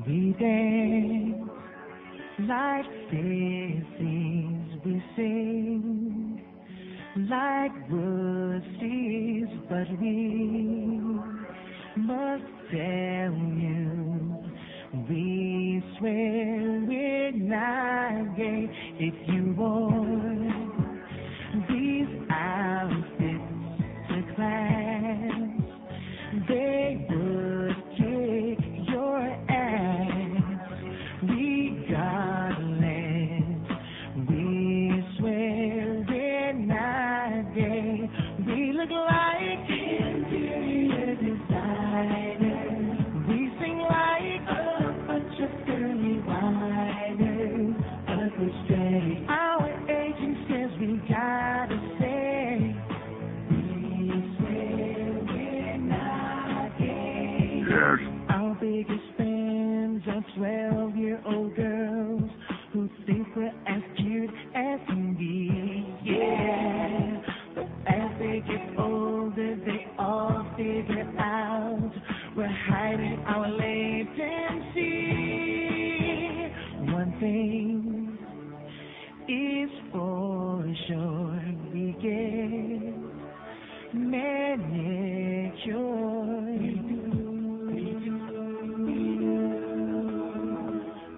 Speaker 5: We dance like sissies, we sing like wussies, but we must tell you, we swear we're not gay. If you wore these outfits to class, they would kick your ass. Regardless, we swear we're not gay. We look like interior designers. We sing like a bunch of girly whiners, but we're straight. Our agent says we gotta say, we swear we're not gay.
Speaker 13: Yes.
Speaker 5: Our biggest fans are 12-year-old girls who think we're as cute as can be. Yeah, but as they get older, they all figure out we're hiding our latency. One thing is for sure, we get manicures.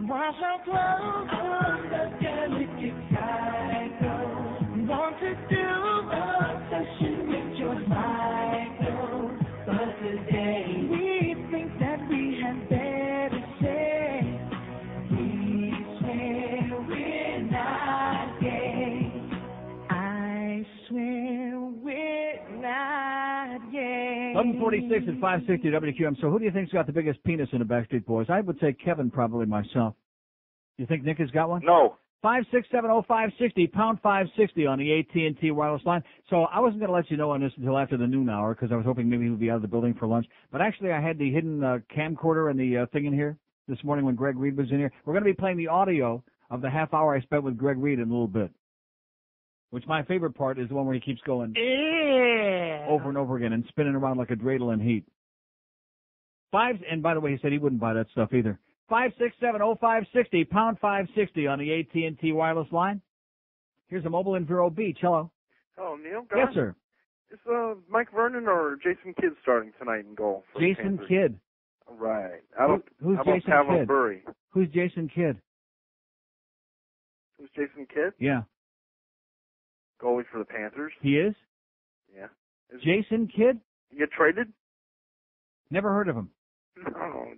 Speaker 5: Wash our clothes on the delicate cycle. Want to do a session with your Michael, but today we think that we had better say, we swear we're not gay. I swear we're not gay.
Speaker 2: 11:46 at 560 WQAM. So who do you think's got the biggest penis in the Backstreet Boys? I would say Kevin, probably myself. You think Nick has got one?
Speaker 20: No.
Speaker 2: 5670560, pound 560 on the AT&T wireless line. So I wasn't going to let you know on this until after the noon hour because I was hoping maybe he would be out of the building for lunch. But actually I had the hidden camcorder and the thing in here this morning when Greg Reed was in here. We're going to be playing the audio of the half hour I spent with Greg Reed in a little bit. Which my favorite part is the one where he keeps going over and over again and spinning around like a dreidel in heat. And by the way, he said he wouldn't buy that stuff either. 5670560, pound 560 on the AT&T wireless line. Here's a mobile in Vero Beach. Hello.
Speaker 7: Oh, Neil?
Speaker 2: Yes, sir.
Speaker 7: Is Mike Vernon or Jason Kidd starting tonight in goal?
Speaker 2: Jason Kidd.
Speaker 7: Right.
Speaker 2: Who's
Speaker 7: how
Speaker 2: Jason
Speaker 7: about Pavel
Speaker 2: Kidd?
Speaker 7: Bury?
Speaker 2: Who's Jason Kidd?
Speaker 7: Who's Jason Kidd?
Speaker 2: Yeah.
Speaker 7: Goalie for the Panthers.
Speaker 2: He is?
Speaker 7: Yeah.
Speaker 2: Jason Kidd?
Speaker 7: He get traded?
Speaker 2: Never heard of him.
Speaker 7: No.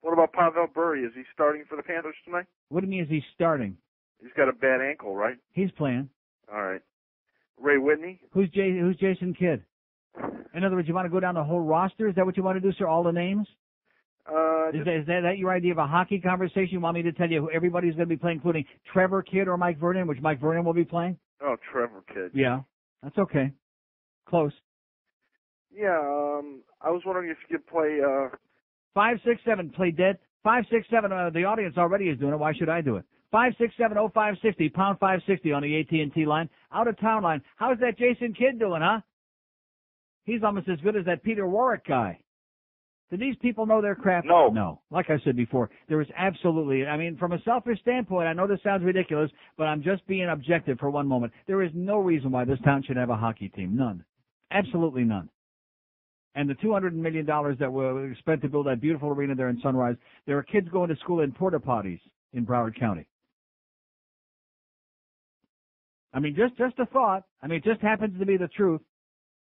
Speaker 7: What about Pavel Bury? Is he starting for the Panthers tonight?
Speaker 2: What do you mean is he starting?
Speaker 7: He's got a bad ankle, right?
Speaker 2: He's playing.
Speaker 7: All right. Ray Whitney?
Speaker 2: Who's Jason Kidd? In other words, you want to go down the whole roster? Is that what you want to do, sir? All the names? Is that your idea of a hockey conversation? You want me to tell you who everybody's going to be playing, including Trevor Kidd or Mike Vernon, which Mike Vernon will be playing?
Speaker 7: Oh, Trevor Kidd.
Speaker 2: Yeah. That's okay. Close.
Speaker 7: Yeah, I was wondering if you could play
Speaker 2: 567, play dead. 567, the audience already is doing it. Why should I do it? 5670560, pound 560 on the AT&T line. Out of town line. How's that Jason Kidd doing, huh? He's almost as good as that Peter Warwick guy. Do these people know their crap?
Speaker 20: No.
Speaker 2: No. Like I said before, there is absolutely, I mean, from a selfish standpoint, I know this sounds ridiculous, but I'm just being objective for one moment. There is no reason why this town should have a hockey team. None. Absolutely none. And the $200 million that were spent to build that beautiful arena there in Sunrise, there are kids going to school in porta potties in Broward County. I mean, just a thought. I mean, it just happens to be the truth.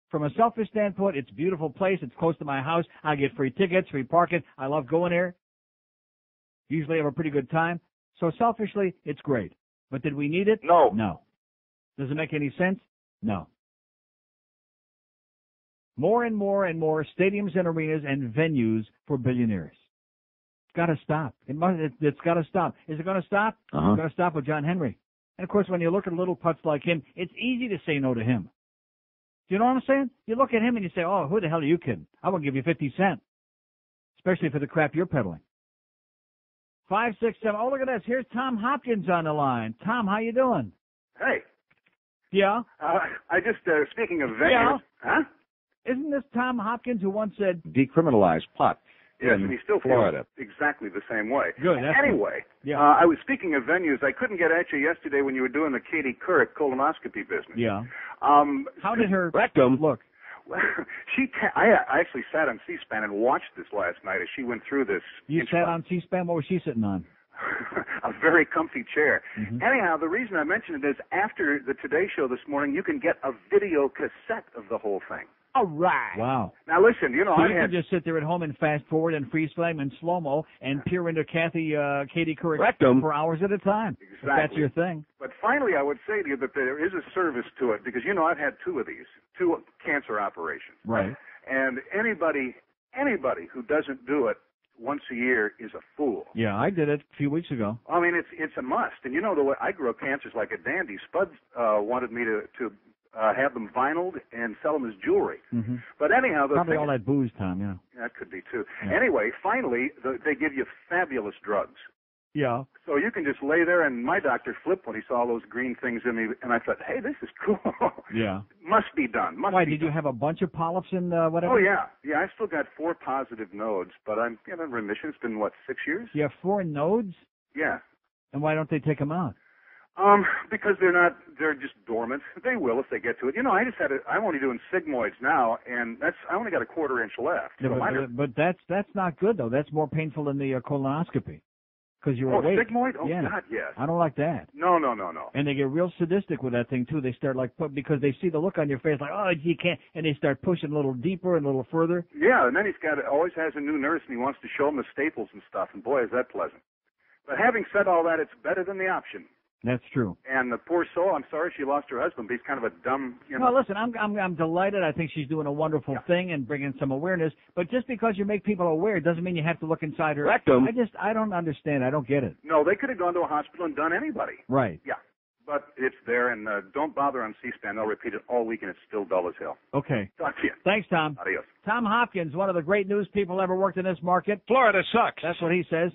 Speaker 2: From a selfish standpoint, it's a beautiful place. It's close to my house. I get free tickets, free parking. I love going there. Usually have a pretty good time. So selfishly, it's great. But did we need it?
Speaker 20: No.
Speaker 2: No. Does it make any sense? No. More and more and more stadiums and arenas and venues for billionaires. It's got to stop. It's got to stop. Is it going to stop? It's going to stop with John Henry. And, of course, when you look at little putts like him, it's easy to say no to him. Do you know what I'm saying? You look at him and you say, oh, who the hell are you kidding? I won't give you 50 cents, especially for the crap you're peddling. 567. Oh, look at this. Here's Tom Hopkins on the line. Tom, how you doing?
Speaker 8: Hey.
Speaker 2: Yeah?
Speaker 8: I just, speaking of venues.
Speaker 2: Yeah.
Speaker 8: Huh?
Speaker 2: Isn't this Tom Hopkins who once said
Speaker 3: Decriminalize pot.
Speaker 8: Yes, and he still
Speaker 3: Florida.
Speaker 8: feels exactly the same way.
Speaker 2: Good.
Speaker 8: Anyway,
Speaker 2: yeah.
Speaker 8: I was speaking of venues. I couldn't get at you yesterday when you were doing the Katie Couric colonoscopy business.
Speaker 2: Yeah. How did her
Speaker 3: rectum
Speaker 2: look?
Speaker 8: I actually sat on C-SPAN and watched this last night as she went through this.
Speaker 2: You sat on C-SPAN? What was she sitting on?
Speaker 8: A very comfy chair.
Speaker 2: Mm-hmm.
Speaker 8: Anyhow, the reason I mentioned it is after the Today Show this morning, you can get a video cassette of the whole thing.
Speaker 2: All right. Wow.
Speaker 8: Now listen, you know,
Speaker 2: so
Speaker 8: I
Speaker 2: you
Speaker 8: had
Speaker 2: can just sit there at home and fast forward and freeze frame and slow-mo and peer into Katie Couric
Speaker 3: rectum
Speaker 2: for hours at a time.
Speaker 8: Exactly.
Speaker 2: If that's your thing.
Speaker 8: But finally, I would say to you that there is a service to it because, you know, I've had two of these, two cancer operations.
Speaker 2: Right.
Speaker 8: And anybody who doesn't do it once a year is a fool.
Speaker 2: Yeah, I did it a few weeks ago.
Speaker 8: I mean, it's a must. And you know, the way I grew up cancers like a dandy. Spud wanted me to have them vinyled and sell them as jewelry.
Speaker 2: Mm-hmm.
Speaker 8: But anyhow,
Speaker 2: probably all that booze, Tom. Yeah.
Speaker 8: That could be too.
Speaker 2: Yeah.
Speaker 8: Anyway, finally, they give you fabulous drugs.
Speaker 2: Yeah.
Speaker 8: So you can just lay there, and my doctor flipped when he saw those green things in me, and I thought, hey, this is cool.
Speaker 2: Yeah.
Speaker 8: Must be done.
Speaker 2: Why, did you have a bunch of polyps in whatever?
Speaker 8: Oh, yeah. Yeah, I still got 4 positive nodes, but I'm in remission. It's been, 6 years?
Speaker 2: You have 4 nodes?
Speaker 8: Yeah.
Speaker 2: And why don't they take them out?
Speaker 8: Because they're just dormant. They will if they get to it. You know, I'm only doing sigmoids now, and I only got a 1/4 inch left.
Speaker 2: Yeah,
Speaker 8: So
Speaker 2: but that's not good, though. That's more painful than the colonoscopy. Because you're awake.
Speaker 8: Sigmoid? Oh,
Speaker 2: yeah.
Speaker 8: God, yes.
Speaker 2: I don't like that.
Speaker 8: No.
Speaker 2: And they get real sadistic with that thing, too. They start, because they see the look on your face, like, oh, you can't, and they start pushing a little deeper and a little further.
Speaker 8: Yeah, and then always has a new nurse, and he wants to show him the staples and stuff, and boy, is that pleasant. But having said all that, it's better than the option.
Speaker 2: That's true.
Speaker 8: And the poor soul, I'm sorry she lost her husband, but he's kind of a dumb,
Speaker 2: Well, listen, I'm delighted. I think she's doing a wonderful thing and bringing some awareness. But just because you make people aware doesn't mean you have to look inside her
Speaker 3: rectum.
Speaker 2: I don't understand. I don't get it.
Speaker 8: No, they could have gone to a hospital and done anybody.
Speaker 2: Right.
Speaker 8: Yeah. But it's there, and don't bother on C-SPAN. They'll repeat it all week, and it's still dull as hell.
Speaker 2: Okay.
Speaker 8: Talk to you.
Speaker 2: Thanks, Tom.
Speaker 8: Adios.
Speaker 2: Tom Hopkins, one of the great news people ever worked in this market.
Speaker 3: Florida sucks.
Speaker 2: That's what he says.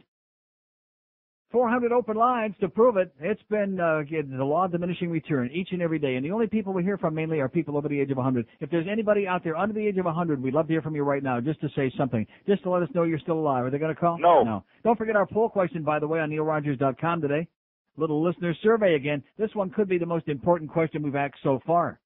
Speaker 2: 400 open lines to prove it. It's been the law of diminishing return each and every day. And the only people we hear from mainly are people over the age of 100. If there's anybody out there under the age of 100, we'd love to hear from you right now just to say something, just to let us know you're still alive. Are they going to call?
Speaker 20: No.
Speaker 2: Don't forget our poll question, by the way, on neilrogers.com today. Little listener survey again. This one could be the most important question we've asked so far.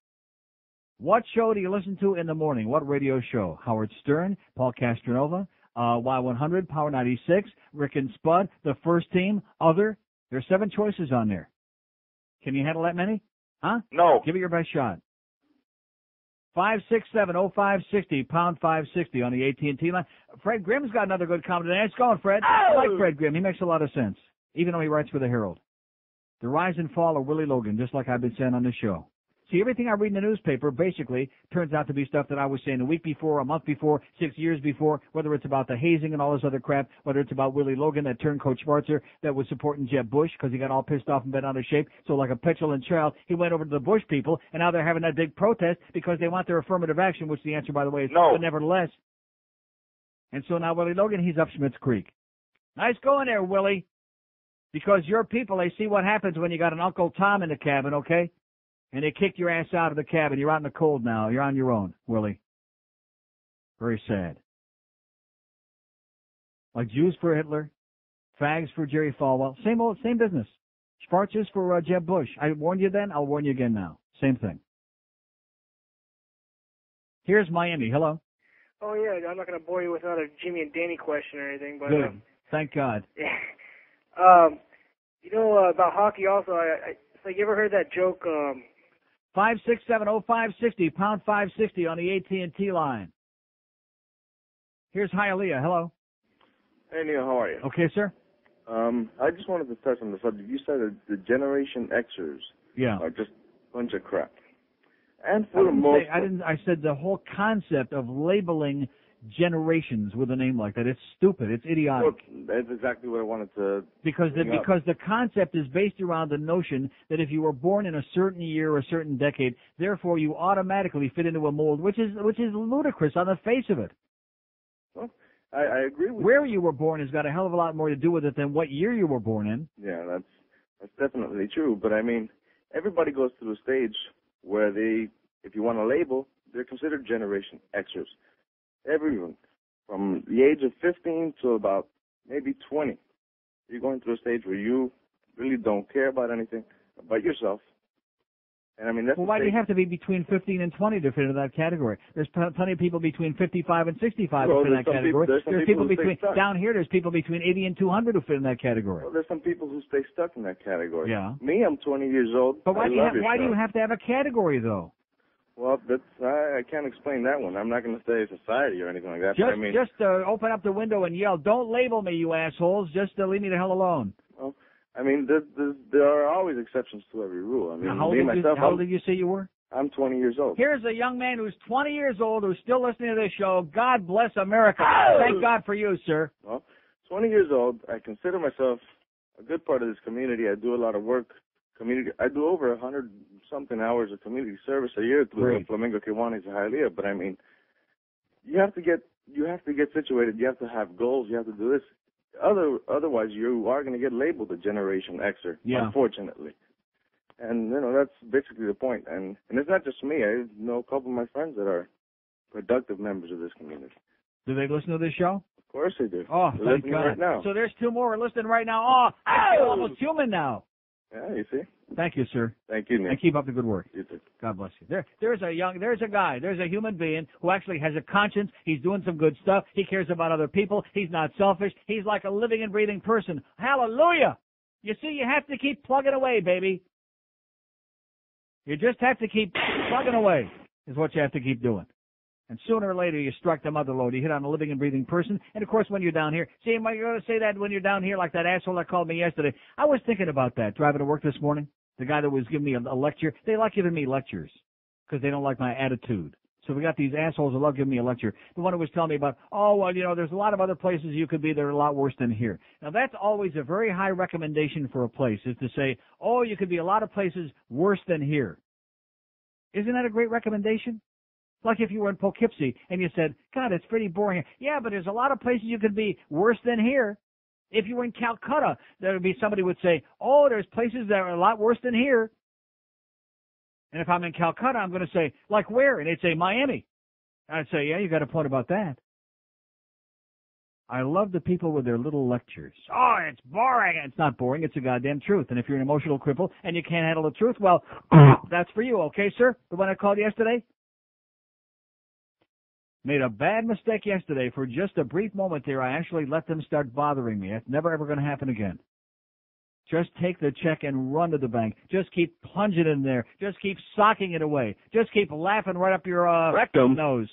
Speaker 2: What show do you listen to in the morning? What radio show? Howard Stern, Paul Castronova, Y100, Power 96, Rick and Spud, The First Team, Other. There's 7 choices on there. Can you handle that many? Huh?
Speaker 20: No.
Speaker 2: Give it your best shot. 567-0560, pound 560 on the AT&T line. Fred Grimm's got another good comment today. It's going, Fred. I like Fred Grimm. He makes a lot of sense, even though he writes for the Herald. The rise and fall of Willie Logan, just like I've been saying on this show. See, everything I read in the newspaper basically turns out to be stuff that I was saying a week before, a month before, 6 years before, whether it's about the hazing and all this other crap, whether it's about Willie Logan, that turned Coach Schwarzer that was supporting Jeb Bush because he got all pissed off and bent out of shape. So like a petulant child, he went over to the Bush people, and now they're having that big protest because they want their affirmative action, which the answer, by the way, is
Speaker 20: no.
Speaker 2: But nevertheless. And so now Willie Logan, he's up Schmitz Creek. Nice going there, Willie. Because your people, they see what happens when you got an Uncle Tom in the cabin, okay? And they kicked your ass out of the cabin. You're out in the cold now. You're on your own, Willie. Very sad. Like Jews for Hitler, fags for Jerry Falwell. Same business. Schwarzers for Jeb Bush. I warned you then. I'll warn you again now. Same thing. Here's Miami. Hello.
Speaker 11: Oh, yeah. I'm not going to bore you with another Jimmy and Danny question or anything. But,
Speaker 2: good. Thank God.
Speaker 11: Yeah. About hockey also, it's like, you ever heard that joke,
Speaker 2: 567-0560, pound 560 on the AT&T line. Here's Hialeah. Hello.
Speaker 20: Hey, Neil, how are you?
Speaker 2: Okay, sir.
Speaker 9: I just wanted to touch on the subject. You said that the Generation Xers are just a bunch of crap. And for the most part,
Speaker 2: I said the whole concept of labeling generations with a name like that. It's stupid. It's idiotic.
Speaker 9: Well, that's exactly what I wanted to.
Speaker 2: Because the concept is based around the notion that if you were born in a certain year or a certain decade, therefore you automatically fit into a mold, which is ludicrous on the face of it.
Speaker 9: Well, I agree with
Speaker 2: where you were born has got a hell of a lot more to do with it than what year you were born in.
Speaker 9: Yeah, that's definitely true. But I mean, everybody goes through a stage where they, if you want to label, they're considered Generation Xers. Everyone, from the age of 15 to about maybe 20, you're going through a stage where you really don't care about anything but yourself. And I mean, that's
Speaker 2: why do you have to be between 15 and 20 to fit into that category? There's plenty of people between 55 and 65 who fit in that category. There's people between down here. There's people between 80 and 200 who fit in that category.
Speaker 9: Well, there's some people who stay stuck in that category.
Speaker 2: Yeah.
Speaker 9: Me, I'm 20 years old.
Speaker 2: But why do you have to have a category though?
Speaker 9: Well, I can't explain that one. I'm not going to say society or anything like that.
Speaker 2: Just open up the window and yell, "Don't label me, you assholes! Just leave me the hell alone."
Speaker 9: Well, I mean, there are always exceptions to every rule. I mean,
Speaker 2: how old did you say you were?
Speaker 9: I'm 20 years old.
Speaker 2: Here's a young man who's 20 years old who's still listening to this show. God bless America. Thank God for you, sir.
Speaker 9: Well, 20 years old. I consider myself a good part of this community. I do a lot of work. I do over 100-something hours of community service a year through the Flamingo Kiwanis and Hialeah. But I mean, you have to get situated. You have to have goals. You have to do this. Otherwise, you are going to get labeled a Generation Xer, unfortunately. And that's basically the point. And it's not just me. I know a couple of my friends that are productive members of this community.
Speaker 2: Do they listen to this show?
Speaker 9: Of course they do.
Speaker 2: Oh,
Speaker 9: They're
Speaker 2: thank
Speaker 9: listening
Speaker 2: God.
Speaker 9: right now.
Speaker 2: So there's two more listening right now. Oh, I feel almost human now.
Speaker 9: Yeah, you see.
Speaker 2: Thank you, sir.
Speaker 9: Thank you, Nick.
Speaker 2: And keep up the good work.
Speaker 9: You too.
Speaker 2: God bless you. There's a human being who actually has a conscience. He's doing some good stuff. He cares about other people. He's not selfish. He's like a living and breathing person. Hallelujah. You see, you have to keep plugging away, baby. You just have to keep plugging away is what you have to keep doing. And sooner or later, you struck the mother lode. You hit on a living and breathing person. And, of course, when you're down here, see, am I going to say that when you're down here like that asshole that called me yesterday? I was thinking about that, driving to work this morning. The guy that was giving me a lecture. They like giving me lectures because they don't like my attitude. So we got these assholes that love giving me a lecture. The one who was telling me about, there's a lot of other places you could be that are a lot worse than here. Now, that's always a very high recommendation for a place, is to say, you could be a lot of places worse than here. Isn't that a great recommendation? Like if you were in Poughkeepsie and you said, God, it's pretty boring here. Yeah, but there's a lot of places you could be worse than here. If you were in Calcutta, there would be somebody would say, there's places that are a lot worse than here. And if I'm in Calcutta, I'm going to say, like where? And they'd say, Miami. I'd say, yeah, you got a point about that. I love the people with their little lectures. Oh, it's boring. It's not boring. It's a goddamn truth. And if you're an emotional cripple and you can't handle the truth, well, that's for you, okay, sir? The one I called yesterday? Made a bad mistake yesterday. For just a brief moment there, I actually let them start bothering me. It's never, ever going to happen again. Just take the check and run to the bank. Just keep plunging in there. Just keep socking it away. Just keep laughing right up your
Speaker 9: rectum
Speaker 2: nose.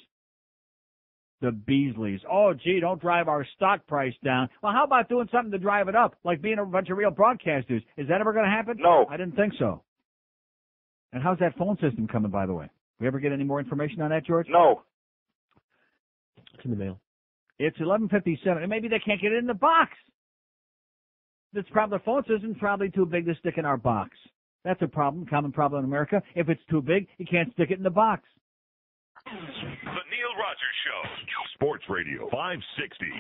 Speaker 2: The Beasleys. Oh, gee, don't drive our stock price down. Well, how about doing something to drive it up, like being a bunch of real broadcasters? Is that ever going to happen?
Speaker 9: No.
Speaker 2: I didn't think so. And how's that phone system coming, by the way? We ever get any more information on that, George?
Speaker 9: No.
Speaker 14: It's in the mail.
Speaker 2: It's 11:57, and maybe they can't get it in the box. The phone system's probably too big to stick in our box. That's a problem, common problem in America. If it's too big, you can't stick it in the box.
Speaker 15: The Neil Rogers Show. Sports Radio 560.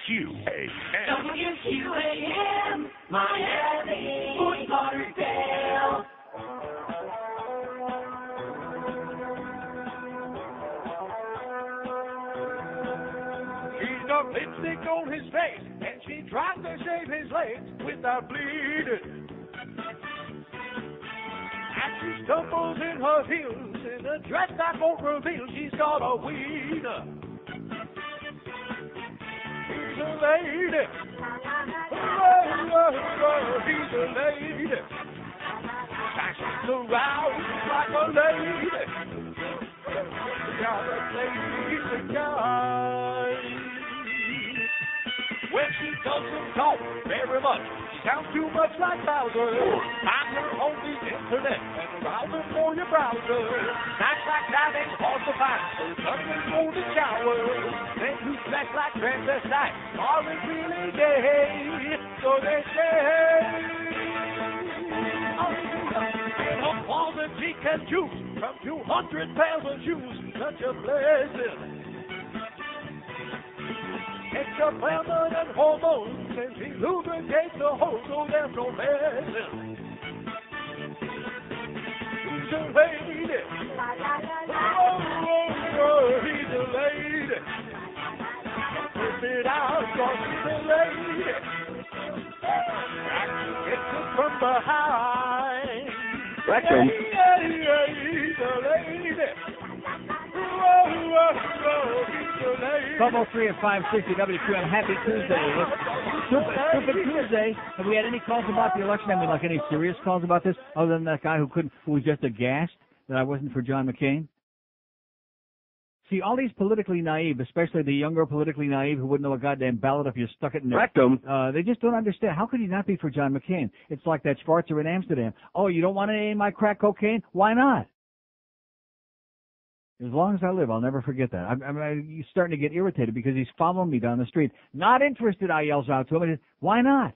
Speaker 15: QAM.
Speaker 5: WQAM, Miami, Fort Lauderdale.
Speaker 10: He's got lipstick on his face, and she tries to shave his legs without bleeding. And she stumbles in her heels in a dress that won't reveal she's got a wiener. He's a lady. He's a lady. Fashions around like a lady. Got a lady guy. When she doesn't talk very much. Sounds too much like Bowser. I'm your only internet and router for your browser. Nights like diving across the pipe, nothing for the shower. Then you flex like transvestite. Marlins really gay, so they say. And a quality can choose from 200 pairs of shoes. Such a blessing. It's a permanent hormone since he lubricates the hole, so there's no medicine. He's a lady. Oh, he's a lady. Flip it out, 'cause he's a lady. I can get it from behind.
Speaker 2: Rectum.
Speaker 10: He's a lady.
Speaker 2: Bubble 3 at 560 WQAM. Happy Tuesday. Stupid Tuesday. Have we had any calls about the election? I mean, like any serious calls about this, other than that guy who was just aghast that I wasn't for John McCain? See, all these politically naive, especially the younger politically naive who wouldn't know a goddamn ballot if you stuck it in their Rectum. They just don't understand. How could you not be for John McCain? It's like that Schwarzer in Amsterdam. Oh, you don't want any of my crack cocaine? Why not? As long as I live, I'll never forget that. I'm starting to get irritated because he's following me down the street. Not interested, I yells out to him. And says, why not?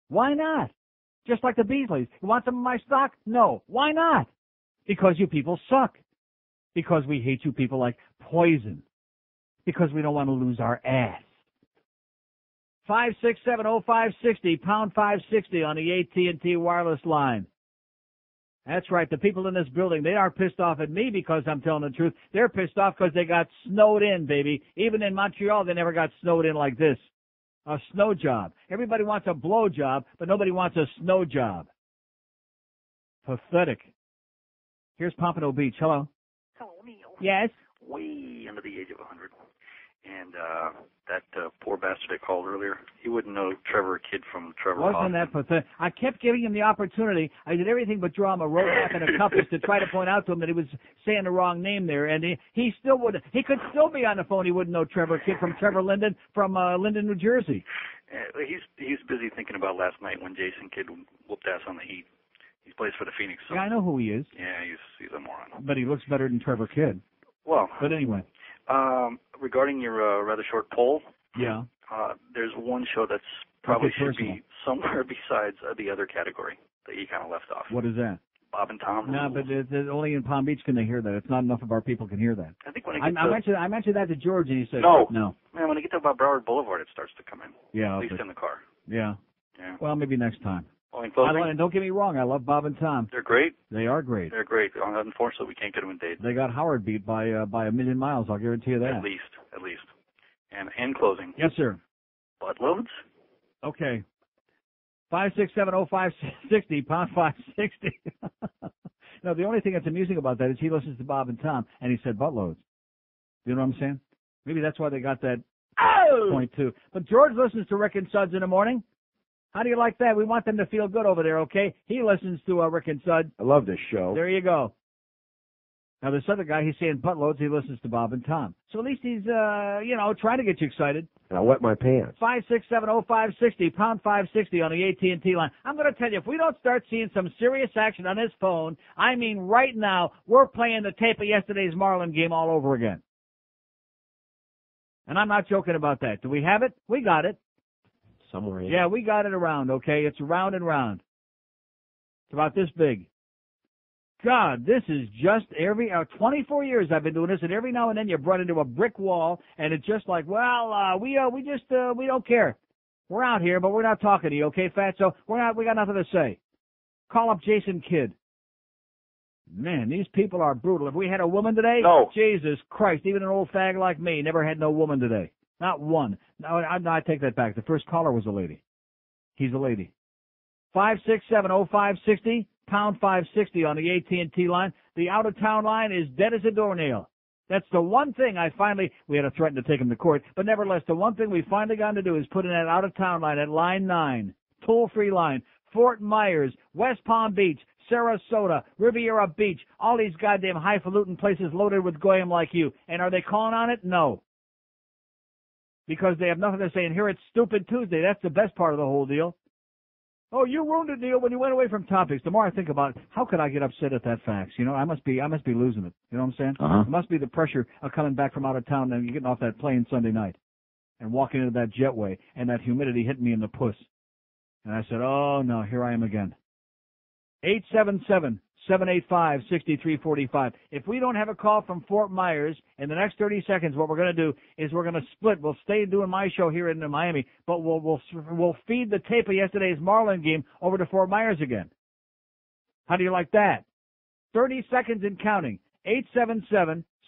Speaker 2: Why not? Just like the Beasleys. You want some of my stock? No. Why not? Because you people suck. Because we hate you people like poison. Because we don't want to lose our ass. 5670560, pound 560 on the AT&T wireless line. That's right. The people in this building, they aren't pissed off at me because I'm telling the truth. They're pissed off because they got snowed in, baby. Even in Montreal, they never got snowed in like this. A snow job. Everybody wants a blow job, but nobody wants a snow job. Pathetic. Here's Pompano Beach. Hello.
Speaker 4: Hello, Neil.
Speaker 2: Yes?
Speaker 4: Way under the age of 100. And that poor bastard I called earlier, he wouldn't know Trevor Kid from Trevor
Speaker 2: Wasn't that pathetic? I kept giving him the opportunity. I did everything but draw him a roadmap and a compass to try to point out to him that he was saying the wrong name there. And he still would. He could still be on the phone. He wouldn't know Trevor Kid from Trevor Linden from Linden, New Jersey.
Speaker 4: He's busy thinking about last night when Jason Kidd whooped ass on the Heat. He plays for the Phoenix. So.
Speaker 2: Yeah, I know who he is.
Speaker 4: Yeah, he's a moron.
Speaker 2: But he looks better than Trevor Kidd.
Speaker 4: Well.
Speaker 2: But anyway.
Speaker 4: Regarding your rather short poll.
Speaker 2: Yeah.
Speaker 4: There's one show that's probably should
Speaker 2: personal.
Speaker 4: be somewhere besides the other category that you kind of left off.
Speaker 2: What is that?
Speaker 4: Bob and Tom.
Speaker 2: No, but only in Palm Beach can they hear that. It's not enough of our people can hear that.
Speaker 4: I think when
Speaker 2: I mentioned that to George, and he said
Speaker 4: no. Man, when I get to about Broward Boulevard, it starts to come in.
Speaker 2: Yeah.
Speaker 4: At least in the car.
Speaker 2: Yeah.
Speaker 4: Yeah.
Speaker 2: Well, maybe next time.
Speaker 4: Oh, in closing,
Speaker 2: And don't get me wrong, I love Bob and Tom.
Speaker 4: They're great.
Speaker 2: They are great.
Speaker 4: They're great. Unfortunately, we can't get them in Dade.
Speaker 2: They got Howard beat by a million miles. I'll guarantee you that.
Speaker 4: At least. And in closing.
Speaker 2: Yes, sir.
Speaker 4: Buttloads?
Speaker 2: Okay. 5670560, pound 560. No, the only thing that's amusing about that is he listens to Bob and Tom, and he said buttloads. You know what I'm saying? Maybe that's why they got that point too. But George listens to Rick and Suds in the morning. How do you like that? We want them to feel good over there, okay? He listens to Rick and Suds.
Speaker 3: I love this show.
Speaker 2: There you go. Now, this other guy, he's saying buttloads, he listens to Bob and Tom. So at least he's, trying to get you excited.
Speaker 3: And I wet my pants.
Speaker 2: 5670560, pound 560 on the AT&T line. I'm going to tell you, if we don't start seeing some serious action on his phone, I mean right now, we're playing the tape of yesterday's Marlin game all over again. And I'm not joking about that. Do we have it? We got it.
Speaker 3: Somewhere in.
Speaker 2: Yeah, we got it around, okay? It's round and round. It's about this big. God, this is just 24 years I've been doing this, and every now and then you run into a brick wall, and it's just like, we don't care. We're out here, but we're not talking to you, okay, Fatso? We got nothing to say. Call up Jason Kidd. Man, these people are brutal. If we had a woman today,
Speaker 4: no.
Speaker 2: Jesus Christ, even an old fag like me never had no woman today. Not one. No, I take that back. The first caller was a lady. He's a lady. 5670560, pound 560 on the AT&T line. The out-of-town line is dead as a doornail. That's the one thing we had to threaten to take him to court, but nevertheless, the one thing we finally got to do is put in that out-of-town line at line 9, toll-free line, Fort Myers, West Palm Beach, Sarasota, Riviera Beach, all these goddamn highfalutin places loaded with goyim like you. And are they calling on it? No. because they have nothing to say. And here it's Stupid Tuesday. That's the best part of the whole deal. Oh, you ruined it, Neil, when you went away from topics. The more I think about it, how could I get upset at that fax? You know, I must be losing it. You know what I'm saying? It must be the pressure of coming back from out of town and getting off that plane Sunday night and walking into that jetway and that humidity hitting me in the puss. And I said, oh, no, here I am again. 877-785-6345. If we don't have a call from Fort Myers in the next 30 seconds, what we're going to do is we're going to split. We'll stay doing my show here in Miami, but we'll feed the tape of yesterday's Marlin game over to Fort Myers again. How do you like that? 30 seconds and counting.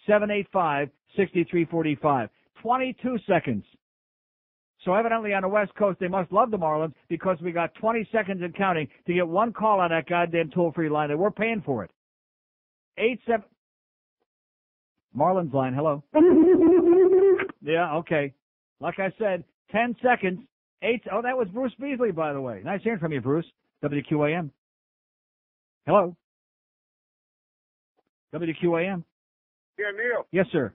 Speaker 2: 877-785-6345. 22 seconds. So evidently on the West Coast, they must love the Marlins because we got 20 seconds and counting to get one call on that goddamn toll-free line, and we're paying for it. 87 Marlins line, hello. Yeah, okay. Like I said, 10 seconds. Oh, that was Bruce Beasley, by the way. Nice hearing from you, Bruce. WQAM. Hello. WQAM.
Speaker 18: Yeah, Neil.
Speaker 2: Yes, sir.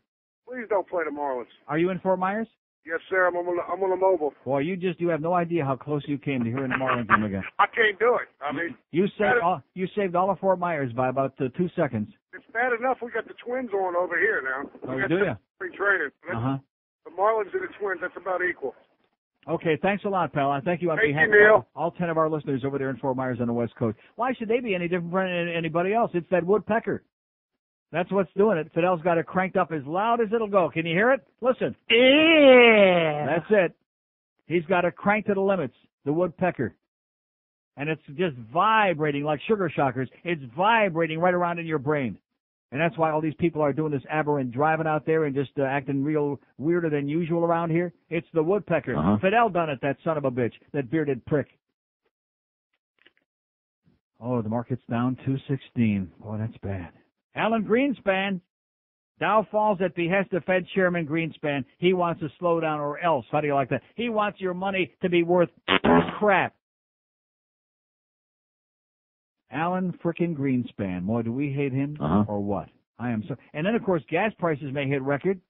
Speaker 18: Please don't play the Marlins.
Speaker 2: Are you in Fort Myers?
Speaker 18: Yes, sir. I'm on a mobile.
Speaker 2: Boy, you have no idea how close you came to hearing the Marlins game again.
Speaker 18: I can't do it. I mean,
Speaker 2: you saved all of Fort Myers by about 2 seconds.
Speaker 18: It's bad enough we got the Twins on over here now.
Speaker 2: Oh, do you?
Speaker 18: Free training. The Marlins and the Twins, that's about equal.
Speaker 2: Okay, thanks a lot, pal. I thank you on behalf of all 10 of our listeners over there in Fort Myers on the West Coast. Why should they be any different from anybody else? It's that woodpecker. That's what's doing it. Fidel's got it cranked up as loud as it'll go. Can you hear it? Listen.
Speaker 6: Yeah.
Speaker 2: That's it. He's got it cranked to the limits, the woodpecker. And it's just vibrating like sugar shockers. It's vibrating right around in your brain. And that's why all these people are doing this aberrant driving out there and just acting real weirder than usual around here. It's the woodpecker. Fidel done it, that son of a bitch, that bearded prick. Oh, the market's down 216. Boy, that's bad. Alan Greenspan. Dow falls at behest of Fed Chairman Greenspan. He wants to slow down or else. How do you like that? He wants your money to be worth crap. Alan frickin' Greenspan. Boy, do we hate him or what? I am so. And then, of course, gas prices may hit record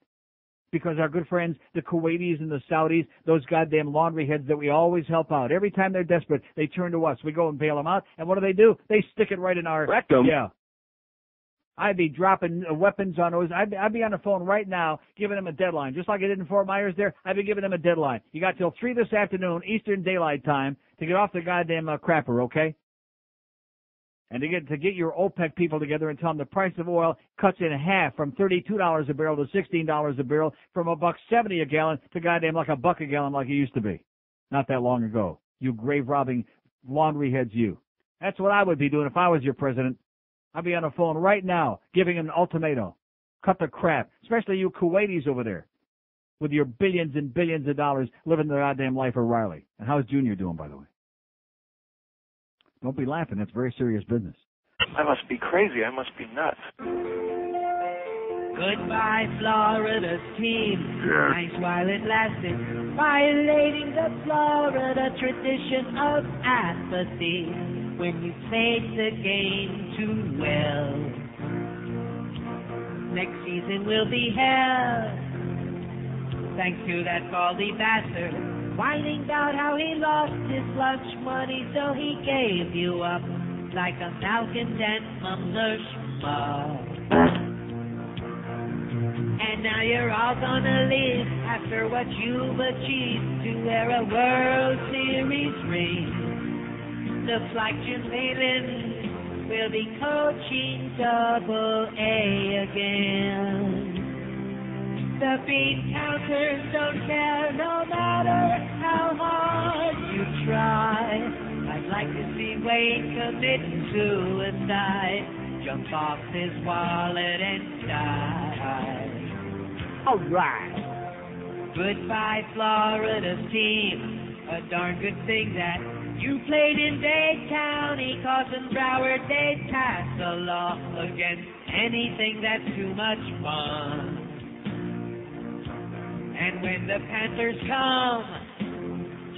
Speaker 2: because our good friends, the Kuwaitis and the Saudis, those goddamn laundry heads that we always help out. Every time they're desperate, they turn to us. We go and bail them out. And what do? They stick it right in our
Speaker 3: rectum.
Speaker 2: Yeah. I'd be dropping weapons on those. I'd be on the phone right now giving them a deadline. Just like I did in Fort Myers there, I'd be giving them a deadline. You got till 3 this afternoon, Eastern Daylight Time, to get off the goddamn crapper, okay? And to get your OPEC people together and tell them the price of oil cuts in half from $32 a barrel to $16 a barrel, from $1.70 a gallon to goddamn like $1 a gallon like it used to be. Not that long ago. You grave-robbing laundry heads, you. That's what I would be doing if I was your president. I'd be on the phone right now giving an ultimatum. Cut the crap. Especially you Kuwaitis over there with your billions and billions of dollars living the goddamn life of Riley. And how's Junior doing, by the way? Don't be laughing. That's very serious business.
Speaker 21: I must be crazy. I must be nuts.
Speaker 5: Goodbye, Florida's team. Nice while it lasted, violating the Florida tradition of apathy. When you played the game too well, next season will be hell. Thanks to that baldy bastard, whining about how he lost his lunch money, so he gave you up like a malcontent schmuck. And now you're all gonna leave after what you've achieved to wear a World Series ring. Looks like Jim Leyland will be coaching Double-A again. The bean counters don't care no matter how hard you try. I'd like to see Wade commit suicide, jump off his wallet and die. All right. Goodbye, Florida's team. A darn good thing that you played in Dade County, cause in Broward they'd pass a law against anything that's too much fun. And when the Panthers come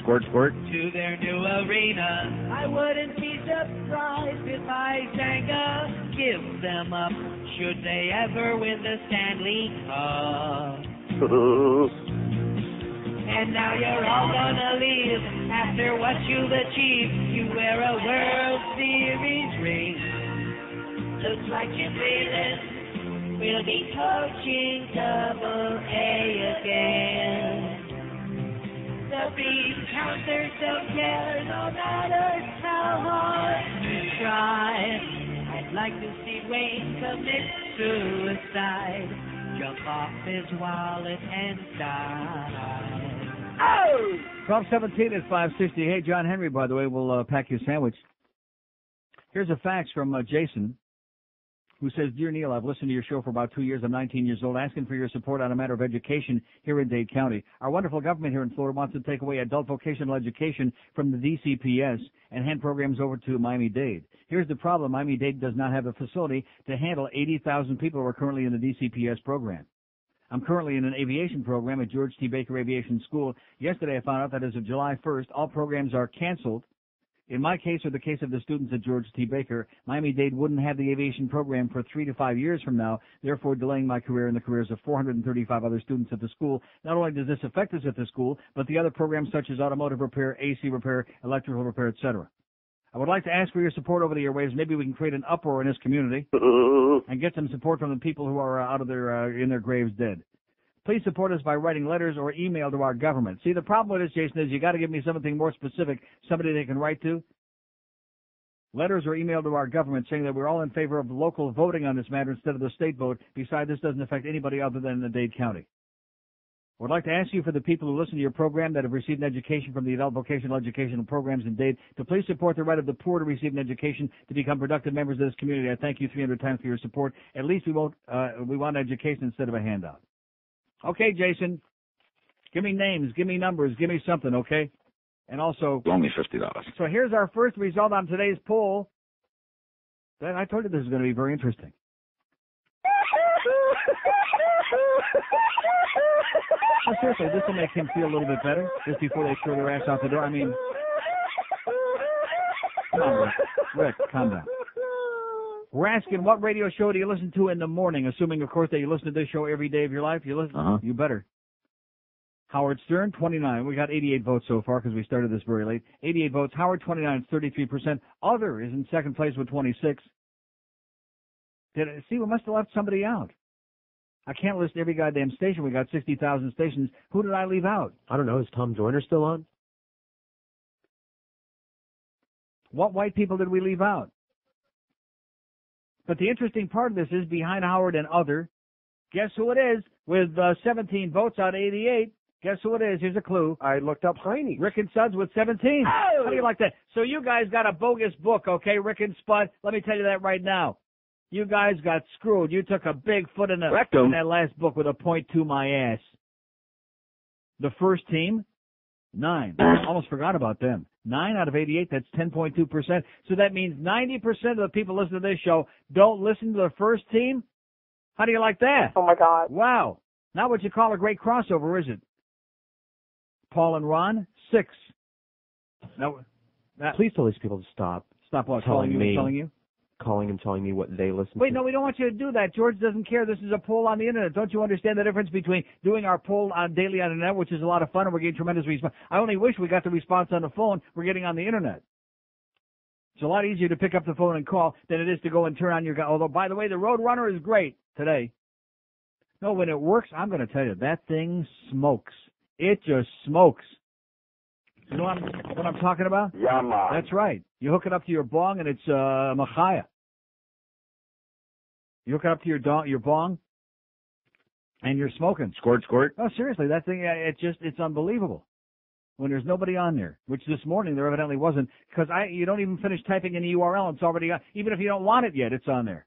Speaker 3: squirt
Speaker 5: to their new arena, I wouldn't be surprised if Isanga gives them up should they ever win the Stanley Cup. And now you're all gonna leave after what you've achieved. You wear a World Series ring. Looks like your feelings will be coaching Double-A again. The beat counters don't care no matter how hard you try. I'd like to see Wayne commit suicide. Jump off his wallet and die. Oh!
Speaker 2: 12:17 is 560. Hey, John Henry, by the way, will pack you a sandwich. Here's a fax from Jason, who says, Dear Neil, I've listened to your show for about 2 years. I'm 19 years old, asking for your support on a matter of education here in Dade County. Our wonderful government here in Florida wants to take away adult vocational education from the DCPS and hand programs over to Miami-Dade. Here's the problem. Miami-Dade does not have a facility to handle 80,000 people who are currently in the DCPS program. I'm currently in an aviation program at George T. Baker Aviation School. Yesterday I found out that as of July 1st, all programs are canceled. In my case, or the case of the students at George T. Baker, Miami-Dade wouldn't have the aviation program for 3 to 5 years from now, therefore delaying my career and the careers of 435 other students at the school. Not only does this affect us at the school, but the other programs such as automotive repair, AC repair, electrical repair, etc. I would like to ask for your support over the airwaves. Maybe we can create an uproar in this community and get some support from the people who are out of their in their graves dead. Please support us by writing letters or email to our government. See, the problem with this, Jason, is you got to give me something more specific, somebody they can write to. Letters or email to our government saying that we're all in favor of local voting on this matter instead of the state vote. Besides, this doesn't affect anybody other than the Dade County. I would like to ask you, for the people who listen to your program that have received an education from the adult vocational educational programs in Dade, to please support the right of the poor to receive an education to become productive members of this community. I thank you 300 times for your support. At least we want education instead of a handout. Okay, Jason. Give me names, give me numbers, give me something, okay? And also,
Speaker 12: only $50.
Speaker 2: So here's our first result on today's poll. I told you this is going to be very interesting. Oh, seriously, this will make him feel a little bit better just before they throw their ass out the door. I mean, come on, Rick. Rick, calm down. We're asking, what radio show do you listen to in the morning? Assuming, of course, that you listen to this show every day of your life. You listen. You better. Howard Stern, 29. We got 88 votes so far because we started this very late. 88 votes. Howard, 29, 33%. Other is in second place with 26. See, we must have left somebody out. I can't list every goddamn station. We got 60,000 stations. Who did I leave out?
Speaker 14: I don't know. Is Tom Joyner still on?
Speaker 2: What white people did we leave out? But the interesting part of this is, behind Howard and other, guess who it is? With 17 votes out of 88. Guess who it is? Here's a clue.
Speaker 3: I looked up Hyde.
Speaker 2: Rick and Suds with 17. Oh! How do you like that? So you guys got a bogus book, okay, Rick and Spud? Let me tell you that right now. You guys got screwed. You took a big foot in that last book with a point to my ass. The first team, 9. Almost forgot about them. 9 out of 88, that's 10.2%. So that means 90% of the people listening to this show don't listen to the first team? How do you like that?
Speaker 22: Oh, my God.
Speaker 2: Wow. Not what you call a great crossover, is it? Paul and Ron, 6. No,
Speaker 14: please tell these people to stop.
Speaker 2: Stop what?
Speaker 14: Telling me.
Speaker 2: Telling you?
Speaker 14: Calling and telling me what they listen to.
Speaker 2: Wait, no, we don't want you to do that. George doesn't care. This is a poll on the Internet. Don't you understand the difference between doing our poll daily on the Internet, which is a lot of fun, and we're getting tremendous response. I only wish we got the response on the phone we're getting on the Internet. It's a lot easier to pick up the phone and call than it is to go and turn on your guy. Although, by the way, the Roadrunner is great today. No, when it works, I'm going to tell you, that thing smokes. It just smokes. You know what I'm talking about?
Speaker 12: Yeah, man.
Speaker 2: That's right. You hook it up to your bong, and it's Machaya. You hook it up to your bong, and you're smoking.
Speaker 12: Squirt, squirt.
Speaker 2: Oh, seriously, that thing, it's unbelievable. When there's nobody on there, which this morning there evidently wasn't, because you don't even finish typing in the URL, it's already on. Even if you don't want it yet, it's on there.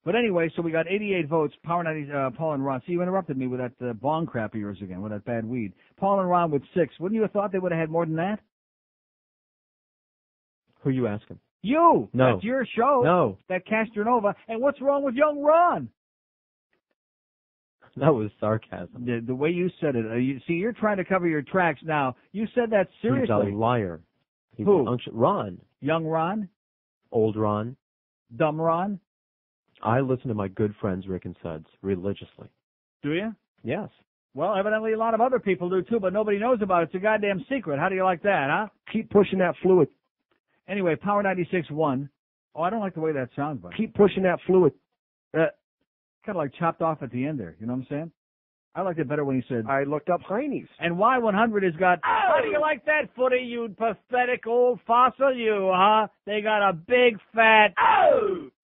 Speaker 2: But anyway, so we got 88 votes. Paul and Ron. See, you interrupted me with that bong crap of yours again, with that bad weed. Paul and Ron with 6. Wouldn't you have thought they would have had more than that?
Speaker 14: Who are you asking?
Speaker 2: You.
Speaker 14: No.
Speaker 2: That's your show.
Speaker 14: No.
Speaker 2: That Castronova. And what's wrong with young Ron?
Speaker 14: That was sarcasm.
Speaker 2: The way you said it. You're trying to cover your tracks now. You said that seriously.
Speaker 14: He's a liar. He's
Speaker 2: Who?
Speaker 14: Ron.
Speaker 2: Young Ron?
Speaker 14: Old Ron.
Speaker 2: Dumb Ron?
Speaker 14: I listen to my good friends Rick and Suds religiously.
Speaker 2: Do you?
Speaker 14: Yes.
Speaker 2: Well, evidently a lot of other people do too, but nobody knows about it. It's a goddamn secret. How do you like that, huh?
Speaker 3: Keep pushing that fluid.
Speaker 2: Anyway, Power 96.1. Oh, I don't like the way that sounds, buddy.
Speaker 3: Keep pushing that fluid.
Speaker 2: Kind of like chopped off at the end there. You know what I'm saying? I liked it better when he said,
Speaker 3: I looked up Heine's.
Speaker 2: And Y100 has got, How do you like that, Footy, you pathetic old fossil, you, huh? They got a big fat,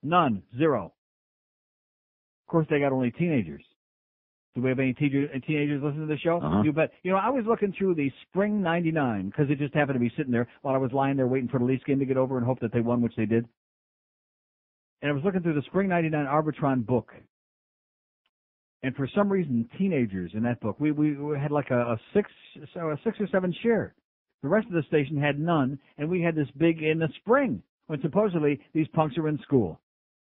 Speaker 2: None. Zero. Of course, they got only teenagers. Do we have any teenagers listening to the show?
Speaker 3: Uh-huh.
Speaker 2: You bet. You know, I was looking through the Spring 99 because it just happened to be sitting there while I was lying there waiting for the Leafs game to get over and hope that they won, which they did. And I was looking through the Spring 99 Arbitron book. And for some reason, teenagers in that book, we had like a 6 or 7 share. The rest of the station had none, and we had this big in the spring when supposedly these punks are in school.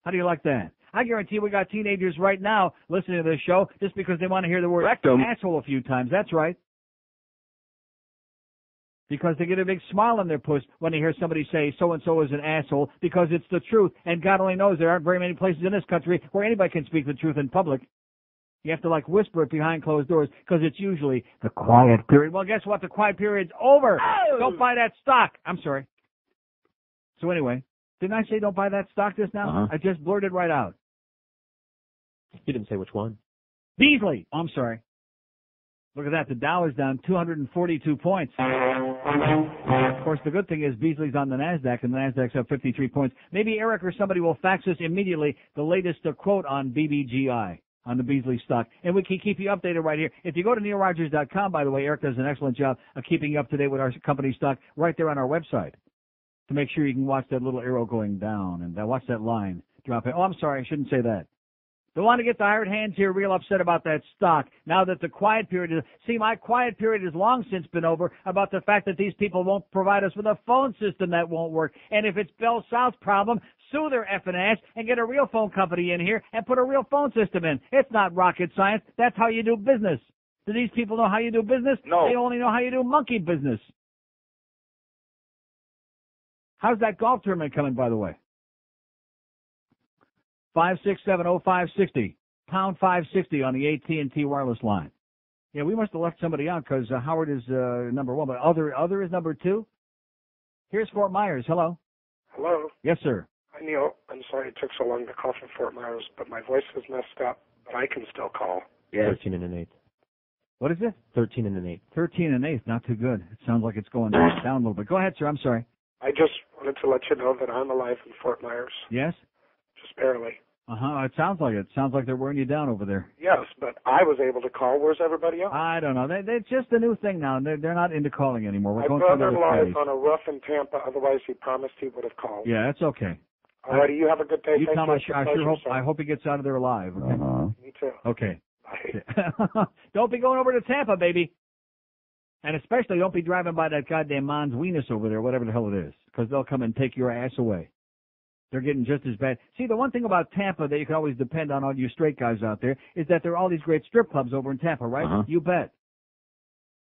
Speaker 2: How do you like that? I guarantee we got teenagers right now listening to this show just because they want to hear the word asshole a few times. That's right. Because they get a big smile on their puss when they hear somebody say so-and-so is an asshole because it's the truth. And God only knows there aren't very many places in this country where anybody can speak the truth in public. You have to, like, whisper it behind closed doors because it's usually the quiet period. Well, guess what? The quiet period's over. Don't buy that stock. I'm sorry. So anyway, didn't I say don't buy that stock just now?
Speaker 3: Uh-huh.
Speaker 2: I just blurted right out.
Speaker 14: You didn't say which one.
Speaker 2: Beasley. Oh, I'm sorry. Look at that. The Dow is down 242 points. Of course, the good thing is Beasley's on the NASDAQ, and the NASDAQ's up 53 points. Maybe Eric or somebody will fax us immediately the latest quote on BBGI. On the Beasley stock. And we can keep you updated right here. If you go to neilrogers.com, by the way, Eric does an excellent job of keeping you up to date with our company stock right there on our website to make sure you can watch that little arrow going down and watch that line drop in. Oh, I'm sorry. I shouldn't say that. Don't want to get the hired hands here real upset about that stock now that the quiet period is... See, my quiet period has long since been over about the fact that these people won't provide us with a phone system that won't work. And if it's Bell South's problem, sue their effing ass and get a real phone company in here and put a real phone system in. It's not rocket science. That's how you do business. Do these people know how you do business?
Speaker 18: No.
Speaker 2: They only know how you do monkey business. How's that golf tournament coming, by the way? 5670560, pound 560 on the AT&T wireless line. Yeah, we must have left somebody out because Howard is number one, but other is number two. Here's Fort Myers. Hello.
Speaker 18: Hello.
Speaker 2: Yes, sir.
Speaker 18: Hi, Neil. I'm sorry it took so long to call from Fort Myers, but my voice is messed up, but I can still call.
Speaker 3: Yes.
Speaker 14: 13 and an eighth.
Speaker 2: What is it?
Speaker 14: 13 and an eighth.
Speaker 2: 13 and an eighth. Not too good. It sounds like it's going down a little bit. Go ahead, sir. I'm sorry.
Speaker 18: I just wanted to let you know that I'm alive in Fort Myers.
Speaker 2: Yes?
Speaker 18: Just barely.
Speaker 2: Uh-huh. It sounds like it. Sounds like they're wearing you down over there.
Speaker 18: Yes, but I was able to call. Where's everybody else?
Speaker 2: I don't know. They're just a new thing now. They're not into calling anymore. We're
Speaker 18: My
Speaker 2: going through
Speaker 18: brother-in-law
Speaker 2: another
Speaker 18: is
Speaker 2: phase.
Speaker 18: on a roof in Tampa. Otherwise, he promised he would have called.
Speaker 2: Yeah, that's okay.
Speaker 18: All righty, you have a good day.
Speaker 2: You
Speaker 18: Thank
Speaker 2: tell
Speaker 18: you.
Speaker 2: him I hope he gets out of there alive. Okay?
Speaker 18: Me too.
Speaker 2: Okay.
Speaker 18: Bye.
Speaker 2: Don't be going over to Tampa, baby. And especially don't be driving by that goddamn Mons Venus over there, whatever the hell it is, because they'll come and take your ass away. They're getting just as bad. See, the one thing about Tampa that you can always depend on all you straight guys out there is that there are all these great strip clubs over in Tampa, right?
Speaker 3: Uh-huh.
Speaker 2: You bet.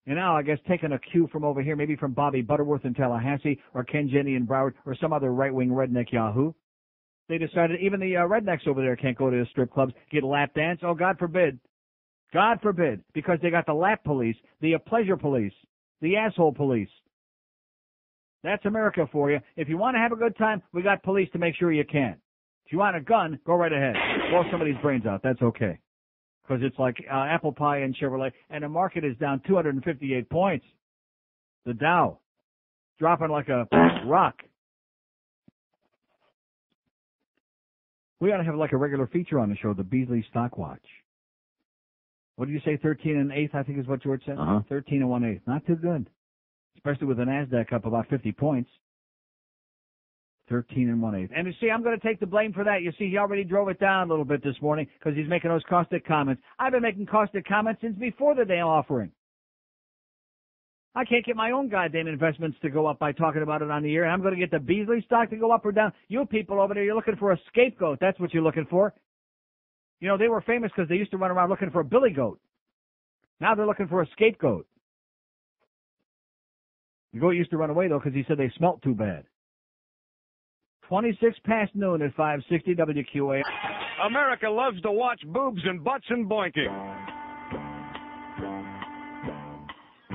Speaker 2: And now, I guess, taking a cue from over here, maybe from Bobby Butterworth in Tallahassee or Ken Jenny in Broward or some other right-wing redneck yahoo, they decided even the rednecks over there can't go to the strip clubs, get lap dance. Oh, God forbid. God forbid. Because they got the lap police, the pleasure police, the asshole police. That's America for you. If you want to have a good time, we got police to make sure you can. If you want a gun, go right ahead. Blow somebody's brains out. That's okay. Because it's like apple pie and Chevrolet, and the market is down 258 points. The Dow dropping like a rock. We ought to have like a regular feature on the show, the Beasley Stock Watch. What did you say, 13 and 1/8, I think is what George said? 13 and 1/8. Not too good. Especially with the NASDAQ up about 50 points. 13 and 1/8. And you see, I'm going to take the blame for that. You see, he already drove it down a little bit this morning because he's making those caustic comments. I've been making caustic comments since before the day offering. I can't get my own goddamn investments to go up by talking about it on the air, and I'm going to get the Beasley stock to go up or down. You people over there, you're looking for a scapegoat. That's what you're looking for. You know, they were famous because they used to run around looking for a billy goat. Now they're looking for a scapegoat. The goat used to run away, though, because he said they smelt too bad. 26 past noon at 560 WQAM.
Speaker 12: America loves to watch boobs and butts and boinking.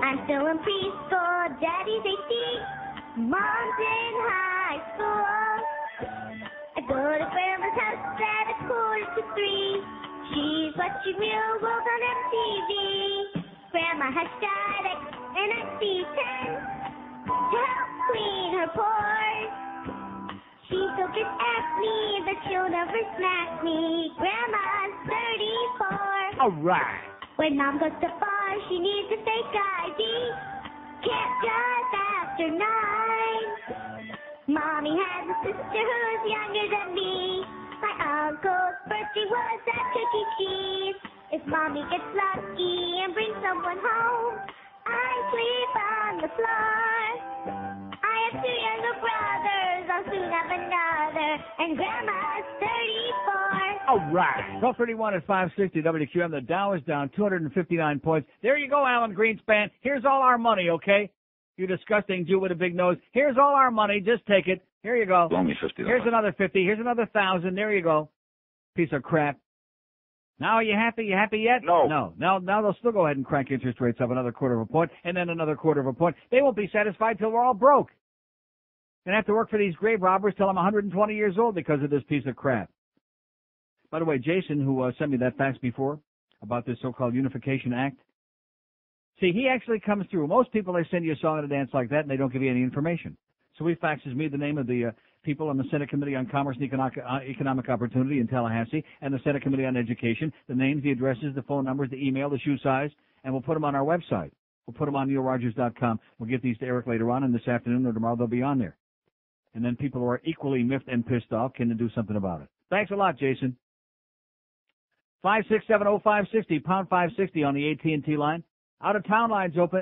Speaker 12: I'm still in preschool, Daddy's 18, Mom's in high school. I go to Grandma's house at 2:45. She's watching Real World on MTV. Grandma has static and I see 10 to help clean her pores. She still gets at me, but she'll never smack me. Grandma's 34.
Speaker 2: All right.
Speaker 12: When Mom goes to bar, she needs a fake ID. Can't drive after 9. Mommy has a sister who's younger than me. My uncle's birthday was at Chuck E. Cheese. If Mommy gets lucky and brings someone home, I sleep on the floor. I have 2 younger brothers, I'll soon have another, and Grandma's 34.
Speaker 2: All right. 12:31 at 560 WQAM. The Dow is down 259 points. There you go, Alan Greenspan. Here's all our money, okay? You disgusting Jew with a big nose. Here's all our money. Just take it. Here you go.
Speaker 13: Loan me $50.
Speaker 2: Here's another 50. Here's another 1,000. There you go. Piece of crap. Now are you happy? You happy yet?
Speaker 13: No.
Speaker 2: No. Now they'll still go ahead and crank interest rates up another 1/4 point and then another 1/4 point. They won't be satisfied till we're all broke. And have to work for these grave robbers till I'm 120 years old because of this piece of crap. By the way, Jason, who sent me that fax before about this so-called Unification Act, see, he actually comes through. Most people, they send you a song and a dance like that, and they don't give you any information. So he faxes me the name of the people on the Senate Committee on Commerce and Economic Opportunity in Tallahassee and the Senate Committee on Education, the names, the addresses, the phone numbers, the email, the shoe size, and we'll put them on our website. We'll put them on neilrogers.com. We'll get these to Eric later on, and this afternoon or tomorrow they'll be on there. And then people who are equally miffed and pissed off can do something about it. Thanks a lot, Jason. 5670560, pound 560 on the AT&T line. Out-of-town lines open,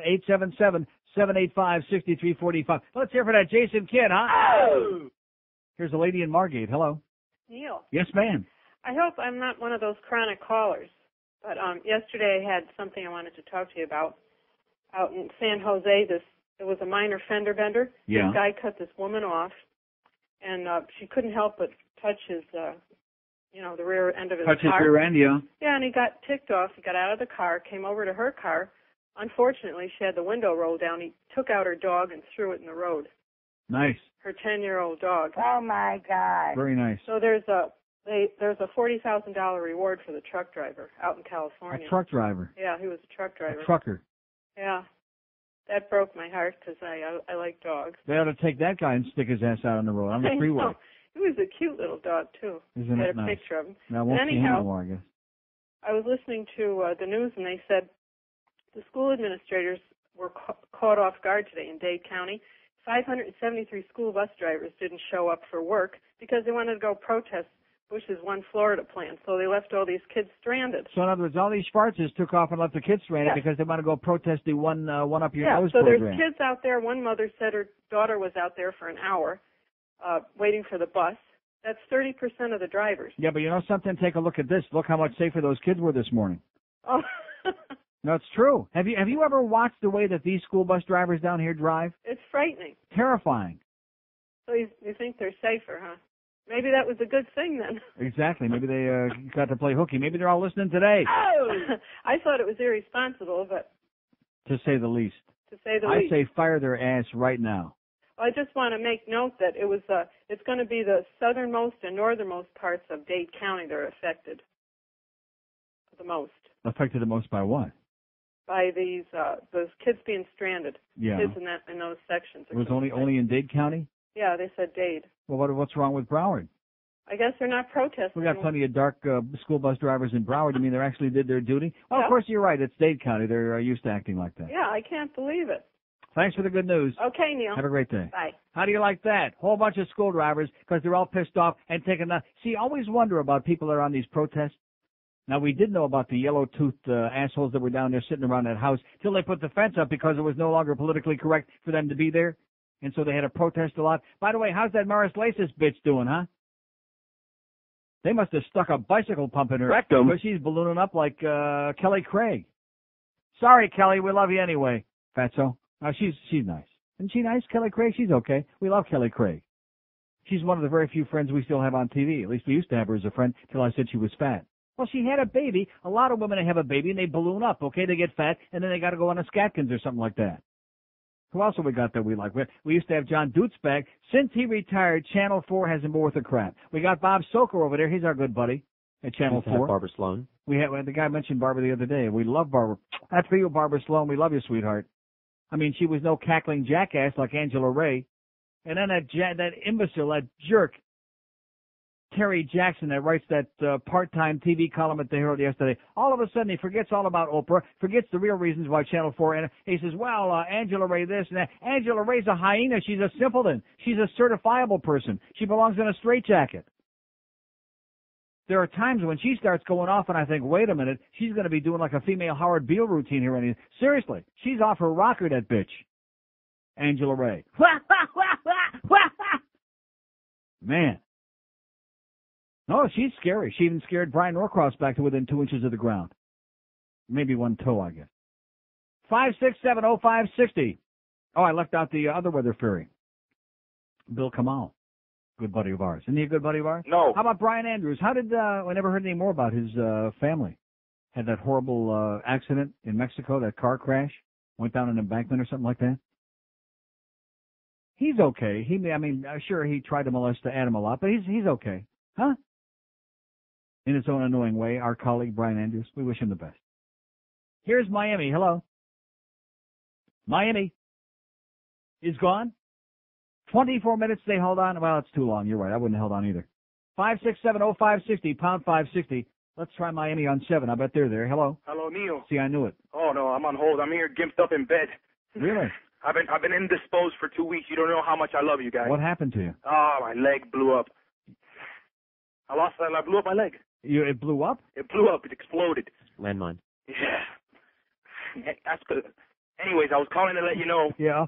Speaker 2: 877-785-6345. Let's hear for that Jason Kidd, huh? Oh! Here's a lady in Margate. Hello.
Speaker 22: Neil,
Speaker 2: Yes, ma'am.
Speaker 22: I hope I'm not one of those chronic callers, but yesterday I had something I wanted to talk to you about. Out in San Jose, it was a minor fender bender.
Speaker 2: Yeah.
Speaker 22: This guy cut this woman off, and she couldn't help but touch his, the rear end of his car.
Speaker 2: Touch his rear end, yeah.
Speaker 22: Yeah, and he got ticked off. He got out of the car, came over to her car. Unfortunately, she had the window rolled down. He took out her dog and threw it in the road.
Speaker 2: Nice.
Speaker 22: Her 10-year-old dog.
Speaker 12: Oh, my God.
Speaker 2: Very nice.
Speaker 22: So there's a $40,000 reward for the truck driver out in California.
Speaker 2: A truck driver.
Speaker 22: Yeah, he was a truck driver.
Speaker 2: A trucker.
Speaker 22: Yeah. That broke my heart because I like dogs.
Speaker 2: They ought to take that guy and stick his ass out on the road, on the freeway.
Speaker 22: I know. He was a cute little dog, too.
Speaker 2: Isn't
Speaker 22: I
Speaker 2: it
Speaker 22: had a
Speaker 2: nice?
Speaker 22: picture of him.
Speaker 2: Now, I won't see him
Speaker 22: anyhow,
Speaker 2: anymore, I guess.
Speaker 22: I was listening to the news, and they said the school administrators were caught off guard today in Dade County. 573 school bus drivers didn't show up for work because they wanted to go protest Bush's One Florida plan, so they left all these kids stranded.
Speaker 2: So in other words, all these Schwarzes took off and left the kids stranded because they want to go protest the one up your nose
Speaker 22: so
Speaker 2: program.
Speaker 22: there's kids out there. One mother said her daughter was out there for an hour waiting for the bus. That's 30% of the drivers.
Speaker 2: Yeah, but you know something? Take a look at this. Look how much safer those kids were this morning.
Speaker 22: Oh.
Speaker 2: No, it's true. Have you ever watched the way that these school bus drivers down here drive?
Speaker 22: It's frightening.
Speaker 2: Terrifying.
Speaker 22: So you think they're safer, huh? Maybe that was a good thing then.
Speaker 2: Exactly. Maybe they got to play hooky. Maybe they're all listening today.
Speaker 22: Oh! I thought it was irresponsible, but
Speaker 2: To say the least.
Speaker 22: to say the
Speaker 2: I
Speaker 22: least.
Speaker 2: say fire their ass right now.
Speaker 22: I just want to make note that it's going to be the southernmost and northernmost parts of Dade County that are affected the most
Speaker 2: Affected the most by what?
Speaker 22: by those kids being stranded.
Speaker 2: Yeah.
Speaker 22: Kids in those sections.
Speaker 2: It was only in Dade County?
Speaker 22: Yeah, they said Dade.
Speaker 2: Well, what's wrong with Broward?
Speaker 22: I guess they're not protesting.
Speaker 2: We got plenty of dark school bus drivers in Broward. You mean they actually did their duty? Well,
Speaker 22: Yeah.
Speaker 2: of course, you're right. It's Dade County. They're used to acting like that.
Speaker 22: Yeah, I can't believe it.
Speaker 2: Thanks for the good news.
Speaker 22: Okay, Neil.
Speaker 2: Have a great day.
Speaker 22: Bye.
Speaker 2: How do you like that? Whole bunch of school drivers because they're all pissed off and taking the... See, I always wonder about people that are on these protests. Now, we did know about the yellow-toothed assholes that were down there sitting around that house till they put the fence up because it was no longer politically correct for them to be there. And so they had to protest a lot. By the way, how's that Morris Lasis bitch doing, huh? They must have stuck a bicycle pump in her
Speaker 13: Rectum.
Speaker 2: because she's ballooning up like Kelly Craig. Sorry, Kelly, we love you anyway, fatso. She's nice. Isn't she nice, Kelly Craig? She's okay. We love Kelly Craig. She's one of the very few friends we still have on TV. At least we used to have her as a friend till I said she was fat. Well, she had a baby. A lot of women have a baby and they balloon up, okay? They get fat and then they got to go on a Skatkins or something like that. Who else have we got that we like? We used to have John Dutz back. Since he retired, Channel 4 hasn't been worth a crap. We got Bob Soker over there. He's our good buddy at Channel 4.
Speaker 14: Barbara Sloan.
Speaker 2: We had the guy mentioned Barbara the other day. We love Barbara. That's for you, Barbara Sloan. We love you, sweetheart. I mean, she was no cackling jackass like Angela Ray. And then that imbecile, that jerk, Terry Jackson, that writes that part-time TV column at the Herald yesterday, all of a sudden he forgets all about Oprah, forgets the real reasons why Channel 4, and he says, well, Angela Ray this and that. Angela Ray's a hyena. She's a simpleton. She's a certifiable person. She belongs in a straitjacket. There are times when she starts going off and I think, wait a minute, she's going to be doing like a female Howard Beale routine here. And seriously, she's off her rocker, that bitch. Angela Ray. Man. No, she's scary. She even scared Brian Norcross back to within 2 inches of the ground. Maybe one toe, I guess. 5670560. Oh, I left out the other weather fairy. Bill Kamal. Good buddy of ours. Isn't he a good buddy of ours?
Speaker 21: No.
Speaker 2: How about Brian Andrews? How did, I never heard any more about his family. Had that horrible accident in Mexico, that car crash. Went down an embankment or something like that. He's okay. Sure, he tried to molest Adam a lot, but he's okay. Huh? In his own annoying way, our colleague Brian Andrews, we wish him the best. Here's Miami. Hello. Miami is gone. 24 minutes they held on. Well, it's too long. You're right. I wouldn't have held on either. 5670560, pound 560. Let's try Miami on 7. I bet they're there. Hello.
Speaker 1: Hello, Neil.
Speaker 2: See, I knew it.
Speaker 1: Oh, no, I'm on hold. I'm here gimped up in bed.
Speaker 2: Really?
Speaker 1: I've been indisposed for 2 weeks. You don't know how much I love you guys.
Speaker 2: What happened to you?
Speaker 1: Oh, my leg blew up. I blew up my leg.
Speaker 2: It blew up?
Speaker 1: It blew up. It exploded.
Speaker 14: Landmine.
Speaker 1: Yeah. That's good. Anyways, I was calling to let you know.
Speaker 2: Yeah.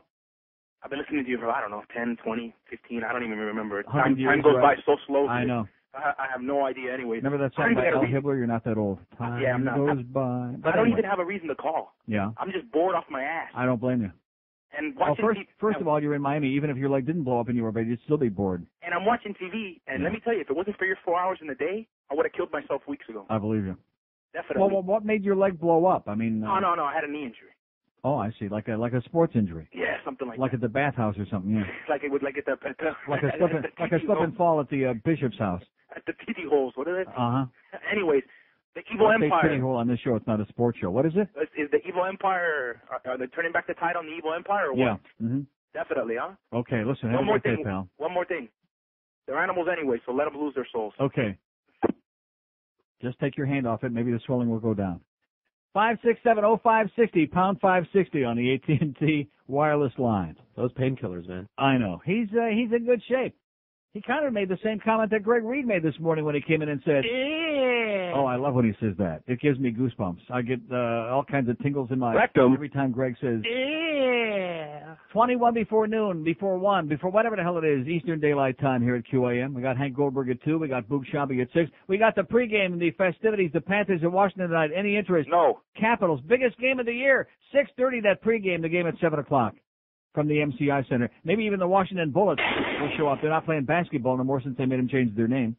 Speaker 1: I've been listening to you for, 10, 20, 15. I don't even remember. Time
Speaker 2: 100 years,
Speaker 1: goes by
Speaker 2: right?
Speaker 1: so slowly.
Speaker 2: I know.
Speaker 1: I have no idea anyways.
Speaker 2: Remember that song by Al Hibbler? You're not that old. Time
Speaker 1: yeah, I'm not.
Speaker 2: goes by. But
Speaker 1: I don't
Speaker 2: anyway.
Speaker 1: even have a reason to call.
Speaker 2: Yeah.
Speaker 1: I'm just bored off my ass.
Speaker 2: I don't blame you.
Speaker 1: And
Speaker 2: Well,
Speaker 1: watching
Speaker 2: first of all, you're in Miami. Even if your leg didn't blow up and you were bed, you'd still be bored.
Speaker 1: And I'm watching TV, and let me tell you, if it wasn't for your 4 hours in the day, I would have killed myself weeks ago.
Speaker 2: I believe you.
Speaker 1: Definitely.
Speaker 2: Well, what made your leg blow up? I mean.
Speaker 1: No, I had a knee injury.
Speaker 2: Oh, I see. Like a sports injury.
Speaker 1: Yeah, something like
Speaker 2: Like
Speaker 1: that.
Speaker 2: at the bathhouse or something. Yeah.
Speaker 1: Like it would like at the
Speaker 2: Like a slip and fall at the bishop's house.
Speaker 1: At the pity holes. What is it?
Speaker 2: Uh huh.
Speaker 1: Anyways, the Evil
Speaker 2: Don't say
Speaker 1: Empire.
Speaker 2: pity hole on this show. It's not a sports show. What is it?
Speaker 1: Is the Evil Empire? Are they turning back the tide on the Evil Empire? Or what?
Speaker 2: Yeah. Mm-hmm.
Speaker 1: Definitely, huh?
Speaker 2: Okay. Listen. Have
Speaker 1: One
Speaker 2: a
Speaker 1: more
Speaker 2: great
Speaker 1: thing.
Speaker 2: day, pal.
Speaker 1: One more thing. They're animals anyway, so let them lose their souls.
Speaker 2: Okay. Just take your hand off it. Maybe the swelling will go down. 5670560, pound 560 on the AT&T wireless line.
Speaker 14: Those painkillers, man.
Speaker 2: I know. He's in good shape. He kind of made the same comment that Greg Reed made this morning when he came in and said, oh, I love when he says that. It gives me goosebumps. I get all kinds of tingles in my
Speaker 3: Rectum.
Speaker 2: every time Greg says, 21 before noon, before 1, before whatever the hell it is, Eastern Daylight Time here at QAM. We got Hank Goldberg at 2. We got Boog Shabby at 6. We got the pregame and the festivities, the Panthers in Washington tonight. Any interest?
Speaker 1: No.
Speaker 2: Capitals, biggest game of the year. 6:30 that pregame, the game at 7 o'clock from the MCI Center. Maybe even the Washington Bullets will show up. They're not playing basketball no more since they made them change their name.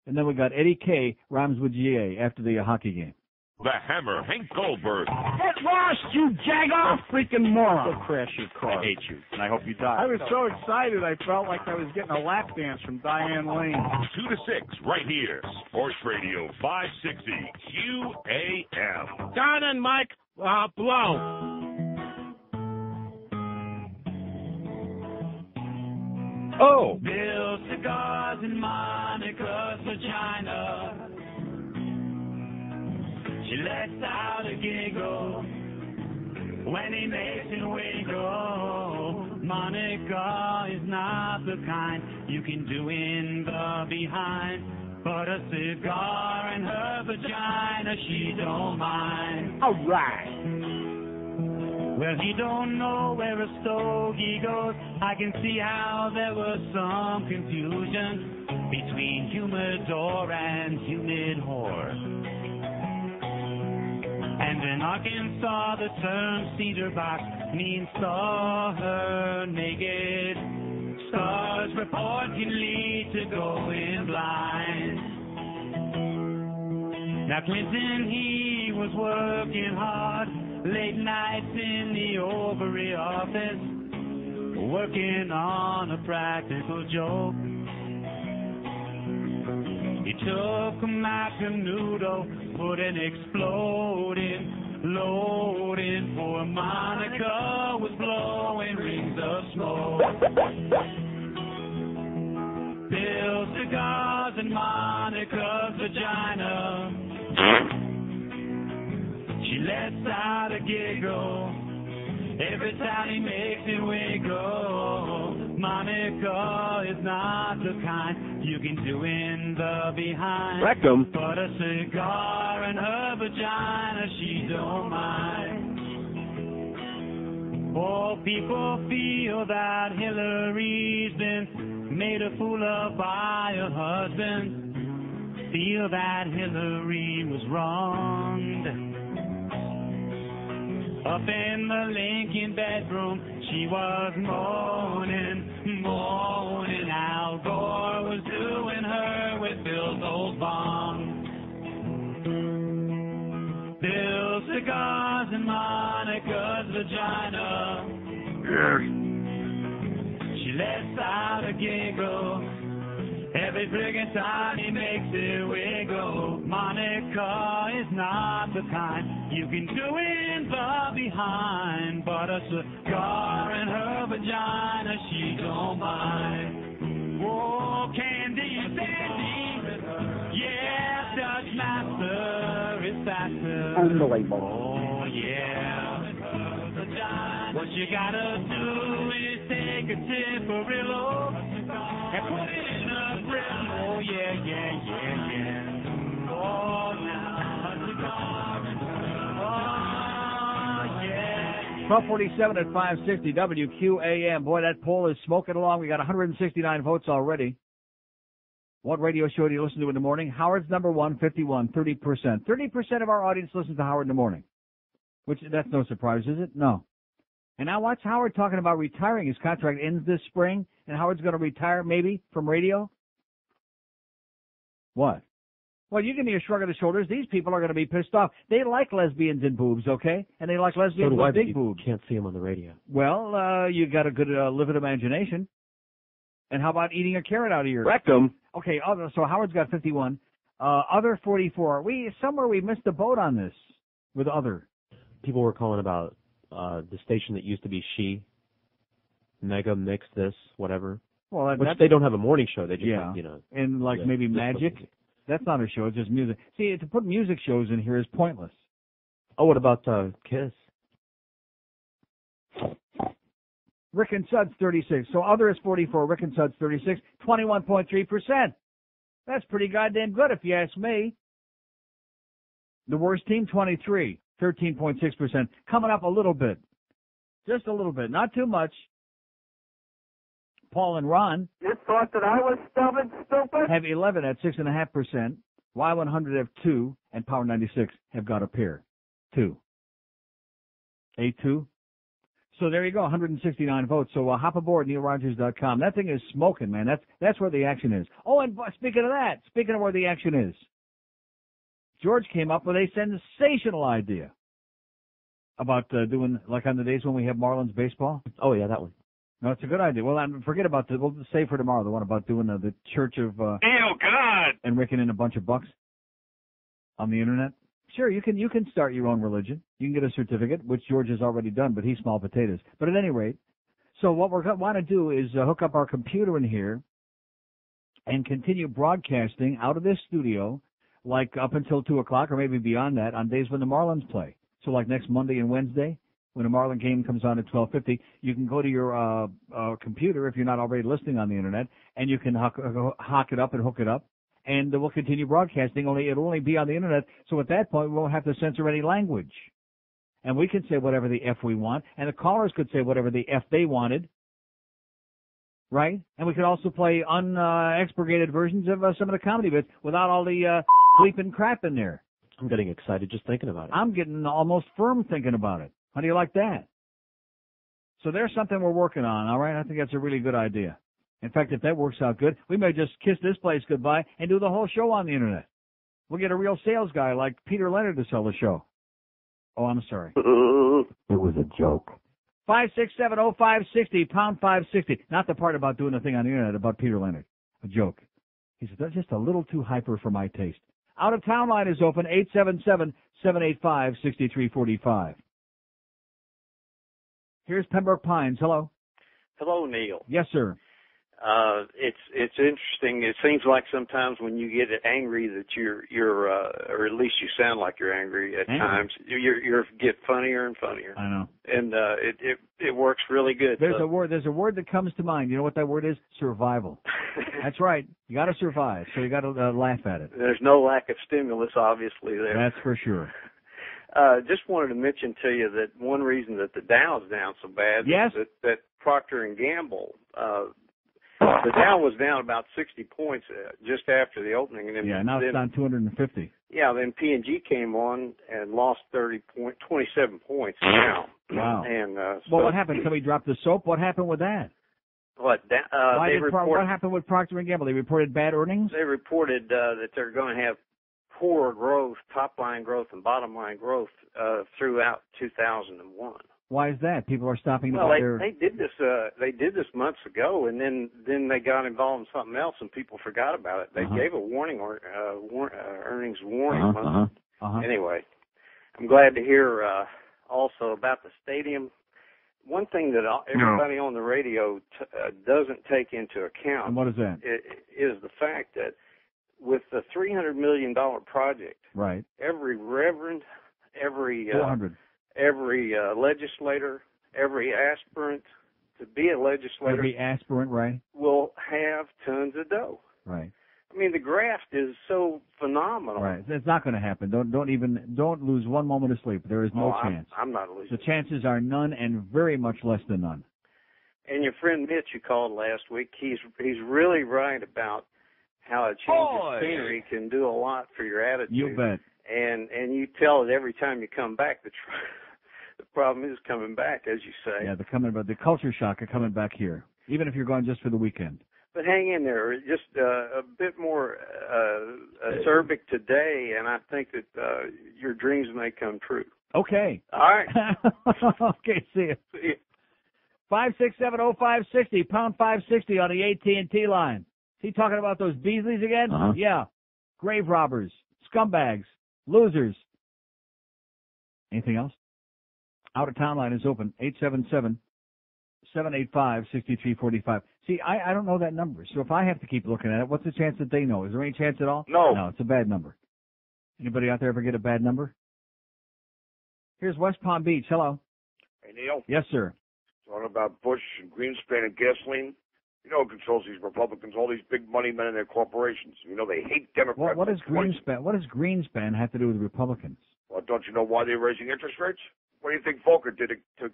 Speaker 2: And then we got Eddie K. rhymes with GA after the hockey game.
Speaker 15: The Hammer, Hank Goldberg.
Speaker 6: Get lost, you jagoff! Freaking moron!
Speaker 14: Go crash your car.
Speaker 15: I hate you.
Speaker 14: And I hope you die.
Speaker 6: I was so excited I felt like I was getting a lap dance from Diane Lane.
Speaker 15: 2 to 6, right here. Sports Radio 560, QAM.
Speaker 6: Don and Mike, blow.
Speaker 15: Oh!
Speaker 16: Bill cigars in Monica's vagina. She lets out a giggle when he makes it wiggle. Monica is not the kind you can do in the behind, but a cigar in her vagina she don't mind.
Speaker 6: All right.
Speaker 16: Well, he don't know where a stogie goes. I can see how there was some confusion between humidor and humid whore. And in Arkansas, the term cedar box means saw her naked. Stars report can lead to going blind.
Speaker 5: Now Clinton, he was working hard, late nights in the ovary office, working on a practical joke. He took a Macanudo, put an exploding load in, for Monica was blowing rings of smoke. Bill cigars in Monica's vagina. She lets out a giggle every time he makes it wiggle. Monica is not the kind you can do in the behind.
Speaker 3: Rectum.
Speaker 5: But a cigar in her vagina, she don't mind. Oh, people feel that Hillary's been made a fool of by her husband. Feel that Hillary was wronged. Up in the Lincoln bedroom, she was moaning, moaning. Al Gore was doing her with Bill's old bong. Bill's cigars in Monica's vagina.
Speaker 13: Yes.
Speaker 5: She lets out a giggle every friggin' time he makes it wiggle. Monica is not the kind you can do in the behind, but a cigar in her vagina, she don't mind. Oh, Candy and Sandy, yeah, Dutch Master is faster.
Speaker 3: Unbelievable.
Speaker 5: Oh, yeah. What you gotta do is take a Tipperillo and put it in a grill. Oh, yeah, yeah, yeah, yeah. Oh, now, a cigar. Oh, yeah.
Speaker 2: 1247 at 560 WQAM. Boy, that poll is smoking along. We got 169 votes already. What radio show do you listen to in the morning? Howard's number one, 51, 30%. 30% of our audience listens to Howard in the morning. Which, that's no surprise, is it? No. And now watch Howard talking about retiring. His contract ends this spring, and Howard's going to retire maybe from radio? What? Well, you give me a shrug of the shoulders. These people are going to be pissed off. They like lesbians and boobs, okay? And they like lesbians with big boobs.
Speaker 14: Can't see them on the radio.
Speaker 2: Well, you got a good livid imagination. And how about eating a carrot out of your
Speaker 3: rectum?
Speaker 2: Okay, so Howard's got 51. Other 44. Somewhere we missed the boat on this with other.
Speaker 14: People were calling about the station that used to be She, Mega Mix this, whatever.
Speaker 2: Well,
Speaker 14: which they don't have a morning show. They just,
Speaker 2: yeah.
Speaker 14: you know.
Speaker 2: And like maybe Magic. That's not a show. It's just music. See, to put music shows in here is pointless.
Speaker 14: Oh, what about Kiss?
Speaker 2: Rick and Suds, 36. So other is 44. Rick and Suds, 36. 21.3%. That's pretty goddamn good if you ask me. The worst team, 23. 13.6%. Coming up a little bit. Just a little bit. Not too much. Paul and Ron.
Speaker 17: You thought that I was stubborn, stupid?
Speaker 2: Have 11 at 6.5%. Y100 have 2. And Power 96 have got a pair. 2. A2. So there you go, 169 votes. So hop aboard, NeilRogers.com. That thing is smoking, man. That's where the action is. Oh, and speaking of that, speaking of where the action is, George came up with a sensational idea about doing, like on the days when we have Marlins baseball.
Speaker 14: Oh, yeah, that one.
Speaker 2: No, it's a good idea. Well, forget about the, we'll save for tomorrow, the one about doing the Church of...
Speaker 13: Oh, God!
Speaker 2: And raking in a bunch of bucks on the Internet. Sure, you can start your own religion. You can get a certificate, which George has already done, but he's small potatoes. But at any rate, so what we're going to want to do is hook up our computer in here and continue broadcasting out of this studio, like up until 2 o'clock or maybe beyond that, on days when the Marlins play. So like next Monday and Wednesday, when a Marlin game comes on at 12:50, you can go to your computer, if you're not already listening on the Internet, and you can hook it up and hook it up. And we'll continue broadcasting, only it'll only be on the Internet, so at that point we won't have to censor any language. And we can say whatever the F we want, and the callers could say whatever the F they wanted, right? And we could also play unexpurgated versions of some of the comedy bits without all the bleeping crap in there.
Speaker 14: I'm getting excited just thinking about it.
Speaker 2: I'm getting almost firm thinking about it. How do you like that? So there's something we're working on, all right? I think that's a really good idea. In fact, if that works out good, we may just kiss this place goodbye and do the whole show on the Internet. We'll get a real sales guy like Peter Leonard to sell the show. Oh, I'm sorry.
Speaker 3: It was a joke.
Speaker 2: 5670560, pound 560. Not the part about doing the thing on the internet about Peter Leonard. A joke. He said, that's just a little too hyper for my taste. Out-of-town line is open, 877-785-6345. Here's Pembroke Pines. Hello.
Speaker 7: Hello, Neil.
Speaker 2: Yes, sir.
Speaker 7: It's interesting. It seems like sometimes when you get angry that you're or at least you sound like you're angry at times. You get funnier and funnier.
Speaker 2: I know.
Speaker 7: And it works really good.
Speaker 2: There's a word that comes to mind. You know what that word is? Survival. That's right. You got to survive, so you got to laugh at it.
Speaker 7: There's no lack of stimulus, obviously, there.
Speaker 2: That's for sure.
Speaker 7: Just wanted to mention to you that one reason that the Dow's down so bad
Speaker 2: yes?
Speaker 7: is that Procter & Gamble, the Dow was down about 60 points just after the opening. And then,
Speaker 2: now it's down 250.
Speaker 7: Yeah, then P&G came on and lost 27 points now.
Speaker 2: Wow.
Speaker 7: And,
Speaker 2: well, what happened? Somebody dropped the soap? What happened with that?
Speaker 7: What
Speaker 2: happened with Procter & Gamble? They reported bad earnings?
Speaker 7: They reported that they're going to have poor growth, top-line growth and bottom-line growth throughout 2001.
Speaker 2: Why is that? People are stopping.
Speaker 7: Well, they did this. They did this months ago, and then they got involved in something else, and people forgot about it. They gave a warning or earnings warning. Anyway, I'm glad to hear also about the stadium. One thing that everybody on the radio doesn't take into account.
Speaker 2: And what is that?
Speaker 7: Is the fact that with the $300 million project,
Speaker 2: right?
Speaker 7: Every reverend, every
Speaker 2: 400.
Speaker 7: Every legislator, every aspirant to be a legislator,
Speaker 2: every aspirant, right,
Speaker 7: will have tons of dough.
Speaker 2: Right.
Speaker 7: I mean, the graft is so phenomenal.
Speaker 2: Right. It's not going to happen. Don't lose one moment of sleep. There is no chance.
Speaker 7: I'm not losing.
Speaker 2: The chances are none, and very much less than none.
Speaker 7: And your friend Mitch, you called last week, he's really right about how a change of scenery can do a lot for your attitude.
Speaker 2: You bet.
Speaker 7: And you tell it every time you come back. The problem is coming back, as you say.
Speaker 2: Yeah, the culture shock of coming back here, even if you're going just for the weekend.
Speaker 7: But hang in there. Just a bit more acerbic today, and I think that your dreams may come true.
Speaker 2: Okay.
Speaker 7: All right.
Speaker 2: Okay, see you. 5670560, pound 560 on the AT&T line. Is he talking about those Beasleys again? Yeah. Grave robbers, scumbags, losers. Anything else? Out-of-town line is open, 877-785-6345. See, I don't know that number, so if I have to keep looking at it, what's the chance that they know? Is there any chance at all? No, it's a bad number. Anybody out there ever get a bad number? Here's West Palm Beach. Hello.
Speaker 19: Hey, Neil.
Speaker 2: Yes, sir.
Speaker 19: Talking about Bush and Greenspan and gasoline. You know who controls these Republicans, all these big money men and their corporations. You know they hate Democrats.
Speaker 2: What does Greenspan have to do with the Republicans?
Speaker 19: Well, don't you know why they're raising interest rates? What do you think Volcker did to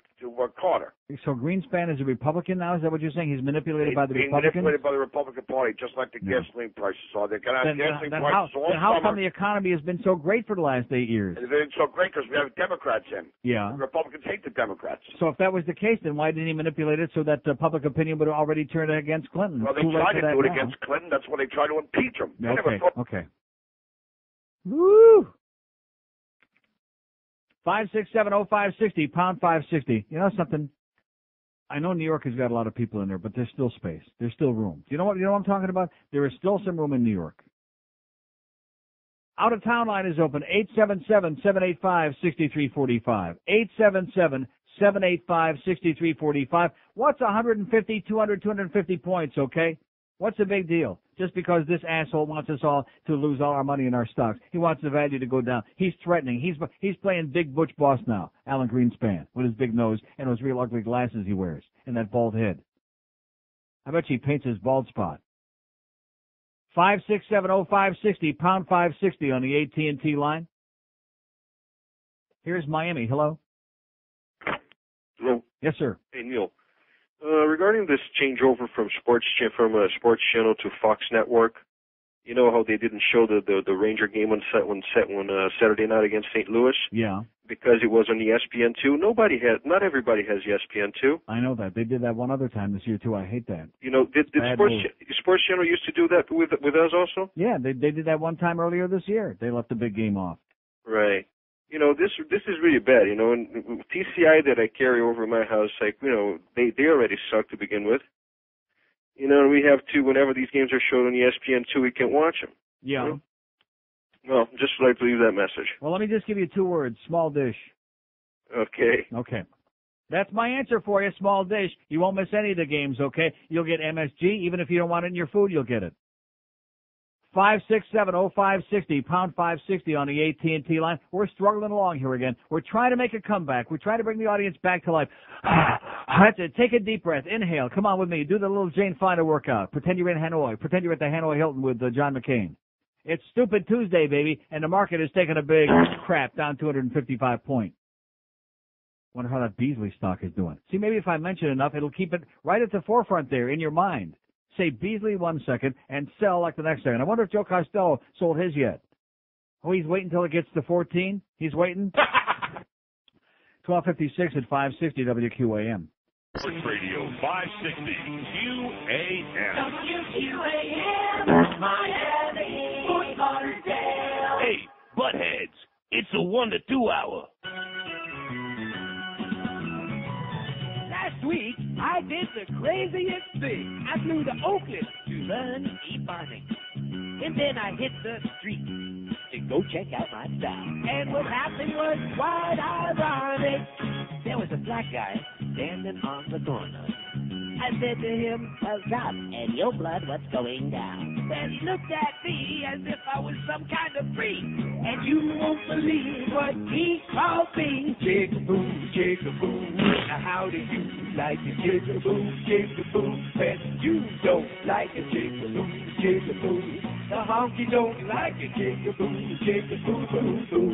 Speaker 19: Carter?
Speaker 2: So Greenspan is a Republican now? Is that what you're saying? He's manipulated by the Republicans?
Speaker 19: Manipulated by the Republican Party, just like the gasoline prices are. They're going to have gasoline prices all
Speaker 2: Then how
Speaker 19: summer.
Speaker 2: come the economy has been so great for the last 8 years?
Speaker 19: It's been so great because we have Democrats in.
Speaker 2: Yeah.
Speaker 19: The Republicans hate the Democrats.
Speaker 2: So if that was the case, then why didn't he manipulate it so that public opinion would already turn against Clinton?
Speaker 19: Well, they tried to do it against Clinton. That's why they tried to impeach him.
Speaker 2: Okay. Woo! 5670560, pound 560. You know something? I know New York has got a lot of people in there, but there's still space. There's still room. Do you know what I'm talking about? There is still some room in New York. Out-of-town line is open, 877-785-6345. 877-785-6345. What's 150, 200, 250 points, okay? What's the big deal? Just because this asshole wants us all to lose all our money in our stocks. He wants the value to go down. He's threatening. He's playing big butch boss now, Alan Greenspan, with his big nose and those real ugly glasses he wears and that bald head. I bet he paints his bald spot. 5670560, pound 560 on the AT&T line. Here's Miami. Hello.
Speaker 23: Hello.
Speaker 2: Yes, sir.
Speaker 23: Hey, Neil. Regarding this changeover from Sports Channel to Fox Network, you know how they didn't show the Ranger game on Saturday night against St. Louis?
Speaker 2: Yeah.
Speaker 23: because it was on ESPN2. Not everybody has ESPN2.
Speaker 2: I know that. They did that one other time this year, too. I hate that.
Speaker 23: You know, did Sports Channel used to do that with us also?
Speaker 2: Yeah, they did that one time earlier this year. They left the big game off.
Speaker 23: Right. You know, this is really bad, you know, and TCI that I carry over my house, like, you know, they already suck to begin with. You know, and we have to, whenever these games are showed on ESPN2, we can't watch them.
Speaker 2: Yeah.
Speaker 23: You know? Well, just like to leave that message.
Speaker 2: Well, let me just give you 2 words, small dish.
Speaker 23: Okay.
Speaker 2: Okay. That's my answer for you, small dish. You won't miss any of the games, okay? You'll get MSG. Even if you don't want it in your food, you'll get it. 567-0560, pound 560 on the AT&T line. We're struggling along here again. We're trying to make a comeback. We're trying to bring the audience back to life. That's it. Take a deep breath. Inhale. Come on with me. Do the little Jane Fonda workout. Pretend you're in Hanoi. Pretend you're at the Hanoi Hilton with John McCain. It's Stupid Tuesday, baby, and the market is taking a big crap, down 255 points. Wonder how that Beasley stock is doing. See, maybe if I mention enough, it'll keep it right at the forefront there in your mind. Say Beasley 1 second and sell like the next second. I wonder if Joe Costello sold his yet. Oh, he's waiting until it gets to 14? He's waiting? 1256 at 560 WQAM.
Speaker 15: Sports Radio 560 QAM.
Speaker 5: WQAM, Miami, Fort Lauderdale.
Speaker 8: Hey, buttheads, it's a 1 to 2 hour.
Speaker 6: Last week, I did the craziest thing. I flew to Oakland to learn Ebonics. And then I hit the street to go check out my style. And what happened was quite ironic. There was a black guy standing on the corner. I said to him, "What's up? And your blood, what's going down?" Then he looked at me as if I was some kind of freak. And you won't believe what he called me. Jigaboo, jigaboo. Now how do you like it? Jigaboo, jigaboo. But you don't like it. Jigaboo, jigaboo. The honky don't like it. Jigaboo, jigaboo, boo, boo.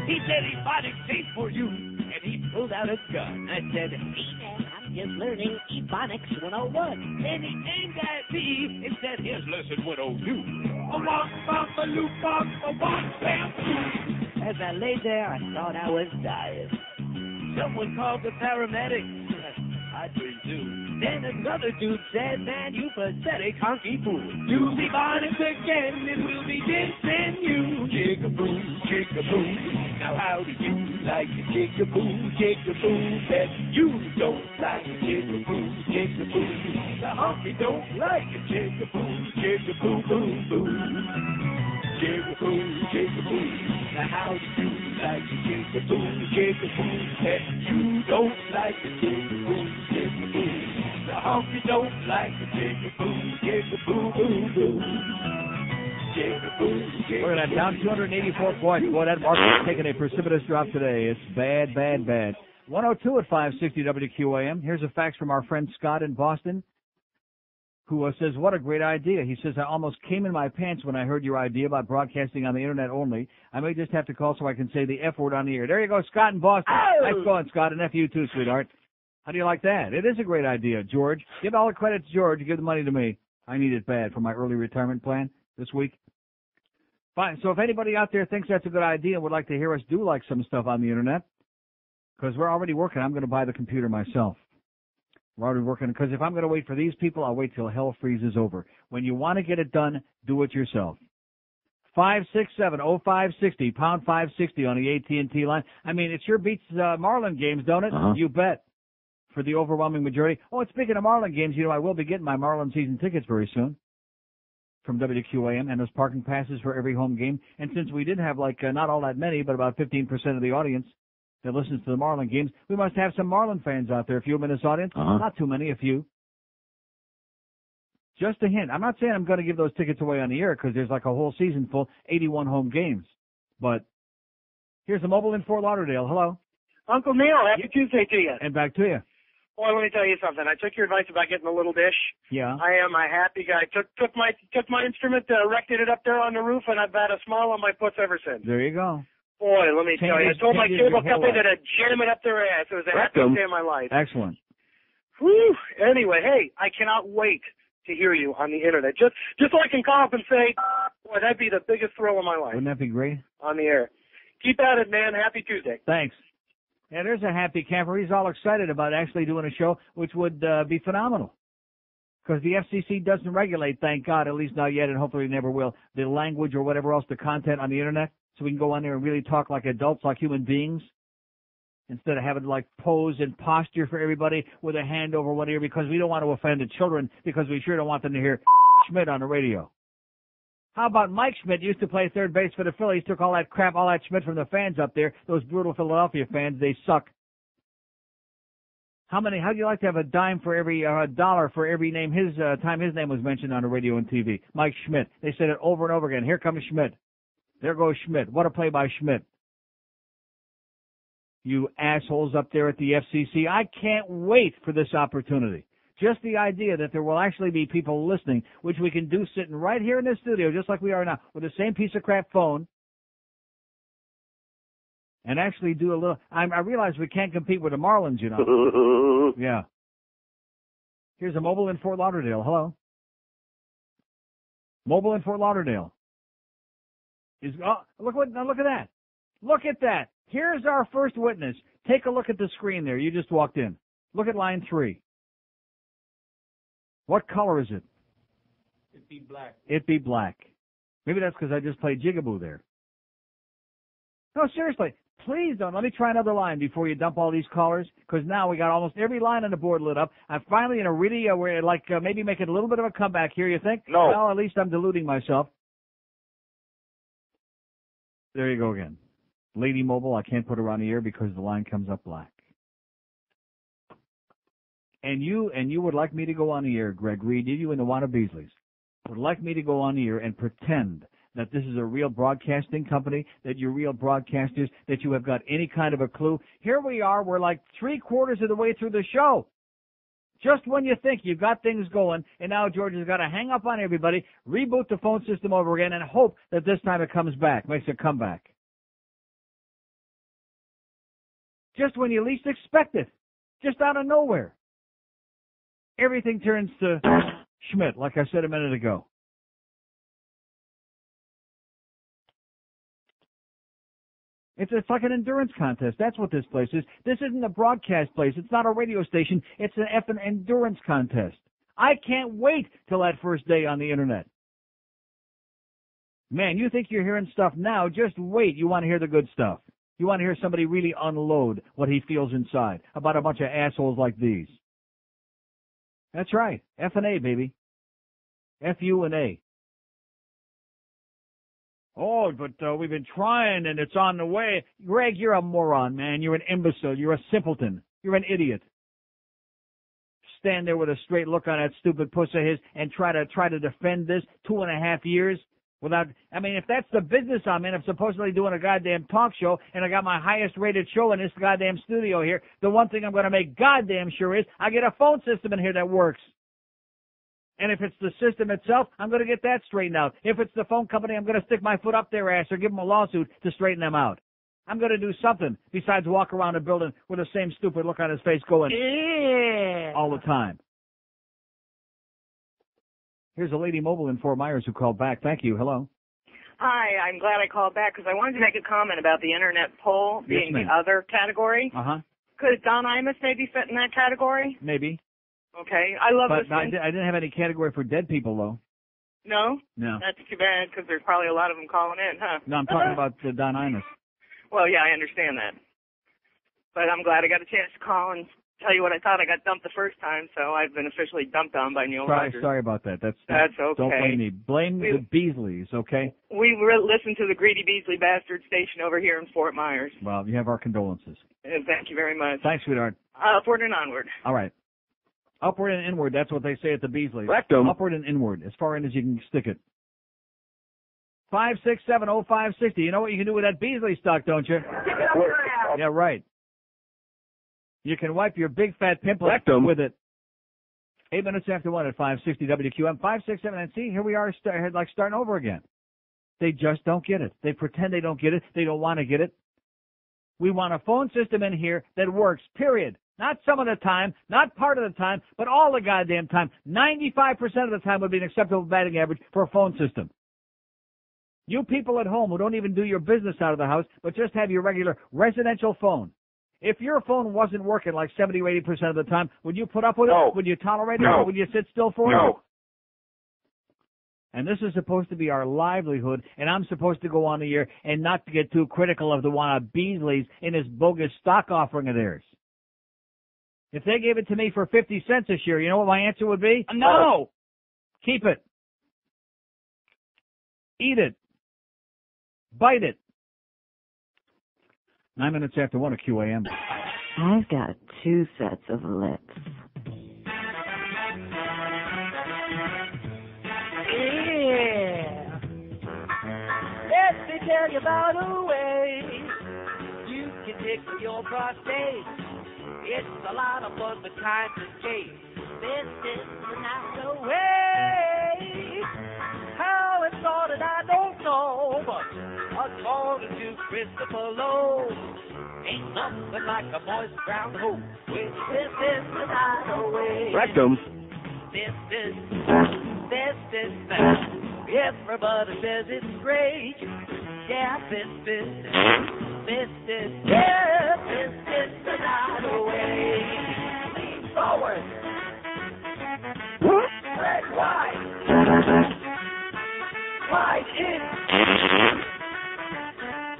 Speaker 6: He said Ebonics ain't for you. And he pulled out a gun. I said, "Hey man, I'm just learning Ebonics 101. Then he aimed at me and said, "Here's lesson 102. A walk, bump, a loop, bump, a walk, bam, boom." As I lay there, I thought I was dying. Someone called the paramedics. I dreamed too. Then another dude said, "Man, you pathetic honky fool. Use Ebonics again, and we'll be dissing you." Jigaboo, jigaboo. Now how do you like it? Jigaboo, jigaboo. Bet you don't like it. Jigaboo, jigaboo. The honky don't like it. Jigaboo, jigaboo, boo, boo. Jigaboo, jigaboo. Now how do you like it? Jigaboo, jigaboo. Bet you don't like it. Jigaboo, jigaboo. The honky don't like it. Jigaboo, jigaboo, boo, boo. Jigaboo, jigaboo.
Speaker 2: Look at that, down 284 points. Boy, that market's taking a precipitous drop today. It's bad, bad, bad. 102 at 560 WQAM. Here's a fax from our friend Scott in Boston, who says, "What a great idea." He says, "I almost came in my pants when I heard your idea about broadcasting on the internet only. I may just have to call so I can say the F word on the air." There you go, Scott in Boston.
Speaker 6: Oh!
Speaker 2: Nice going, Scott, and F you too, sweetheart. How do you like that? It is a great idea, George. Give all the credit to George. Give the money to me. I need it bad for my early retirement plan this week. Fine. So if anybody out there thinks that's a good idea and would like to hear us do like some stuff on the internet, because we're already working, I'm going to buy the computer myself. We're already working, because if I'm going to wait for these people, I'll wait till hell freezes over. When you want to get it done, do it yourself. 567-0560, pound 560 on the AT&T line. I mean, it sure beats Marlin games, don't it? You bet. For the overwhelming majority. Oh, and speaking of Marlin games, you know, I will be getting my Marlin season tickets very soon from WQAM, and those parking passes for every home game. And since we did have, like, not all that many, but about 15% of the audience that listens to the Marlin games, we must have some Marlin fans out there. A few of them in this audience. Not too many, a few. Just a hint. I'm not saying I'm going to give those tickets away on the air, because there's like a whole season full, 81 home games. But here's a mobile in Fort Lauderdale. Hello.
Speaker 11: Uncle Neil, happy Tuesday to you.
Speaker 2: And back to you.
Speaker 11: Boy, let me tell you something. I took your advice about getting a little dish.
Speaker 2: Yeah.
Speaker 11: I am a happy guy. Took my instrument, erected it up there on the roof, and I've had a smile on my puss ever since.
Speaker 2: There you go.
Speaker 11: Boy, let me tell you. I told my cable company that I'd jam it up their ass. It was the happiest day of my life.
Speaker 2: Excellent.
Speaker 11: Whew. Anyway, hey, I cannot wait to hear you on the internet. Just so I can call up and say, boy, that'd be the biggest thrill of my life.
Speaker 2: Wouldn't that be great?
Speaker 11: On the air. Keep at it, man. Happy Tuesday.
Speaker 2: Thanks. Yeah, there's a happy camper. He's all excited about actually doing a show, which would be phenomenal. Because the FCC doesn't regulate, thank God, at least not yet, and hopefully never will, the language or whatever else, the content on the Internet. So we can go on there and really talk like adults, like human beings, instead of having to like pose and posture for everybody with a hand over one ear, because we don't want to offend the children, because we sure don't want them to hear Schmidt on the radio. How about Mike Schmidt used to play third base for the Phillies, took all that crap, all that Schmidt from the fans up there, those brutal Philadelphia fans, they suck. How'd you like to have a dime for every, a dollar for every name, time his name was mentioned on the radio and TV? Mike Schmidt. They said it over and over again. Here comes Schmidt. There goes Schmidt. What a play by Schmidt. You assholes up there at the FCC, I can't wait for this opportunity. Just the idea that there will actually be people listening, which we can do sitting right here in this studio, just like we are now, with the same piece of crap phone, and actually do a little. I realize we can't compete with the Marlins, you know. Yeah. Here's a mobile in Fort Lauderdale. Hello. Mobile in Fort Lauderdale. Look at that. Look at that. Here's our first witness. Take a look at the screen there. You just walked in. Look at line 3. What color is it?
Speaker 9: It'd be black.
Speaker 2: It'd be black. Maybe that's because I just played Jigaboo there. No, seriously. Please don't. Let me try another line before you dump all these callers, because now we got almost every line on the board lit up. I'm finally in a really, maybe making a little bit of a comeback here, you think?
Speaker 19: No.
Speaker 2: Well, at least I'm deluding myself. There you go again. Lady Mobile, I can't put her on the air because the line comes up black. And you would like me to go on the air, Greg Reed, you and the Wanna Beasleys, would like me to go on the air and pretend that this is a real broadcasting company, that you're real broadcasters, that you have got any kind of a clue. Here we are, we're like 3/4 of the way through the show. Just when you think you've got things going, and now George has got to hang up on everybody, reboot the phone system over again, and hope that this time it comes back, makes a comeback. Just when you least expect it, just out of nowhere. Everything turns to Schmidt, like I said a minute ago. It's like an endurance contest. That's what this place is. This isn't a broadcast place. It's not a radio station. It's an effing endurance contest. I can't wait till that first day on the Internet. Man, you think you're hearing stuff now, just wait. You want to hear the good stuff. You want to hear somebody really unload what he feels inside about a bunch of assholes like these. That's right. F and A, baby. F-U and A. Oh, but we've been trying and it's on the way. Greg, you're a moron, man. You're an imbecile. You're a simpleton. You're an idiot. Stand there with a straight look on that stupid puss of his and try to defend this 2.5 years without, I mean, if that's the business I'm in, I'm supposedly doing a goddamn talk show and I got my highest rated show in this goddamn studio here, the one thing I'm going to make goddamn sure is I get a phone system in here that works. And if it's the system itself, I'm going to get that straightened out. If it's the phone company, I'm going to stick my foot up their ass or give them a lawsuit to straighten them out. I'm going to do something besides walk around a building with the same stupid look on his face going all the time. Here's a lady mobile in Fort Myers who called back. Thank you. Hello.
Speaker 10: Hi, I'm glad I called back because I wanted to make a comment about the Internet poll being the other category.
Speaker 2: Uh-huh.
Speaker 10: Could Don Imus maybe fit in that category?
Speaker 2: Maybe.
Speaker 10: Okay, I love
Speaker 2: but
Speaker 10: listening.
Speaker 2: I didn't have any category for dead people, though.
Speaker 10: No?
Speaker 2: No.
Speaker 10: That's too bad because there's probably a lot of them calling in, huh?
Speaker 2: No, I'm talking about Don Imus.
Speaker 10: Well, yeah, I understand that. But I'm glad I got a chance to call and tell you what I thought. I got dumped the first time, so I've been officially dumped on by Neil Rogers.
Speaker 2: Sorry about that. That's
Speaker 10: okay.
Speaker 2: Don't blame me. Blame the Beasleys, okay?
Speaker 10: We listen to the greedy Beasley bastard station over here in Fort Myers.
Speaker 2: Well, you have our condolences.
Speaker 10: Thank you very much.
Speaker 2: Thanks, sweetheart.
Speaker 10: Upward and onward.
Speaker 2: All right. Upward and inward, that's what they say at the Beasley.
Speaker 19: Rectum.
Speaker 2: Upward and inward, as far in as you can stick it. 5670560. You know what you can do with that Beasley stock, don't you? Yeah, right. You can wipe your big fat pimple with it. 8 minutes after 1 at 560 WQAM. 567, and see, here we are starting over again. They just don't get it. They pretend they don't get it. They don't want to get it. We want a phone system in here that works, period. Not some of the time, not part of the time, but all the goddamn time. 95% of the time would be an acceptable batting average for a phone system. You people at home who don't even do your business out of the house, but just have your regular residential phone. If your phone wasn't working like 70 or 80% of the time, would you put up with it? Would you tolerate it? Or would you sit still for it? And this is supposed to be our livelihood, and I'm supposed to go on the air and not to get too critical of the one of Beasley's in his bogus stock offering of theirs. If they gave it to me for 50 cents this year, you know what my answer would be? No! Keep it. Eat it. Bite it. 9 minutes after 1 at QAM.
Speaker 4: I've got 2 sets of lips.
Speaker 6: Yeah. Let me tell you about a way you can fix your prostate. It's a lot of fun, but time to chase. This is not the way. How it started, I don't know, but according to Christopher Lowe, ain't nothing like a moist brown hoe. Which this is not the way.
Speaker 3: Rectum.
Speaker 6: This is. Everybody says it's great. Yeah, this is another way. Lean forward. Red, wide. Wide in.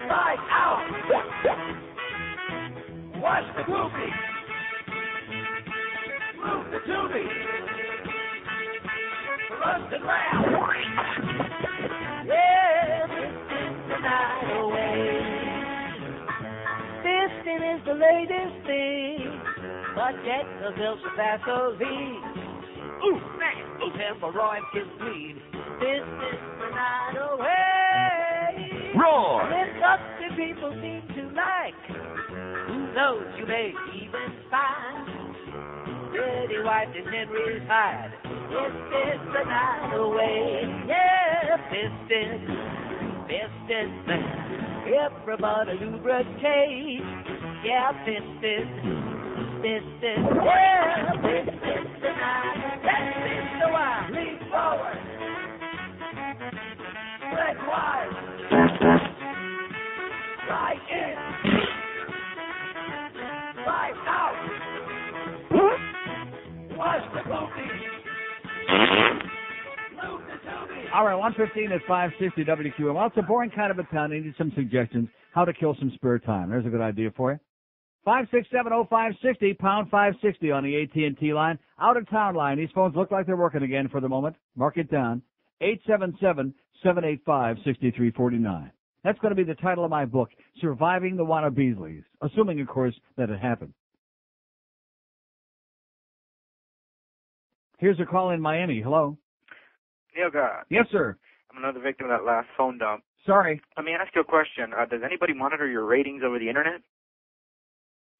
Speaker 6: Side out. Watch the groupie. Move the tubie. Rusted round. Yeah, this is the night away. Fisting is the latest thing, but get yourself some Vaseline. Ooh, man, those hemorrhoids can bleed. This is the night away.
Speaker 3: Roar!
Speaker 6: It's up to people seem to like. Who knows, you may even find Betty White and Henry's Hyde. This is the night away. Yeah, piston. Everybody lubricate. Yeah, piston. Yeah, piston tonight. That's it, the wire. Lean forward. Red wide. Right in. Right out. Watch the booty.
Speaker 2: All right, 115 at 560 WQAM. Well, it's a boring kind of a town. I need some suggestions how to kill some spare time. There's a good idea for you. 5670560, pound 560 on the AT&T line. Out of town line. These phones look like they're working again for the moment. Mark it down. 877-785-6349. That's going to be the title of my book, Surviving the Wanna Beasleys, assuming, of course, that it happened. Here's a call in Miami. Hello.
Speaker 1: Neil God.
Speaker 2: Yes, sir.
Speaker 1: I'm another victim of that last phone dump.
Speaker 2: Sorry.
Speaker 1: Let me ask you a question. Does anybody monitor your ratings over the Internet?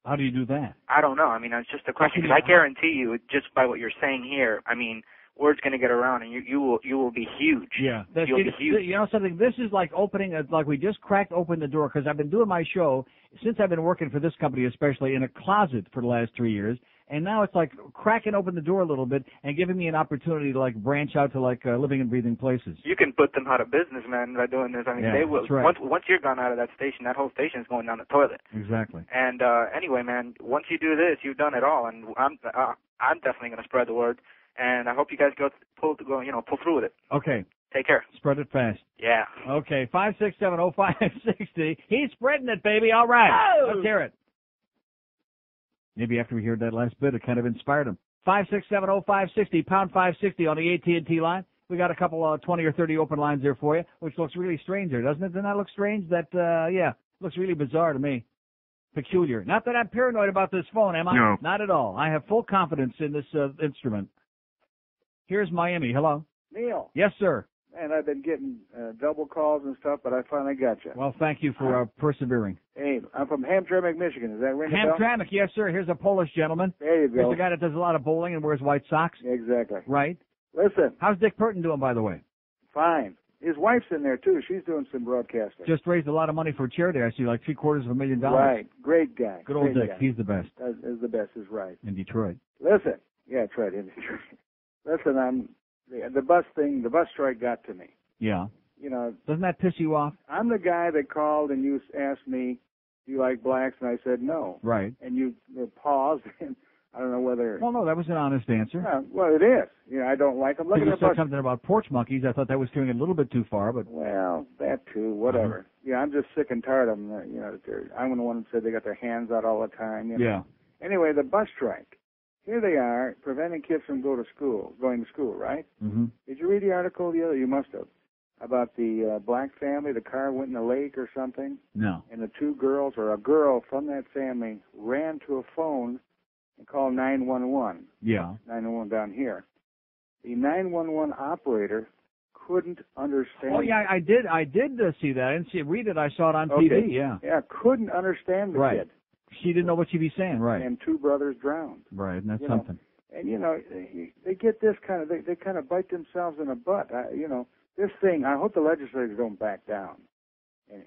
Speaker 2: How do you do that?
Speaker 1: I don't know. I mean, it's just a question. Because I guarantee you, just by what you're saying here, I mean, word's going to get around, and you will be huge.
Speaker 2: Yeah.
Speaker 1: You'll be huge.
Speaker 2: You know something? This is like opening, like we just cracked open the door, because I've been doing my show, since I've been working for this company especially, in a closet for the last 3 years. And now it's like cracking open the door a little bit and giving me an opportunity to like branch out to like living and breathing places.
Speaker 1: You can put them out of business, man, by doing this. I mean, they will.
Speaker 2: That's right.
Speaker 1: Once you're gone out of that station, that whole station is going down the toilet.
Speaker 2: Exactly.
Speaker 1: And anyway, man, once you do this, you've done it all. And I'm definitely going to spread the word. And I hope you guys pull through with it.
Speaker 2: Okay.
Speaker 1: Take care.
Speaker 2: Spread it fast.
Speaker 1: Yeah.
Speaker 2: Okay. 5670560. He's spreading it, baby. All right.
Speaker 6: Oh!
Speaker 2: Let's hear it. Maybe after we heard that last bit, it kind of inspired him. 5670560, pound 560 on the AT&T line. We got a couple 20 or 30 open lines there for you, which looks really strange there, doesn't it? Doesn't that look strange? That, looks really bizarre to me. Peculiar. Not that I'm paranoid about this phone, am I?
Speaker 3: No.
Speaker 2: Not at all. I have full confidence in this instrument. Here's Miami. Hello.
Speaker 18: Neil.
Speaker 2: Yes, sir.
Speaker 18: Man, I've been getting double calls and stuff, but I finally got you.
Speaker 2: Well, thank you for persevering.
Speaker 18: Hey, I'm from Hamtramck, Michigan. Does that ring a bell?
Speaker 2: Hamtramck, yes, sir. Here's a Polish gentleman.
Speaker 18: There you go.
Speaker 2: Here's a guy that does a lot of bowling and wears white socks.
Speaker 18: Exactly.
Speaker 2: Right.
Speaker 18: Listen.
Speaker 2: How's Dick Purton doing, by the way?
Speaker 18: Fine. His wife's in there, too. She's doing some broadcasting.
Speaker 2: Just raised a lot of money for charity. I see, like $750,000.
Speaker 18: Right. Great guy.
Speaker 2: Good old
Speaker 18: Great
Speaker 2: Dick.
Speaker 18: guy.
Speaker 2: He's the best.
Speaker 18: Is the best, is right.
Speaker 2: In Detroit.
Speaker 18: Listen. Yeah, that's right, in Detroit. Listen, the bus strike got to me.
Speaker 2: Yeah.
Speaker 18: you know.
Speaker 2: Doesn't that piss you off?
Speaker 18: I'm the guy that called and you asked me, do you like blacks? And I said no.
Speaker 2: Right.
Speaker 18: And you paused, and I don't know whether...
Speaker 2: Well, no, that was an honest answer.
Speaker 18: Yeah, well, it is. You know, I don't like them. Look at
Speaker 2: you
Speaker 18: the
Speaker 2: said something about porch monkeys. I thought that was doing it a little bit too far, but...
Speaker 18: Well, that too, whatever. Yeah, I'm just sick and tired of them. You know, I'm the one that said they got their hands out all the time. You know?
Speaker 2: Yeah.
Speaker 18: Anyway, the bus strike. Here they are, preventing kids from going to school, right?
Speaker 2: Mm-hmm.
Speaker 18: Did you read the article the other? You must have. About the black family, the car went in the lake or something.
Speaker 2: No.
Speaker 18: And the two girls, or a girl from that family, ran to a phone and called 911.
Speaker 2: Yeah.
Speaker 18: 911 down here. The 911 operator couldn't understand.
Speaker 2: Oh yeah, I did see that. I didn't read it. I saw it on TV. Yeah.
Speaker 18: Yeah, couldn't understand the kid.
Speaker 2: She didn't know what she'd be saying. Right.
Speaker 18: And two brothers drowned.
Speaker 2: Right, and that's something.
Speaker 18: And you know, they get this kind of they kind of bite themselves in the butt. You know, this thing. I hope the legislators don't back down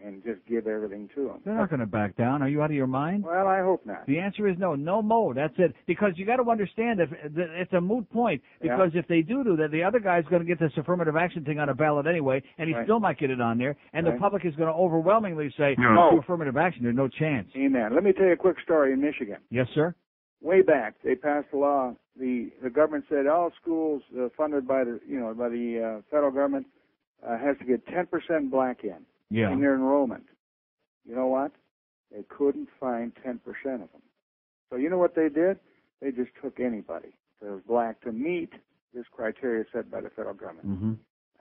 Speaker 18: and just give everything to them.
Speaker 2: They're not going to back down. Are you out of your mind?
Speaker 18: Well, I hope not.
Speaker 2: The answer is no. No more. That's it. Because you got to understand if it's a moot point. Because if they do that, the other guy's going to get this affirmative action thing on a ballot anyway, and he still might get it on there. And the public is going to overwhelmingly say, no, affirmative action. There's no chance.
Speaker 18: Amen. Let me tell you a quick story in Michigan.
Speaker 2: Yes, sir.
Speaker 18: Way back, they passed a law. The government said all schools funded by the federal government has to get 10% black in their enrollment. You know what? They couldn't find 10% of them. So you know what they did? They just took anybody that was black to meet this criteria set by the federal government.
Speaker 2: Mm-hmm.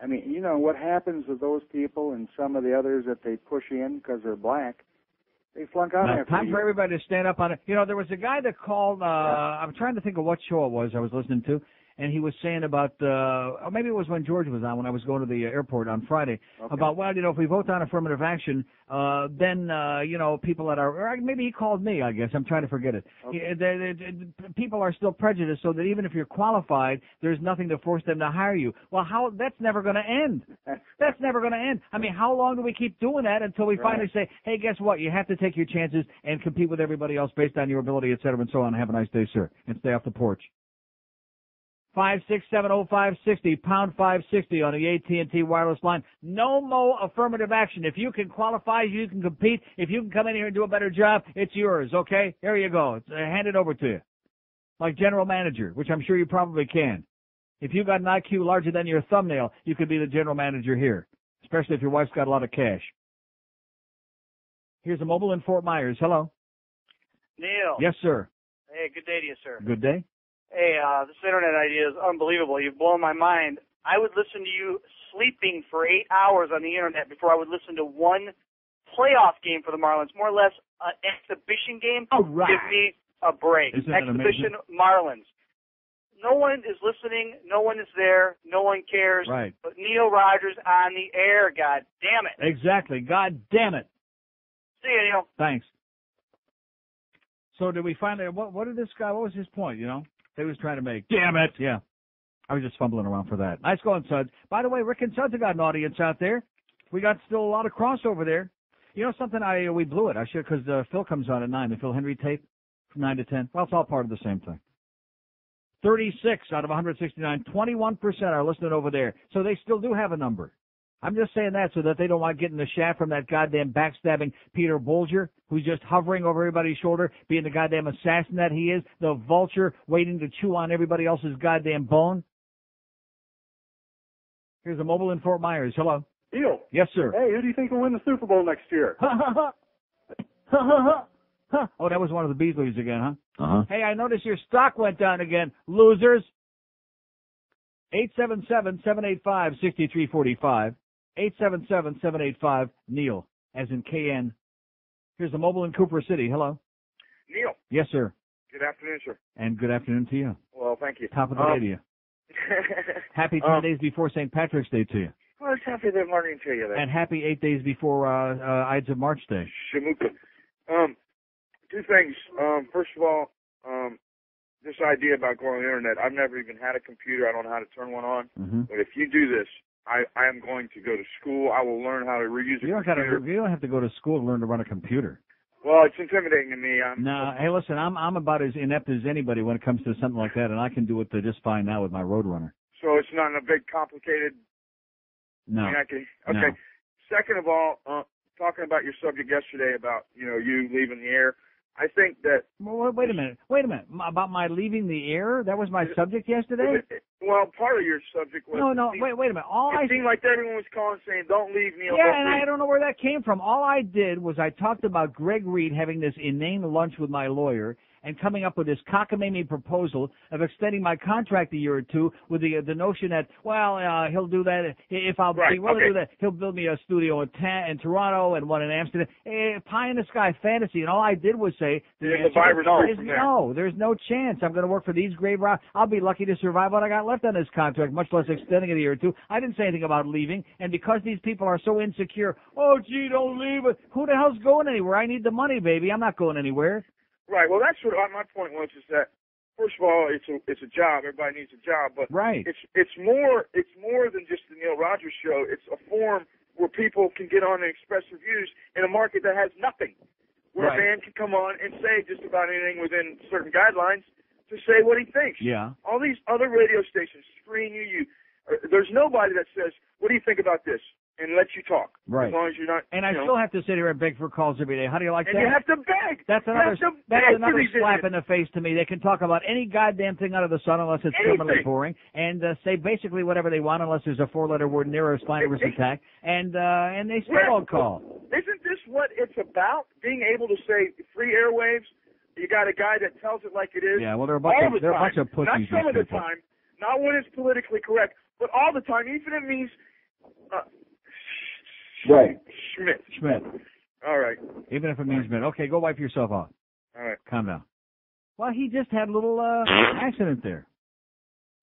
Speaker 18: I mean, you know what happens with those people and some of the others that they push in because they're black? They flunk out after
Speaker 2: time for everybody to stand up on it. You know, there was a guy that called, I'm trying to think of what show it was I was listening to, and he was saying about, or maybe it was when George was on, when I was going to the airport on Friday, about, well, you know, if we vote on affirmative action, then, you know, people that are, or maybe he called me, I guess. I'm trying to forget it. People are still prejudiced, so that even if you're qualified, there's nothing to force them to hire you. Well, that's never going to end. That's never going to end. I mean, how long do we keep doing that until we finally say, hey, guess what? You have to take your chances and compete with everybody else based on your ability, et cetera, and so on. Have a nice day, sir, and stay off the porch. 5670560, pound 560 on the AT&T wireless line. No more affirmative action. If you can qualify, you can compete. If you can come in here and do a better job, it's yours, okay? Here you go. Hand it over to you. Like general manager, which I'm sure you probably can. If you've got an IQ larger than your thumbnail, you could be the general manager here, especially if your wife's got a lot of cash. Here's a mobile in Fort Myers. Hello.
Speaker 12: Neil.
Speaker 2: Yes, sir.
Speaker 12: Hey, good day to you, sir.
Speaker 2: Good day.
Speaker 12: Hey, this internet idea is unbelievable. You've blown my mind. I would listen to you sleeping for 8 hours on the internet before I would listen to one playoff game for the Marlins, more or less an exhibition game.
Speaker 2: Oh, right.
Speaker 12: Give me a break.
Speaker 2: Isn't that
Speaker 12: exhibition
Speaker 2: amazing?
Speaker 12: Marlins. No one is listening. No one is there. No one cares.
Speaker 2: Right.
Speaker 12: But Neil Rogers on the air. God damn it.
Speaker 2: Exactly. God damn it.
Speaker 12: See you, Neil.
Speaker 2: Thanks. So did we finally, what did this guy, what was his point, you know? He was trying to make. Damn it. Yeah. I was just fumbling around for that. Nice going, Suds. By the way, Rick and Suds have got an audience out there. We got still a lot of crossover there. You know something? We blew it. I should, because Phil comes on at 9, the Phil Henry tape from 9 to 10. Well, it's all part of the same thing. 36 out of 169, 21% are listening over there. So they still do have a number. I'm just saying that so that they don't want getting the shaft from that goddamn backstabbing Peter Bolger, who's just hovering over everybody's shoulder, being the goddamn assassin that he is, the vulture waiting to chew on everybody else's goddamn bone. Here's a mobile in Fort Myers. Hello.
Speaker 20: Neil.
Speaker 2: Yes, sir.
Speaker 20: Hey, who do you think will win the Super Bowl next year?
Speaker 2: Oh, that was one of the Beasleys again, huh?
Speaker 3: Uh-huh.
Speaker 2: Hey, I noticed your stock went down again. Losers. 877-785-6345. 877-785-NEIL, as in KN. Here's the mobile in Cooper City. Hello.
Speaker 22: Neil.
Speaker 2: Yes, sir.
Speaker 22: Good afternoon, sir.
Speaker 2: And good afternoon to you.
Speaker 22: Well, thank you.
Speaker 2: Top of the day to you. Happy 10 days before St. Patrick's Day to you.
Speaker 22: Well, it's happy that morning to you. Then.
Speaker 2: And happy 8 days before Ides of March Day.
Speaker 22: Shamuka. Two things. First of all, this idea about going on the internet, I've never even had a computer. I don't know how to turn one on.
Speaker 2: Mm-hmm.
Speaker 22: But if you do this, I am going to go to school. I will learn how to reuse a computer.
Speaker 2: You don't have to go to school to learn to run a computer.
Speaker 22: Well, it's intimidating to me.
Speaker 2: Hey, listen, I'm about as inept as anybody when it comes to something like that, and I can do it just fine now with my Roadrunner.
Speaker 22: So it's not a big, complicated
Speaker 2: No.
Speaker 22: I mean, okay.
Speaker 2: No.
Speaker 22: Second of all, talking about your subject yesterday about, you leaving the air, I think that...
Speaker 2: Well, wait a minute. About my leaving the air? That was my subject yesterday?
Speaker 22: Well, part of your subject was...
Speaker 2: No, wait a minute.
Speaker 22: It seemed like everyone was calling saying, don't leave Neil.
Speaker 2: Yeah, and I don't know where that came from. All I did was I talked about Greg Reed having this inane lunch with my lawyer and coming up with this cockamamie proposal of extending my contract a year or two with the notion that, he'll do that. If I'll be willing to do that, he'll build me a studio in Toronto and one in Amsterdam. Pie in the sky fantasy. And all I did was say, there's no chance I'm going to work for these grave robbers. I'll be lucky to survive what I got left on this contract, much less extending it a year or two. I didn't say anything about leaving. And because these people are so insecure, don't leave. Who the hell's going anywhere? I need the money, baby. I'm not going anywhere.
Speaker 22: Right. Well, that's what my point was. Is that first of all, it's a job. Everybody needs a job, but it's more than just the Neil Rogers show. It's a forum where people can get on and express their views in a market that has nothing. Where a man can come on and say just about anything within certain guidelines to say what he thinks.
Speaker 2: Yeah.
Speaker 22: All these other radio stations screen you. There's nobody that says, "What do you think about this?" and let you talk.
Speaker 2: Right.
Speaker 22: As long as you're not.
Speaker 2: And I still have to sit here and beg for calls every day. How do you like that?
Speaker 22: And you have to beg.
Speaker 2: That's another slap in the face to me. They can talk about any goddamn thing under the sun unless it's criminally boring, and say basically whatever they want unless there's a 4-letter word near a spinal attack, and they still won't call.
Speaker 22: Isn't this what it's about? Being able to say free airwaves. You got a guy that tells it like it is.
Speaker 2: Yeah, well, they're a bunch of pussies.
Speaker 22: Not some of the time, not when it's politically correct, but all the time, even if it means.
Speaker 2: Right.
Speaker 22: Schmidt. All right.
Speaker 2: Even if it means Schmidt. Okay, go wipe yourself out.
Speaker 22: All right.
Speaker 2: Calm down. Well, he just had a little accident there.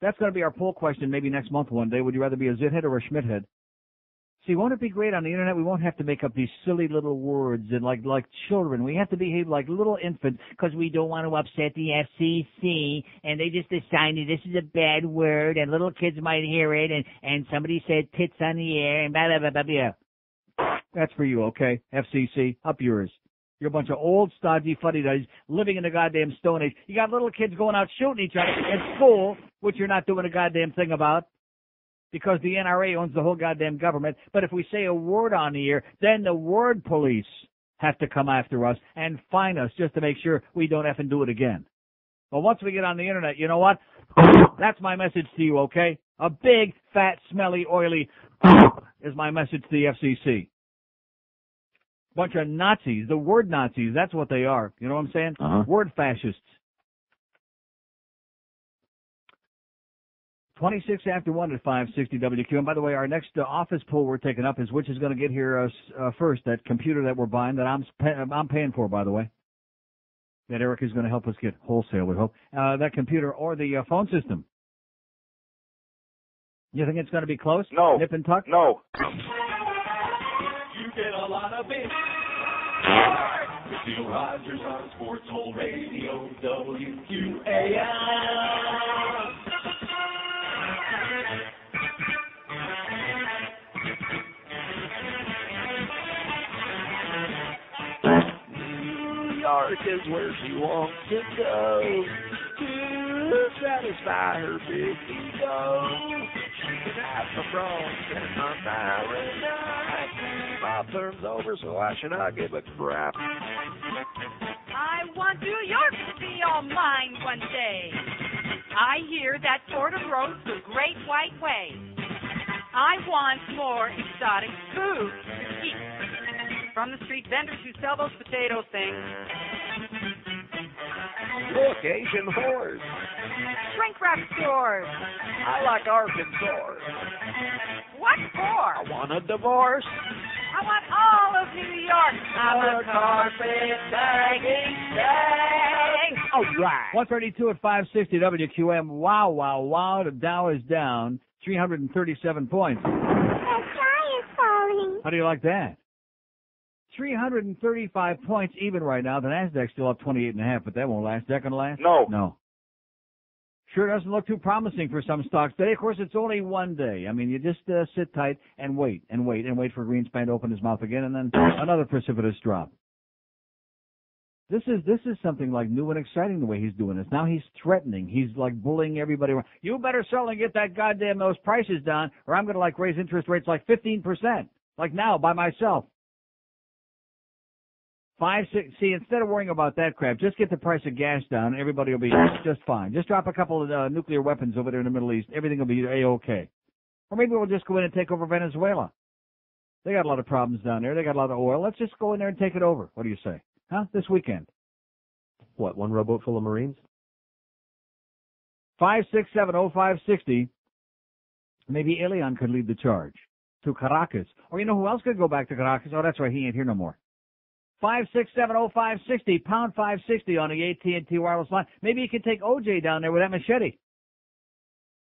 Speaker 2: That's going to be our poll question maybe next month one day. Would you rather be a zithead or a Schmidt head? See, won't it be great on the Internet? We won't have to make up these silly little words and like children. We have to behave like little infants because we don't want to upset the FCC, and they just decided this is a bad word, and little kids might hear it, and somebody said tits on the air, and blah, blah, blah, blah, blah. That's for you, okay? FCC, up yours. You're a bunch of old, stodgy fuddy-duddies living in the goddamn Stone Age. You got little kids going out shooting each other in school, which you're not doing a goddamn thing about because the NRA owns the whole goddamn government. But if we say a word on the air, then the word police have to come after us and fine us just to make sure we don't effing do it again. Well, once we get on the Internet, you know what? That's my message to you, okay? A big, fat, smelly, oily is my message to the FCC. Bunch of Nazis, the word Nazis, that's what they are. You know what I'm saying? Word fascists. 26 after 1 at 560 WQAM. By the way, our next office poll we're taking up is which is going to get here first, that computer that we're buying that I'm paying for, by the way. That Eric is going to help us get wholesale, we hope. That computer or the phone system. You think it's going to be close?
Speaker 23: No.
Speaker 2: Nip and tuck?
Speaker 23: No.
Speaker 5: You get a lot of it. With Neil Rogers on Sports Hole Radio, WQAM.
Speaker 8: New York is where she wants to go to satisfy her big ego. She can have the Bronx and my Marino. My term's over, so I should not give a crap.
Speaker 16: I want New York to be all mine one day. I hear that Florida grows the great white way. I want more exotic food to eat from the street vendors who sell those potato things.
Speaker 8: Look, Asian whores.
Speaker 16: Shrink wrap stores.
Speaker 8: I like Arkansas.
Speaker 16: What for?
Speaker 8: I want a divorce.
Speaker 16: I want all of New York. I'm a carpet bagging bag.
Speaker 8: All right.
Speaker 2: 132 at 560 WQAM. Wow. The Dow is down 337 points.
Speaker 17: The sky is falling.
Speaker 2: How do you like that? 335 points even right now. The Nasdaq's still up 28.5, but that won't last. Is that going to last? No. Sure doesn't look too promising for some stocks today. Of course, it's only one day. I mean, you just sit tight and wait for Greenspan to open his mouth again, and then another precipitous drop. This is something like new and exciting the way he's doing this. Now he's threatening. He's like bullying everybody around. You better sell and get that goddamn those prices down, or I'm going to like raise interest rates like 15%, like now by myself. 5, 6. See, instead of worrying about that crap, just get the price of gas down. Everybody will be just fine. Just drop a couple of nuclear weapons over there in the Middle East. Everything will be A-okay. Or maybe we'll just go in and take over Venezuela. They got a lot of problems down there. They got a lot of oil. Let's just go in there and take it over. What do you say? Huh? This weekend.
Speaker 13: What, one rowboat full of Marines?
Speaker 2: 5670560. Maybe Elian could lead the charge to Caracas. Or you know who else could go back to Caracas? Oh, that's right. He ain't here no more. 5670560, pound 560 on the AT&T wireless line. Maybe you could take OJ down there with that machete.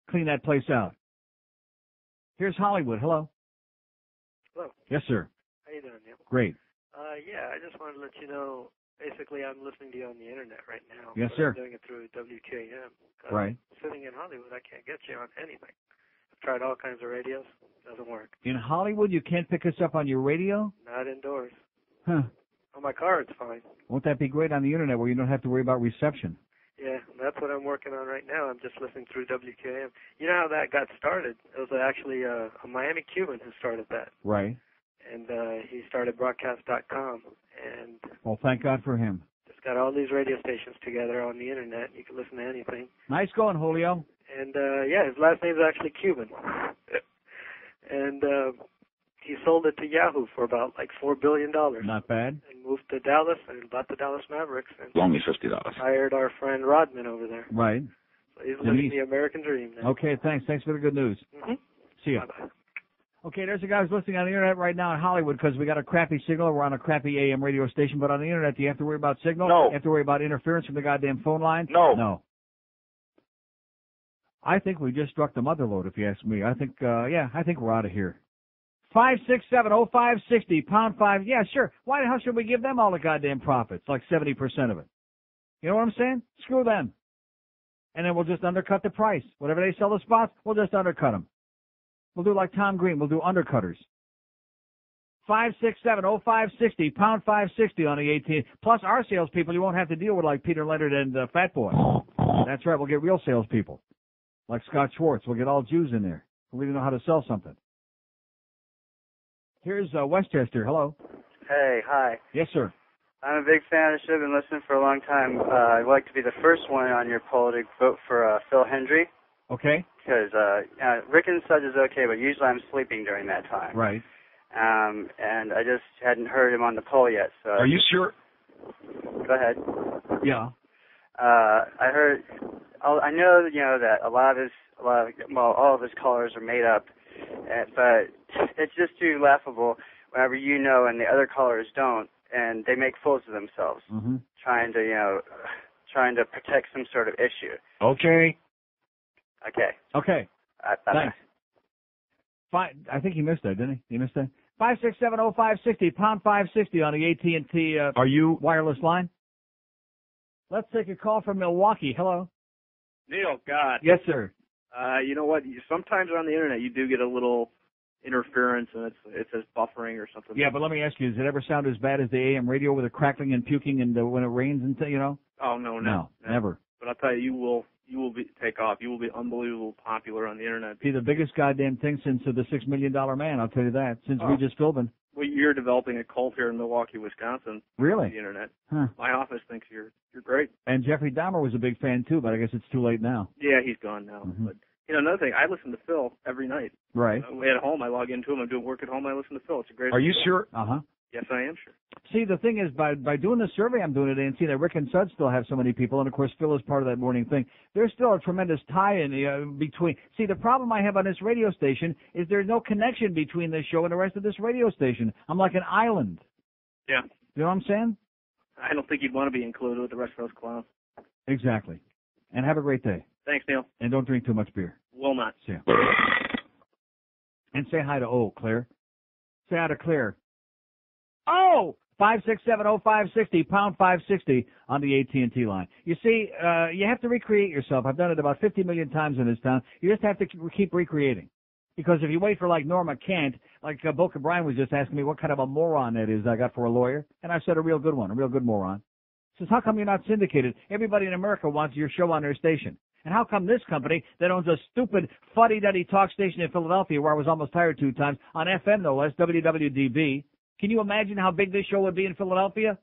Speaker 2: Clean that place out. Here's Hollywood. Hello.
Speaker 14: Hello.
Speaker 2: Yes, sir.
Speaker 14: How you doing, Neil?
Speaker 2: Great.
Speaker 14: Yeah, I just wanted to let you know, basically I'm listening to you on the internet right now.
Speaker 2: Yes, sir.
Speaker 14: I'm doing it through WQAM.
Speaker 2: Right.
Speaker 14: Sitting in Hollywood, I can't get you on anything. I've tried all kinds of radios. Doesn't work.
Speaker 2: In Hollywood, you can't pick us up on your radio?
Speaker 14: Not indoors.
Speaker 2: Huh.
Speaker 14: On my car, it's fine.
Speaker 2: Won't that be great on the internet where you don't have to worry about reception?
Speaker 14: Yeah, that's what I'm working on right now. I'm just listening through WQAM. You know how that got started? It was actually a Miami Cuban who started that.
Speaker 2: Right.
Speaker 14: And he started broadcast.com. And
Speaker 2: well, thank God for him.
Speaker 14: Just got all these radio stations together on the internet. You can listen to anything.
Speaker 2: Nice going, Julio.
Speaker 14: And, yeah, his last name's actually Cuban. And he sold it to Yahoo for about like $4 billion.
Speaker 2: Not bad.
Speaker 14: And moved to Dallas and bought the Dallas Mavericks. And
Speaker 21: Only $50.
Speaker 14: Hired our friend Rodman over there.
Speaker 2: Right.
Speaker 14: So he's living the American dream now.
Speaker 2: Okay, thanks. Thanks for the good news.
Speaker 14: Mm-hmm.
Speaker 2: See ya.
Speaker 14: Bye-bye.
Speaker 2: Okay, there's a guy who's listening on the internet right now in Hollywood because we got a crappy signal. We're on a crappy AM radio station, but on the internet, do you have to worry about signal?
Speaker 21: No.
Speaker 2: You have to worry about interference from the goddamn phone line?
Speaker 21: No.
Speaker 2: No. I think we just struck the mother load, if you ask me. I think, I think we're out of here. 5670560, pound 5. Yeah, sure. Why the hell should we give them all the goddamn profits, like 70% of it? You know what I'm saying? Screw them. And then we'll just undercut the price. Whatever they sell the spots, we'll just undercut them. We'll do like Tom Green. We'll do undercutters. 5670560, pound 560 on the 18. Plus our salespeople, you won't have to deal with like Peter Leonard and Fat Boy. That's right. We'll get real salespeople. Like Scott Schwartz. We'll get all Jews in there who really know how to sell something. Here's Westchester. Hello.
Speaker 24: Hey, hi.
Speaker 2: Yes, sir.
Speaker 24: I'm a big fan of the show. I've been listening for a long time. I'd like to be the first one on your poll to vote for Phil Hendry.
Speaker 2: Okay.
Speaker 24: Because Rick and Suds is okay, but usually I'm sleeping during that time.
Speaker 2: Right.
Speaker 24: And I just hadn't heard him on the poll yet. So.
Speaker 21: Are you sure?
Speaker 24: Go ahead.
Speaker 2: Yeah.
Speaker 24: I know that all of his callers are made up, but it's just too laughable whenever you know and the other callers don't, and they make fools of themselves, trying to protect some sort of issue.
Speaker 21: Okay.
Speaker 24: Okay.
Speaker 2: Thanks. I think he missed that, didn't he? He missed that. 5670560, pound 560 on the AT&T
Speaker 21: Are you
Speaker 2: wireless line. Let's take a call from Milwaukee. Hello.
Speaker 25: Neil, God.
Speaker 2: Yes, sir.
Speaker 25: You know what? Sometimes on the internet you do get a little interference, and it says buffering or something.
Speaker 2: Yeah, but let me ask you: does it ever sound as bad as the AM radio with the crackling and puking and when it rains and
Speaker 25: Oh no,
Speaker 2: never.
Speaker 25: But I'll tell you, you will take off. You will be unbelievably popular on the internet.
Speaker 2: Be the biggest goddamn thing since the $6 Million Man. I'll tell you that. Since Regis Philbin.
Speaker 25: Well, you're developing a cult here in Milwaukee, Wisconsin.
Speaker 2: Really?
Speaker 25: On the internet.
Speaker 2: Huh.
Speaker 25: My office thinks you're great.
Speaker 2: And Jeffrey Dahmer was a big fan too, but I guess it's too late now.
Speaker 25: Yeah, he's gone now. But another thing, I listen to Phil every night.
Speaker 2: Right.
Speaker 25: At home, I log into him. I'm doing work at home. I listen to Phil. It's a great.
Speaker 21: Are you sure?
Speaker 25: Yes, I am sure.
Speaker 2: See, the thing is, by doing the survey I'm doing today and seeing that Rick and Suds still have so many people, and of course Phil is part of that morning thing, there's still a tremendous tie-in between. See, the problem I have on this radio station is there's no connection between this show and the rest of this radio station. I'm like an island.
Speaker 25: Yeah.
Speaker 2: You know what I'm saying?
Speaker 25: I don't think you'd want to be included with the rest of those clowns.
Speaker 2: Exactly. And have a great day.
Speaker 25: Thanks, Neil.
Speaker 2: And don't drink too much beer.
Speaker 25: Will not.
Speaker 2: See ya. And say hi to Claire. Say hi to Claire. 5670560, pound 560 on the AT&T line. You see, you have to recreate yourself. I've done it about 50 million times in this town. You just have to keep recreating. Because if you wait for like Norma Kent, like Boca Bryan was just asking me what kind of a moron that is I got for a lawyer, and I said a real good one, a real good moron. Says, how come you're not syndicated? Everybody in America wants your show on their station. And how come this company that owns a stupid fuddy-duddy talk station in Philadelphia, where I was almost hired 2 times, on FM no less, WWDB, can you imagine how big this show would be in Philadelphia?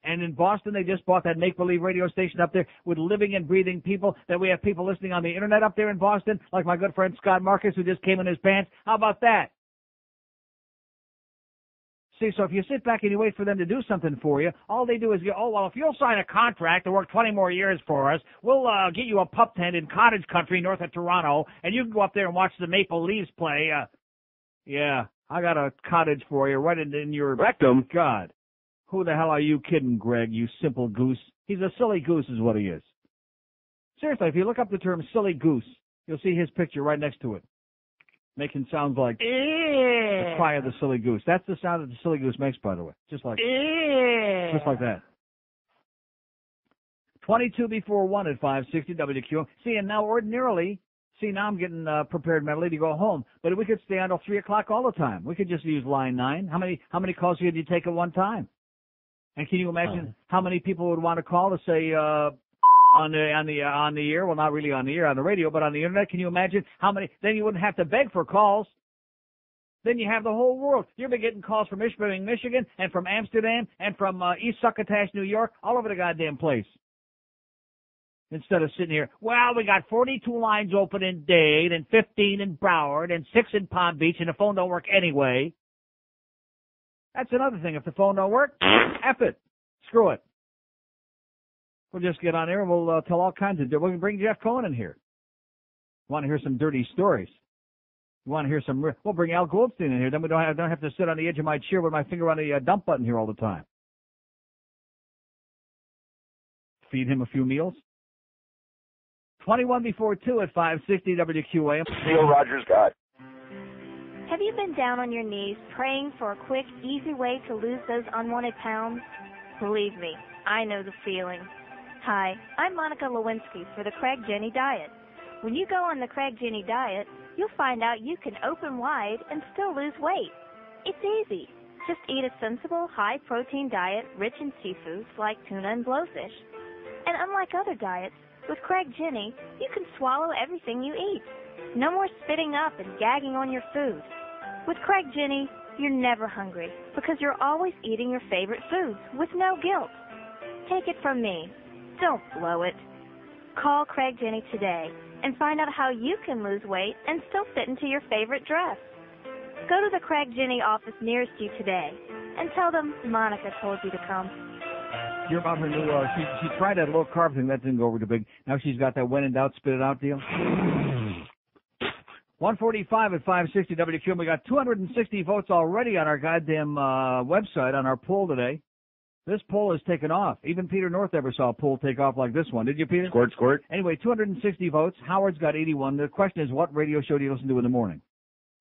Speaker 2: And in Boston, they just bought that make-believe radio station up there with living and breathing people, that we have people listening on the Internet up there in Boston, like my good friend Scott Marcus, who just came in his pants. How about that? See, so if you sit back and you wait for them to do something for you, all they do is go, oh, well, if you'll sign a contract to work 20 more years for us, we'll get you a pup tent in cottage country north of Toronto, and you can go up there and watch the Maple Leafs play. Yeah, I got a cottage for you right in your rectum. God, who the hell are you kidding, Greg, you simple goose? He's a silly goose is what he is. Seriously, if you look up the term silly goose, you'll see his picture right next to it. Making sounds like the cry of the silly goose. That's the sound that the silly goose makes, by the way. Just like that. 22 before 1 at 560 WQAM. See, and now ordinarily, now I'm getting prepared mentally to go home. But we could stay until 3 o'clock all the time. We could just use line 9. How many calls could you take at one time? And can you imagine how many people would want to call to say, on the air, well, not really on the air, on the radio, but on the Internet? Can you imagine how many? Then you wouldn't have to beg for calls. Then you have the whole world. You'll be getting calls from Ishpeming, Michigan, and from Amsterdam, and from East Succotash, New York, all over the goddamn place. Instead of sitting here, well, we got 42 lines open in Dade, and 15 in Broward, and 6 in Palm Beach, and the phone don't work anyway. That's another thing. If the phone don't work, F it. Screw it. We'll just get on there and we'll tell all kinds of... We can bring Jeff Cohen in here. Want to hear some dirty stories? You want to hear some... We'll bring Al Goldstein in here. Then we don't have to sit on the edge of my chair with my finger on the dump button here all the time. Feed him a few meals. 21 before 2 at 560 WQAM.
Speaker 19: Neil Rogers got.
Speaker 17: Have you been down on your knees praying for a quick, easy way to lose those unwanted pounds? Believe me, I know the feeling. Hi, I'm Monica Lewinsky for the Craig Jenny Diet. When you go on the Craig Jenny Diet, you'll find out you can open wide and still lose weight. It's easy. Just eat a sensible, high-protein diet rich in seafoods like tuna and blowfish. And unlike other diets, with Craig Jenny, you can swallow everything you eat. No more spitting up and gagging on your food. With Craig Jenny, you're never hungry because you're always eating your favorite foods with no guilt. Take it from me. Don't blow it. Call Craig Jenny today and find out how you can lose weight and still fit into your favorite dress. Go to the Craig Jenny office nearest you today and tell them Monica told you to come.
Speaker 2: You're about her new, she tried that low carb thing, that didn't go over too big. Now she's got that when in doubt, spit it out deal. 145 at 560 WQAM. We got 260 votes already on our goddamn website on our poll today. This poll has taken off. Even Peter North ever saw a poll take off like this one. Did you, Peter?
Speaker 13: Squirt.
Speaker 2: Anyway, 260 votes. Howard's got 81. The question is, what radio show do you listen to in the morning?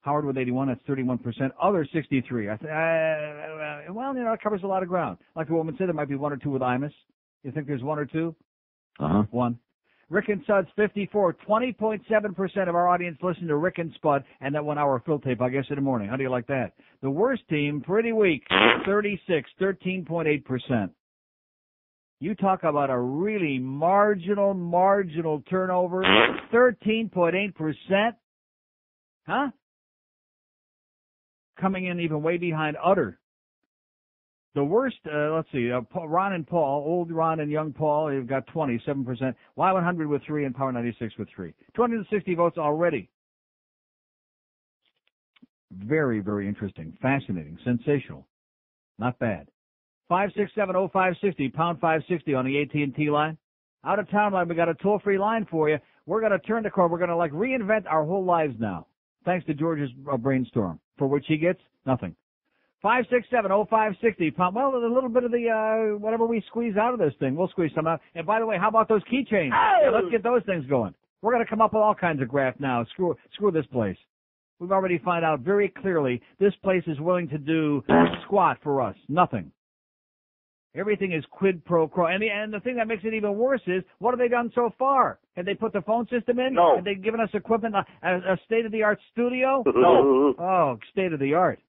Speaker 2: Howard with 81, that's 31%. Other 63. Well, it covers a lot of ground. Like the woman said, there might be 1 or 2 with Imus. You think there's 1 or 2? 1. Rick and Suds, 54. 20.7% of our audience listen to Rick and Spud and that 1 hour fill tape, I guess, in the morning. How do you like that? The worst team, pretty weak. 36, 13.8%. You talk about a really marginal turnover. 13.8%. Huh? Coming in even way behind Utter. The worst, let's see, Ron and Paul, old Ron and young Paul, they've got 27%. Y100 with 3 and Power 96 with 3. 260 votes already. Very, very interesting, fascinating, sensational. Not bad. 5670560, pound 560 on the AT&T line. Out of town line, we got a toll-free line for you. We're going to turn the corner. We're going to reinvent our whole lives now. Thanks to George's brainstorm. For which he gets nothing. 5670560, pound. Well, a little bit of the, whatever we squeeze out of this thing, we'll squeeze some out. And by the way, how about those keychains? Oh! Yeah, let's get those things going. We're going to come up with all kinds of graft now. Screw this place. We've already found out very clearly this place is willing to do squat for us. Nothing. Everything is quid pro quo. And the thing that makes it even worse is, what have they done so far? Have they put the phone system in?
Speaker 19: No.
Speaker 2: Have they given us equipment, a state-of-the-art studio?
Speaker 19: No.
Speaker 2: Oh, state-of-the-art.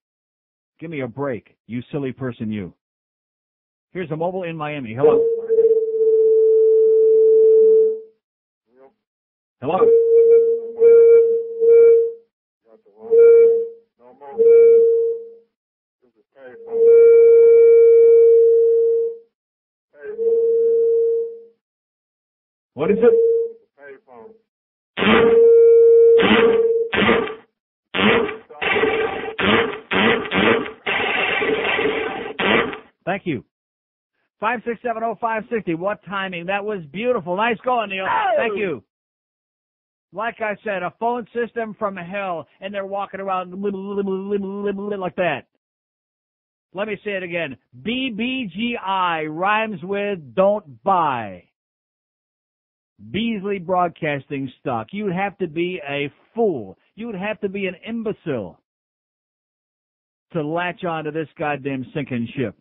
Speaker 2: Give me a break, you silly person, you. Here's a mobile in Miami. Hello. Hello? What is it? Thank you. 5670560. What timing? That was beautiful. Nice going, Neil.
Speaker 5: Oh!
Speaker 2: Thank you. Like I said, a phone system from hell, and they're walking around like that. Let me say it again. BBGI rhymes with don't buy. Beasley Broadcasting stock. You'd have to be a fool. You'd have to be an imbecile to latch on to this goddamn sinking ship.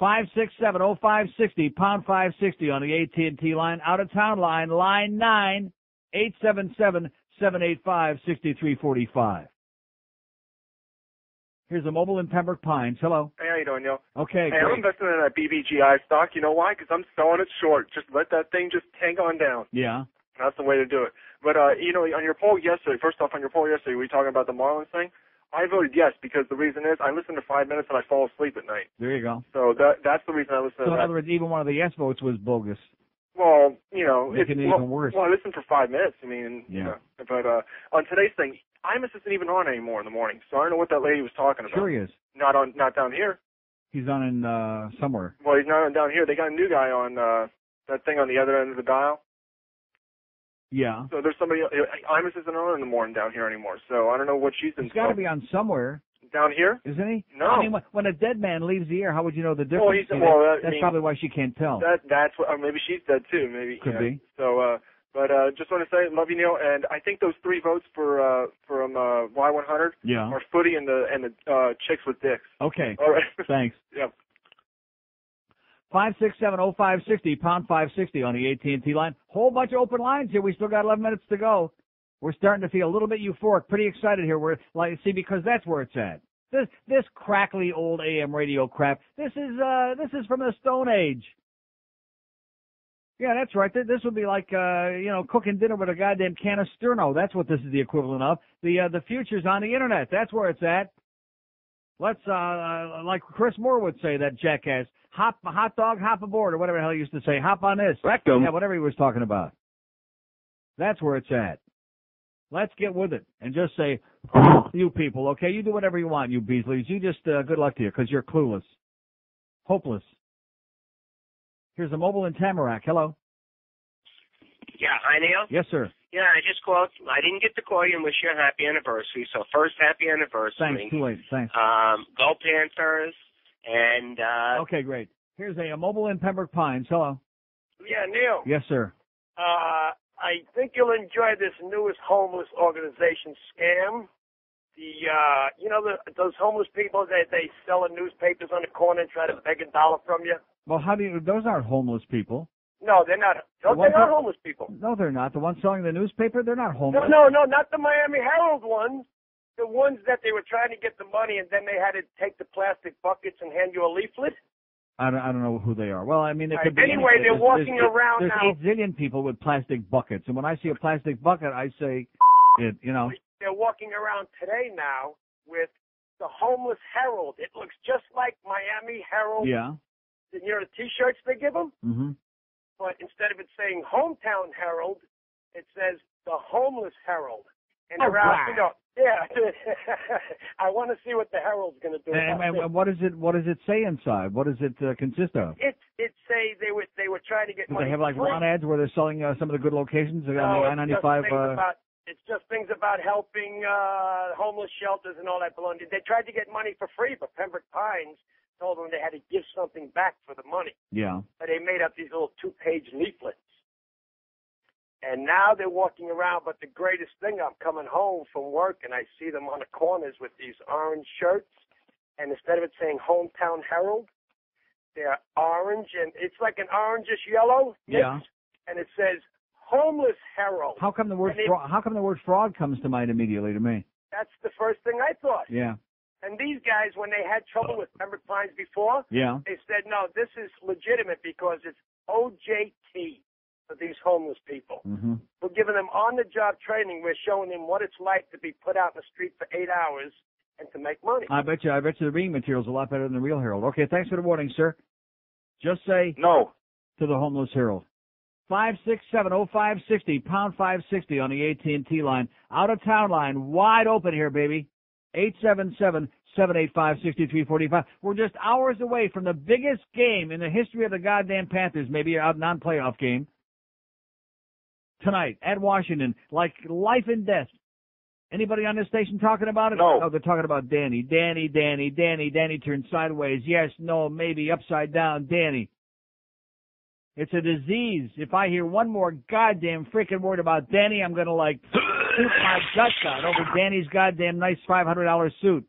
Speaker 2: 5670560, pound 560 on the AT&T line. Out of town line, line 9, 877-785-6345. Here's a mobile in Pembroke Pines. Hello.
Speaker 7: Hey, how you doing, Neil?
Speaker 2: Okay,
Speaker 7: Hey,
Speaker 2: great.
Speaker 7: I'm investing in that BBGI stock. You know why? Because I'm selling it short. Just let that thing just tank on down.
Speaker 2: Yeah.
Speaker 7: That's the way to do it. But, you know, on your poll yesterday, first off, on your poll yesterday, were you talking about the Marlins thing? I voted yes because the reason is I listen to 5 minutes and I fall asleep at night.
Speaker 2: There you go.
Speaker 7: So that's the reason I listen to
Speaker 2: So in
Speaker 7: that.
Speaker 2: other words, even one of the yes votes was bogus.
Speaker 7: Well, you know,
Speaker 2: Making it even worse.
Speaker 7: Well, I listened for 5 minutes. I mean,
Speaker 2: Yeah.
Speaker 7: you know, but on today's thing, Imus isn't even on anymore in the morning, so I don't know what that lady was talking about.
Speaker 2: Sure he is.
Speaker 7: Not down here.
Speaker 2: He's on in somewhere.
Speaker 7: Well, he's not on down here. They got a new guy on that thing on the other end of the dial.
Speaker 2: Yeah.
Speaker 7: So there's somebody. Imus isn't on in the morning down here anymore, so I don't know what she's been.
Speaker 2: He's got to be on somewhere.
Speaker 7: Down here?
Speaker 2: Isn't he?
Speaker 7: No.
Speaker 2: I mean, when a dead man leaves the air, how would you know the difference?
Speaker 7: Well, he's,
Speaker 2: See,
Speaker 7: well,
Speaker 2: that's probably why she can't tell.
Speaker 7: That's what. Or maybe she's dead too. Maybe
Speaker 2: Could be.
Speaker 7: So, but just want to say, love you, Neil, and I think those 3 votes from Y100
Speaker 2: Yeah.
Speaker 7: are Footy and the chicks with dicks.
Speaker 2: Okay.
Speaker 7: All right.
Speaker 2: Thanks.
Speaker 7: Yep.
Speaker 2: 5670560, pound 560 on the AT&T line. Whole bunch of open lines here. We still got 11 minutes to go. We're starting to feel a little bit euphoric, pretty excited here. We're like, see, because that's where it's at. This crackly old AM radio crap. This is from the Stone Age. Yeah, that's right. This would be like cooking dinner with a goddamn can of Sterno. That's what this is the equivalent of. The future's on the internet. That's where it's at. Let's like Chris Moore would say, that jackass. Hot dog, hop aboard, or whatever the hell he used to say. Hop on this.
Speaker 13: Rectum.
Speaker 2: Yeah, whatever he was talking about. That's where it's at. Let's get with it and just say, you people, okay? You do whatever you want, you Beasleys. You just, good luck to you, because you're clueless. Hopeless. Here's a mobile in Tamarack. Hello.
Speaker 9: Yeah, hi, Neil.
Speaker 2: Yes, sir.
Speaker 9: Yeah, I just called. I didn't get to call you and wish you a happy anniversary. So first, happy anniversary.
Speaker 2: Thanks. Too late. Thanks.
Speaker 9: Go Panthers. And
Speaker 2: okay, great. Here's a mobile in Pembroke Pines. Hello.
Speaker 11: Yeah, Neil.
Speaker 2: Yes, sir.
Speaker 11: I think you'll enjoy this newest homeless organization scam. Those homeless people that they sell newspapers on the corner and try to beg $1 from you.
Speaker 2: Well, those aren't homeless people.
Speaker 11: No, they're not. They are homeless people.
Speaker 2: No, they're not. The ones selling the newspaper, they're not homeless.
Speaker 11: No, not the Miami Herald ones. The ones that they were trying to get the money and then they had to take the plastic buckets and hand you a leaflet.
Speaker 2: I don't know who they are. Well, I mean, it could be
Speaker 11: anyway, they're walking around
Speaker 2: there's
Speaker 11: now.
Speaker 2: 8 zillion people with plastic buckets, and when I see a plastic bucket, I say, it.
Speaker 11: They're walking around today now with the Homeless Herald. It looks just like Miami Herald.
Speaker 2: Yeah.
Speaker 11: The T-shirts they give them.
Speaker 2: Mm-hmm.
Speaker 11: But instead of it saying Hometown Herald, it says the Homeless Herald. And around, yeah. I want to see what the Herald's going to do.
Speaker 2: And what does it say inside? What does it consist of?
Speaker 11: It say they were trying to get
Speaker 2: Do
Speaker 11: money.
Speaker 2: they have like lawn ads where they're selling some of the good locations on the I-95?
Speaker 11: It's just things about helping homeless shelters and all that baloney. They tried to get money for free, but Pembroke Pines told them they had to give something back for the money.
Speaker 2: Yeah.
Speaker 11: But they made up these little 2-page leaflets. And now they're walking around, but the greatest thing, I'm coming home from work and I see them on the corners with these orange shirts, and instead of it saying Hometown Herald, they're orange, and it's like an orangish yellow.
Speaker 2: Yeah.
Speaker 11: And it says Homeless Herald.
Speaker 2: How come the word fraud comes to mind immediately to me?
Speaker 11: That's the first thing I thought.
Speaker 2: Yeah.
Speaker 11: And these guys, when they had trouble with Pembroke Pines before,
Speaker 2: yeah,
Speaker 11: they said, no, this is legitimate because it's OJT. for these homeless people.
Speaker 2: Mm-hmm.
Speaker 11: We're giving them on-the-job training. We're showing them what it's like to be put out in the street for 8 hours and to make money.
Speaker 2: I bet you the reading material's a lot better than the Real Herald. Okay, thanks for the warning, sir. Just say
Speaker 19: no
Speaker 2: to the Homeless Herald. 567-0560, pound 560 on the AT&T line. Out-of-town line, wide open here, baby. 877-785-6345. We're just hours away from the biggest game in the history of the goddamn Panthers, maybe a non-playoff game. Tonight at Washington, like life and death. Anybody on this station talking about it?
Speaker 19: No.
Speaker 2: Oh, they're talking about Danny. Danny turned sideways. Yes, no, maybe, upside down, Danny. It's a disease. If I hear one more goddamn freaking word about Danny, I'm going to, like, shoot my guts out over Danny's goddamn nice $500 suit.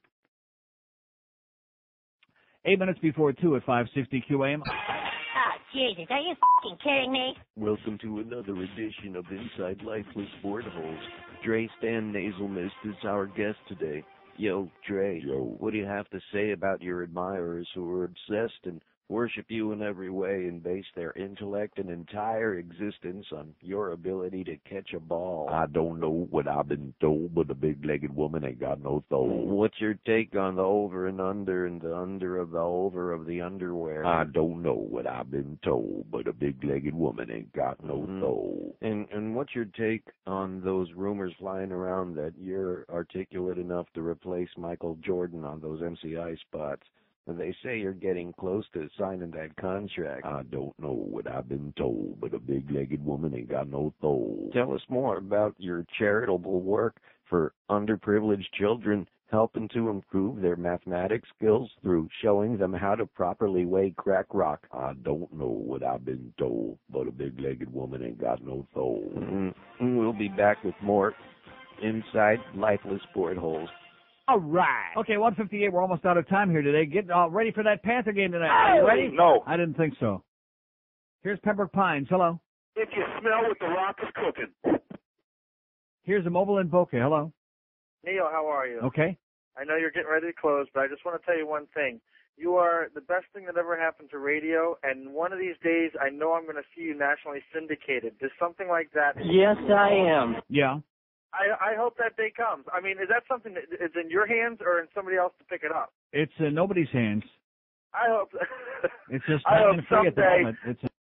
Speaker 2: 8 minutes before 2 at 560 QAM.
Speaker 1: Oh, Jesus, are you f***ing kidding me?
Speaker 8: Welcome to another edition of Inside Lifeless Board Holes. Dre Stan Nasal Mist is our guest today. Yo, Dre.
Speaker 19: Yo.
Speaker 8: What do you have to say about your admirers who are obsessed and worship you in every way and base their intellect and entire existence on your ability to catch a ball?
Speaker 19: I don't know what I've been told, but a big-legged woman ain't got no soul.
Speaker 8: What's your take on the over and the under of the over of the underwear?
Speaker 19: I don't know what I've been told, but a big-legged woman ain't got no soul.
Speaker 8: And what's your take on those rumors flying around that you're articulate enough to replace Michael Jordan on those MCI spots? They say you're getting close to signing that contract.
Speaker 19: I don't know what I've been told, but a big-legged woman ain't got no soul.
Speaker 8: Tell us more about your charitable work for underprivileged children, helping to improve their mathematics skills through showing them how to properly weigh crack rock.
Speaker 19: I don't know what I've been told, but a big-legged woman ain't got no soul.
Speaker 8: We'll be back with more Inside Lifeless Board Holes.
Speaker 2: All right. Okay, 1:58. We're almost out of time here today. Get ready for that Panther game tonight. Are you ready?
Speaker 19: No.
Speaker 2: I didn't think so. Here's Pembroke Pines. Hello.
Speaker 19: If you smell what the Rock is cooking.
Speaker 2: Here's a mobile in Boca. Hello.
Speaker 4: Neil, how are you?
Speaker 2: Okay.
Speaker 4: I know you're getting ready to close, but I just want to tell you one thing. You are the best thing that ever happened to radio, and one of these days I know I'm going to see you nationally syndicated. There's something like that.
Speaker 1: Yes, I am.
Speaker 2: Yeah.
Speaker 4: I hope that day comes. I mean, is that something that is in your hands or in somebody else to pick it up?
Speaker 2: It's in nobody's hands.
Speaker 4: I hope.
Speaker 2: It's just
Speaker 4: I hope
Speaker 2: free at the
Speaker 4: someday.
Speaker 2: moment. It's